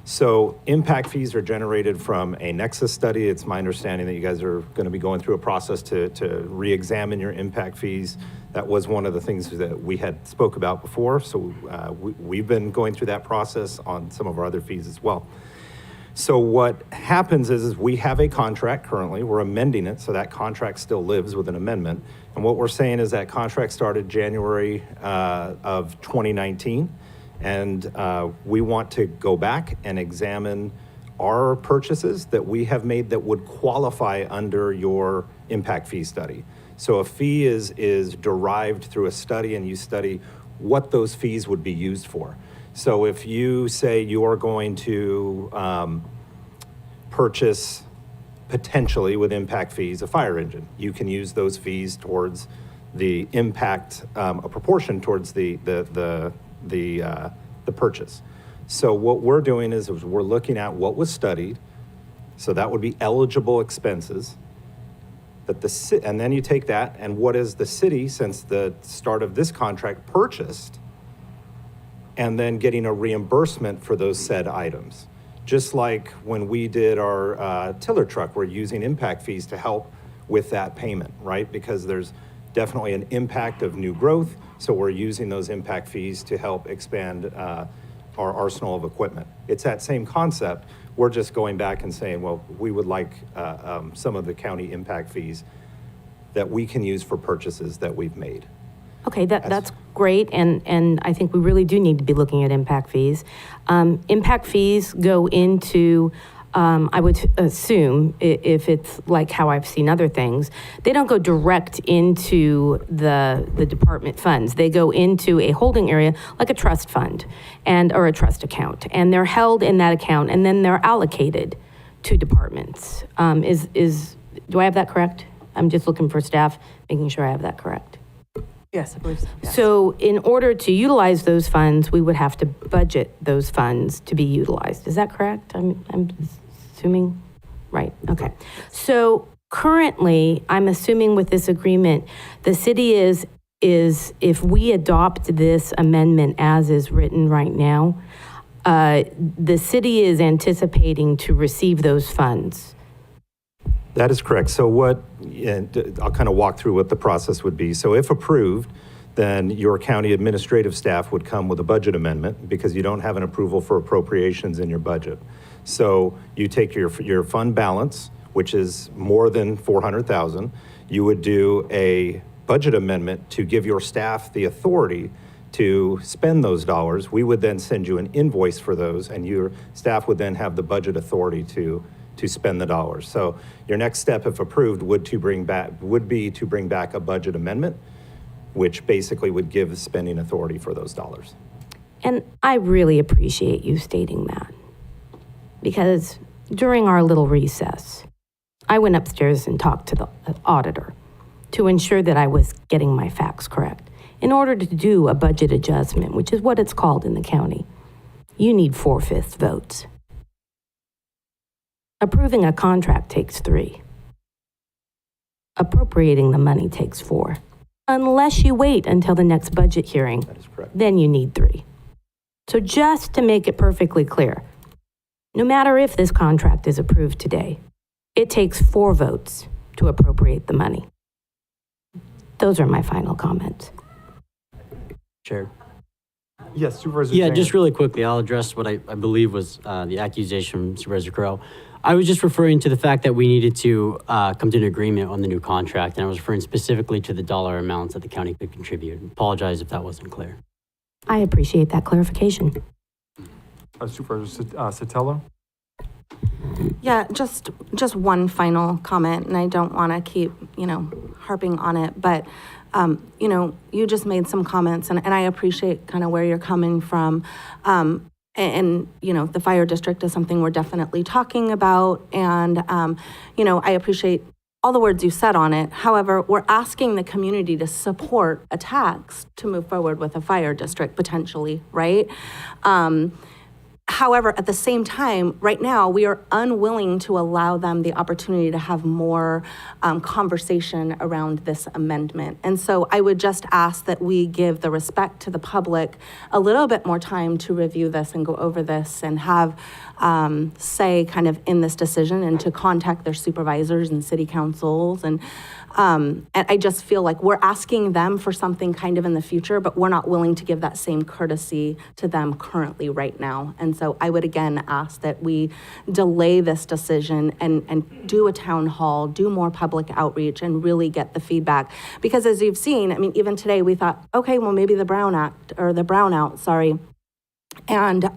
So impact fees are generated from a nexus study. It's my understanding that you guys are going to be going through a process to re-examine your impact fees. That was one of the things that we had spoke about before. So we've been going through that process on some of our other fees as well. So what happens is we have a contract currently. We're amending it, so that contract still lives with an amendment. And what we're saying is that contract started January of 2019. And we want to go back and examine our purchases that we have made that would qualify under your impact fee study. So a fee is derived through a study, and you study what those fees would be used for. So if you say you are going to purchase potentially with impact fees a fire engine, you can use those fees towards the impact, a proportion towards the purchase. So what we're doing is we're looking at what was studied. So that would be eligible expenses. And then you take that, and what is the city, since the start of this contract, purchased, and then getting a reimbursement for those said items. Just like when we did our tiller truck, we're using impact fees to help with that payment, right? Because there's definitely an impact of new growth. So we're using those impact fees to help expand our arsenal of equipment. It's that same concept. We're just going back and saying, well, we would like some of the county impact fees that we can use for purchases that we've made. Okay, that's great, and I think we really do need to be looking at impact fees. Impact fees go into, I would assume, if it's like how I've seen other things, they don't go direct into the department funds. They go into a holding area, like a trust fund or a trust account, and they're held in that account, and then they're allocated to departments. Do I have that correct? I'm just looking for staff, making sure I have that correct. Yes, I believe so. Yes. So in order to utilize those funds, we would have to budget those funds to be utilized. Is that correct? I'm assuming, right, okay. So currently, I'm assuming with this agreement, the city is if we adopt this amendment as is written right now, the city is anticipating to receive those funds. That is correct. So I'll kind of walk through what the process would be. So if approved, then your county administrative staff would come with a budget amendment because you don't have an approval for appropriations in your budget. So you take your fund balance, which is more than $400,000, you would do a budget amendment to give your staff the authority to spend those dollars. We would then send you an invoice for those, and your staff would then have the budget authority to spend the dollars. So your next step, if approved, would be to bring back a budget amendment, which basically would give spending authority for those dollars. And I really appreciate you stating that, because during our little recess, I went upstairs and talked to the auditor to ensure that I was getting my facts correct. In order to do a budget adjustment, which is what it's called in the county, you need 4/5 votes. Approving a contract takes 3. Appropriating the money takes 4. Unless you wait until the next budget hearing, That is correct. then you need 3. So just to make it perfectly clear, no matter if this contract is approved today, it takes 4 votes to appropriate the money. Those are my final comments. Chair. Yes, Supervisor. Yeah, Jenkins. just really quickly, I'll address what I believe was the accusation from Supervisor Crow. I was just referring to the fact that we needed to come to an agreement on the new contract, and I was referring specifically to the dollar amounts that the county could contribute. Apologize if that wasn't clear. I appreciate that clarification. Supervisor Sotelo? Yeah, just one final comment, and I don't want to keep, harping on it, but, you just made some comments, and I appreciate kind of where you're coming from. And the fire district is something we're definitely talking about, and, I appreciate all the words you said on it. However, we're asking the community to support a tax to move forward with a fire district potentially, right? However, at the same time, right now, we are unwilling to allow them the opportunity to have more conversation around this amendment. And so I would just ask that we give the respect to the public a little bit more time to review this and go over this and have say kind of in this decision, and to contact their supervisors and city councils. And I just feel like we're asking them for something kind of in the future, but we're not willing to give that same courtesy to them currently right now. And so I would again ask that we delay this decision and do a town hall, do more public outreach, and really get the feedback. Because as you've seen, even today we thought, okay, well, maybe the brownout, sorry. And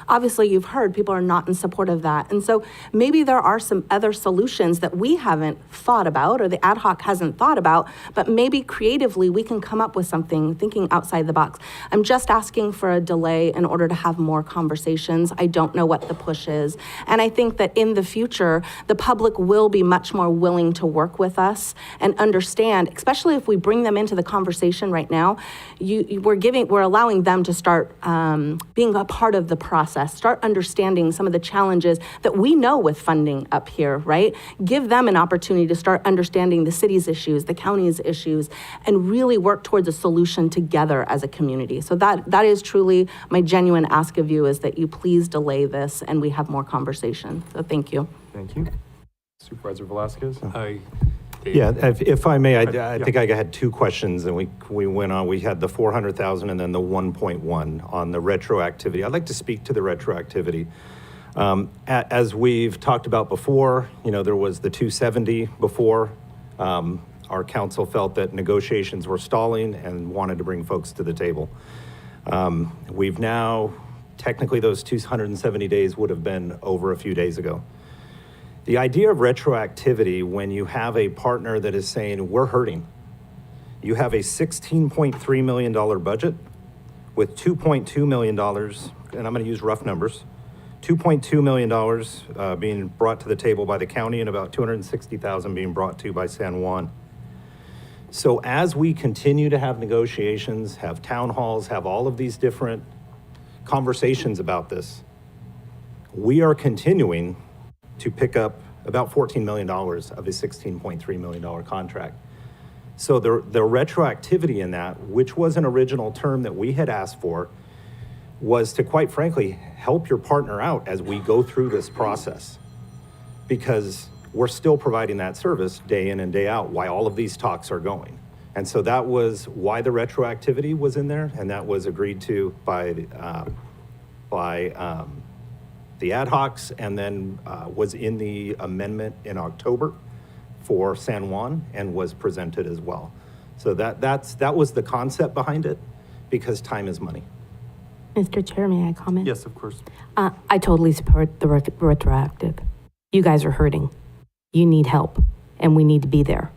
obviously you've heard people are not in support of that. And so maybe there are some other solutions that we haven't thought about, or the ad hoc hasn't thought about, but maybe creatively we can come up with something thinking outside the box. I'm just asking for a delay in order to have more conversations. I don't know what the push is. And I think that in the future, the public will be much more willing to work with us and understand, especially if we bring them into the conversation right now. We're allowing them to start being a part of the process, start understanding some of the challenges that we know with funding up here, right? Give them an opportunity to start understanding the city's issues, the county's issues, and really work towards a solution together as a community. So that is truly my genuine ask of you, is that you please delay this and we have more conversation. So thank you. Thank you. Supervisor Velasquez? The Yeah, if I may, I think I had two questions, and we went on. We had the 400,000 and then the 1.1 on the retroactivity. I'd like to speak to the retroactivity. As we've talked about before, there was the 270 before. Our council felt that negotiations were stalling and wanted to bring folks to the table. We've now, technically those 270 days would have been over a few days ago. The idea of retroactivity, when you have a partner that is saying, we're hurting, you have a $16.3 million budget with $2.2 million, and I'm going to use rough numbers, $2.2 million being brought to the table by the county and about $260,000 being brought to by San Juan. So as we continue to have negotiations, have town halls, have all of these different conversations about this, we are continuing to pick up about $14 million of a $16.3 million contract. So the retroactivity in that, which was an original term that we had asked for, was to, quite frankly, help your partner out as we go through this process. Because we're still providing that service day in and day out while all of these talks are going. And so that was why the retroactivity was in there, and that was agreed to by the ad hocs, and then was in the amendment in October for San Juan and was presented as well. So that was the concept behind it, because time is money. Mr. Chair, may I comment? Yes, of course. I totally support the retroactive. You guys are hurting. You need help, and we need to be there.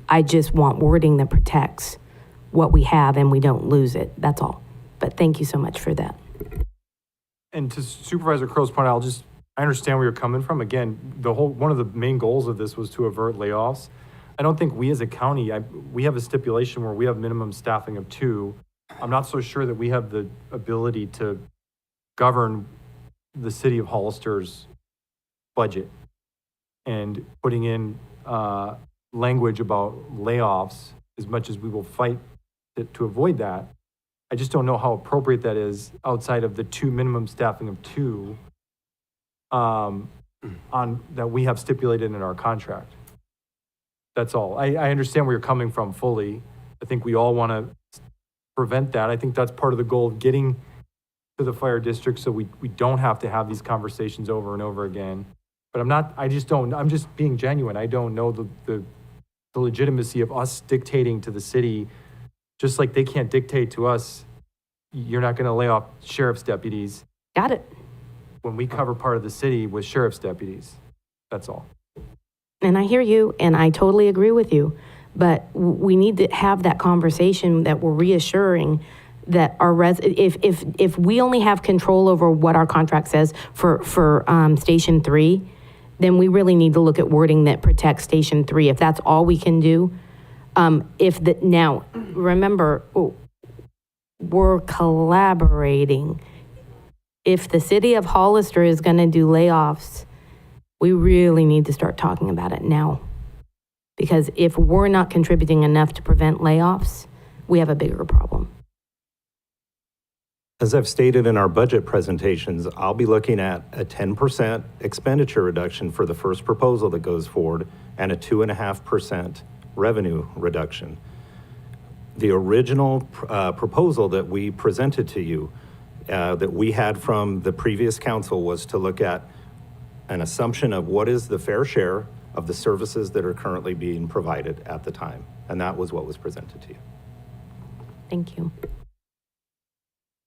I just want wording that protects what we have and we don't lose it. That's all. But thank you so much for that. And to Supervisor Crow's point, I understand where you're coming from. Again, one of the main goals of this was to avert layoffs. I don't think we as a county, we have a stipulation where we have minimum staffing of 2. I'm not so sure that we have the ability to govern the city of Hollister's budget and putting in language about layoffs, as much as we will fight to avoid that. I just don't know how appropriate that is outside of the 2 minimum staffing of 2 on that we have stipulated in our contract. That's all. I understand where you're coming from fully. I think we all want to prevent that. I think that's part of the goal of getting to the fire district, so we don't have to have these conversations over and over again. But I'm just being genuine. I don't know the legitimacy of us dictating to the city, just like they can't dictate to us, you're not going to lay off sheriff's deputies. Got it. When we cover part of the city with sheriff's deputies. That's all. And I hear you, and I totally agree with you. But we need to have that conversation that we're reassuring that our if we only have control over what our contract says for Station 3, then we really need to look at wording that protects Station 3. If that's all we can do, now remember, we're collaborating. If the city of Hollister is going to do layoffs, we really need to start talking about it now. Because if we're not contributing enough to prevent layoffs, we have a bigger problem. As I've stated in our budget presentations, I'll be looking at a 10% expenditure reduction for the first proposal that goes forward and a 2.5% revenue reduction. The original proposal that we presented to you, that we had from the previous council, was to look at an assumption of what is the fair share of the services that are currently being provided at the time. And that was what was presented to you. Thank you.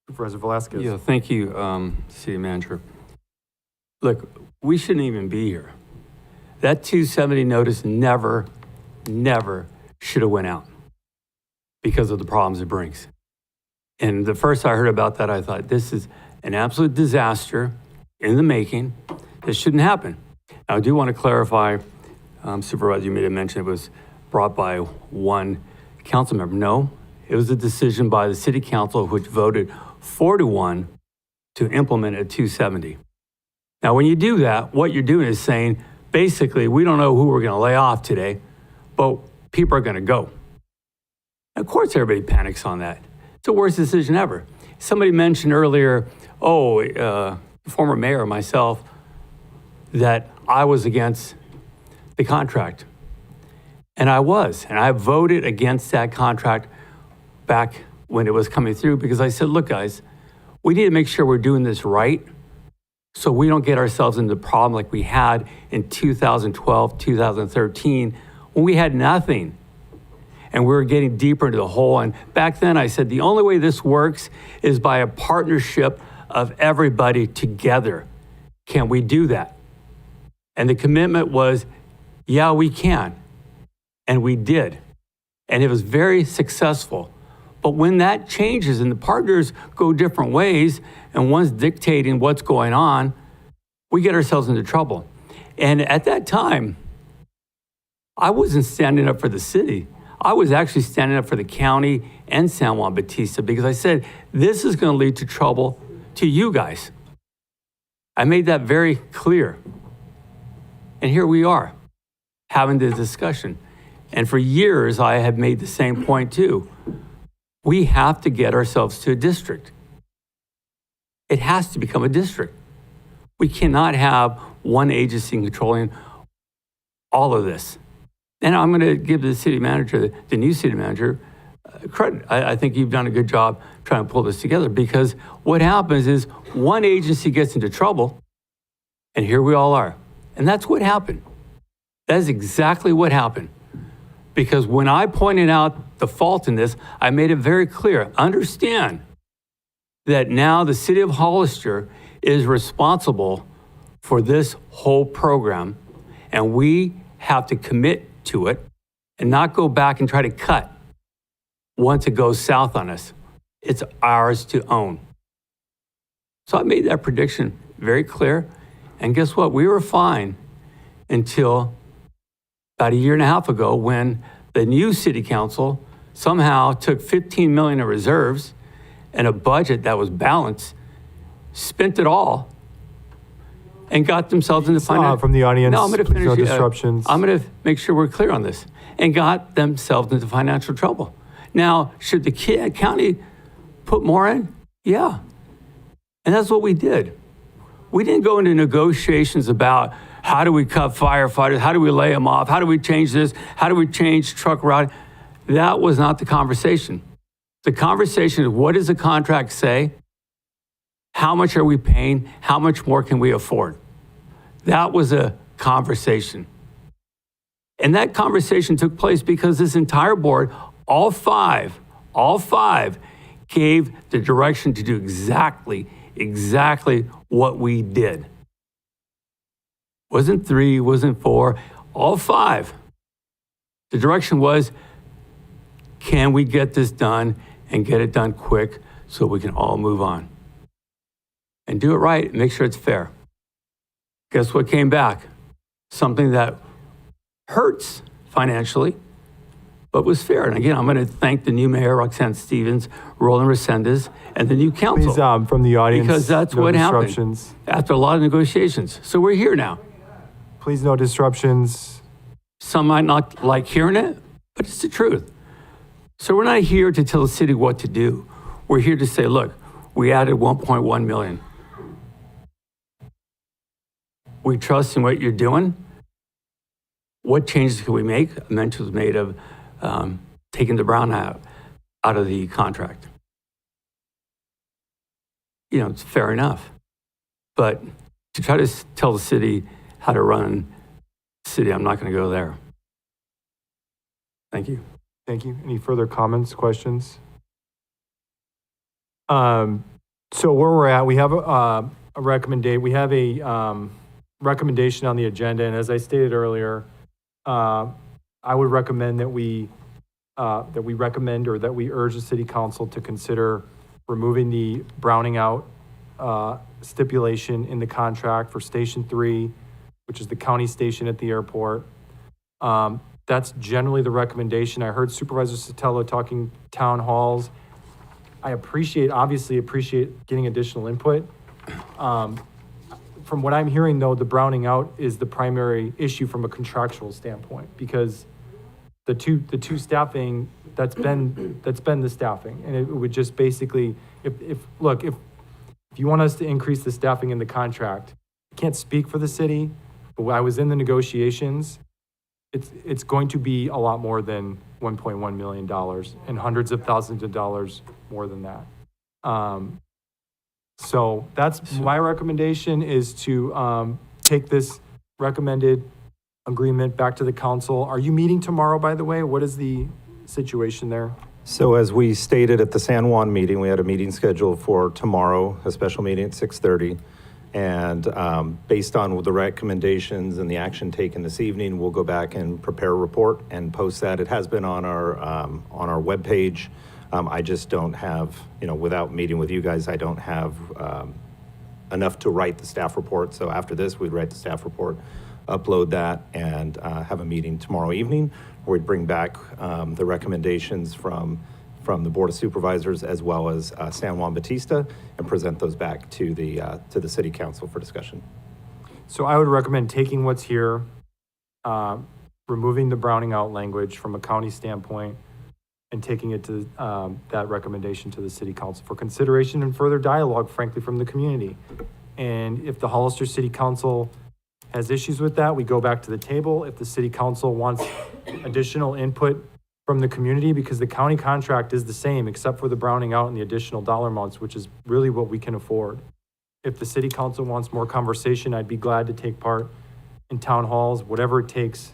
Supervisor Velasquez. Yeah, thank you, City Manager. Look, we shouldn't even be here. That 270 notice never should have went out because of the problems it brings. And the first I heard about that, I thought, this is an absolute disaster in the making. This shouldn't happen. Now, I do want to clarify, Supervisor, you made a mention it was brought by one council member. No, it was a decision by the City Council, which voted 4-1 to implement a 270. Now, when you do that, what you're doing is saying, basically, we don't know who we're going to lay off today, but people are going to go. Of course, everybody panics on that. It's the worst decision ever. Somebody mentioned earlier, the former mayor, myself, that I was against the contract. And I voted against that contract back when it was coming through because I said, look, guys, we need to make sure we're doing this right so we don't get ourselves into the problem like we had in 2012, 2013, when we had nothing. And we were getting deeper into the hole. And back then I said, the only way this works is by a partnership of everybody together. Can we do that? And the commitment was, yeah, we can. And we did. And it was very successful. But when that changes and the partners go different ways and one's dictating what's going on, we get ourselves into trouble. And at that time, I wasn't standing up for the city. I was actually standing up for the county and San Juan Bautista because I said, this is going to lead to trouble to you guys. I made that very clear. And here we are, having this discussion. And for years, I have made the same point too. We have to get ourselves to a district. It has to become a district. We cannot have one agency controlling all of this. And I'm going to give the city manager, the new city manager, credit. I think you've done a good job trying to pull this together because what happens is one agency gets into trouble and here we all are. And that's what happened. That is exactly what happened. Because when I pointed out the fault in this, I made it very clear. Understand that now the city of Hollister is responsible for this whole program, and we have to commit to it and not go back and try to cut once it goes south on us. It's ours to own. So I made that prediction very clear. And guess what? We were fine until about a year and a half ago when the new city council somehow took 15 million of reserves and a budget that was balanced, spent it all, and got themselves into financial... From the audience, no, I'm going to please, finish. no disruptions. I'm going to make sure we're clear on this. And got themselves into financial trouble. Now, should the county put more in? Yeah. And that's what we did. We didn't go into negotiations about how do we cut firefighters? How do we lay them off? How do we change this? How do we change truck route? That was not the conversation. The conversation is, what does the contract say? How much are we paying? How much more can we afford? That was a conversation. And that conversation took place because this entire board, all five, gave the direction to do exactly what we did. Wasn't 3, wasn't 4, all 5. The direction was, can we get this done and get it done quick so we can all move on? And do it right and make sure it's fair. Guess what came back? Something that hurts financially, but was fair. And again, I'm going to thank the new mayor, Roxanne Stevens, Roland Resendez, and the new council. Please, from the audience, because that's no what disruptions. happened after a lot of negotiations. So we're here now. Please, no disruptions. Some might not like hearing it, but it's the truth. So we're not here to tell the city what to do. We're here to say, look, we added 1.1 million. We trust in what you're doing. What changes can we make? A mention was made of taking the brown out of the contract. You know, it's fair enough. But to try to tell the city how to run the city, I'm not going to go there. Thank you. Thank you. Any further comments, questions? So where we're at, we have a recommendation. We have a recommendation on the agenda, and as I stated earlier, I would recommend that we recommend or that we urge the city council to consider removing the browning out stipulation in the contract for Station 3, which is the county station at the airport. That's generally the recommendation. I heard Supervisor Sotelo talking town halls. I obviously appreciate getting additional input. From what I'm hearing, though, the browning out is the primary issue from a contractual standpoint, because the two staffing, that's been the staffing, and it would just basically, if you want us to increase the staffing in the contract, I can't speak for the city, but when I was in the negotiations, it's going to be a lot more than $1.1 million and hundreds of thousands of dollars more than that. So that's my recommendation, is to take this recommended agreement back to the council. Are you meeting tomorrow, by the way? What is the situation there? So as we stated at the San Juan meeting, we had a meeting scheduled for tomorrow, a special meeting at 6:30. And based on the recommendations and the action taken this evening, we'll go back and prepare a report and post that. It has been on our webpage. I just don't have, without meeting with you guys, I don't have enough to write the staff report. So after this, we'd write the staff report, upload that, and have a meeting tomorrow evening where we'd bring back the recommendations from the Board of Supervisors as well as San Juan Bautista, and present those back to the City Council for discussion. So I would recommend taking what's here, removing the browning out language from a county standpoint, and taking it to that recommendation to the City Council for consideration and further dialogue, frankly, from the community. And if the Hollister City Council has issues with that, we go back to the table. If the City Council wants additional input from the community, because the county contract is the same except for the browning out and the additional dollar amounts, which is really what we can afford. If the City Council wants more conversation, I'd be glad to take part in town halls, whatever it takes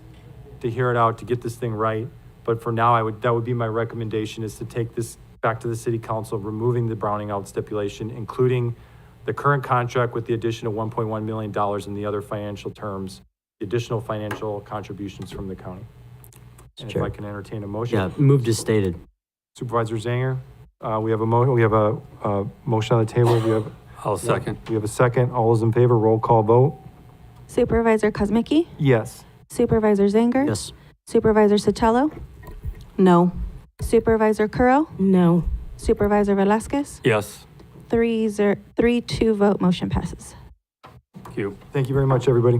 to hear it out, to get this thing right. But for now, that would be my recommendation, is to take this back to the City Council, removing the browning out stipulation, including the current contract with the additional $1.1 million and the other financial terms, the additional financial contributions from the county. And if I can entertain a motion. Yeah, moved as stated. Supervisor Zanger, we have a motion on the table. I'll second. We have a second. All those in favor, roll call vote. Supervisor Kuzmicki? Yes. Supervisor Zanger? Yes. Supervisor Sotelo? No. Supervisor Curro? No. Supervisor Velasquez? Yes. 3-2 vote, motion passes. Thank you. Thank you very much, everybody.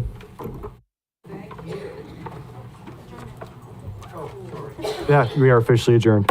Yeah, we are officially adjourned.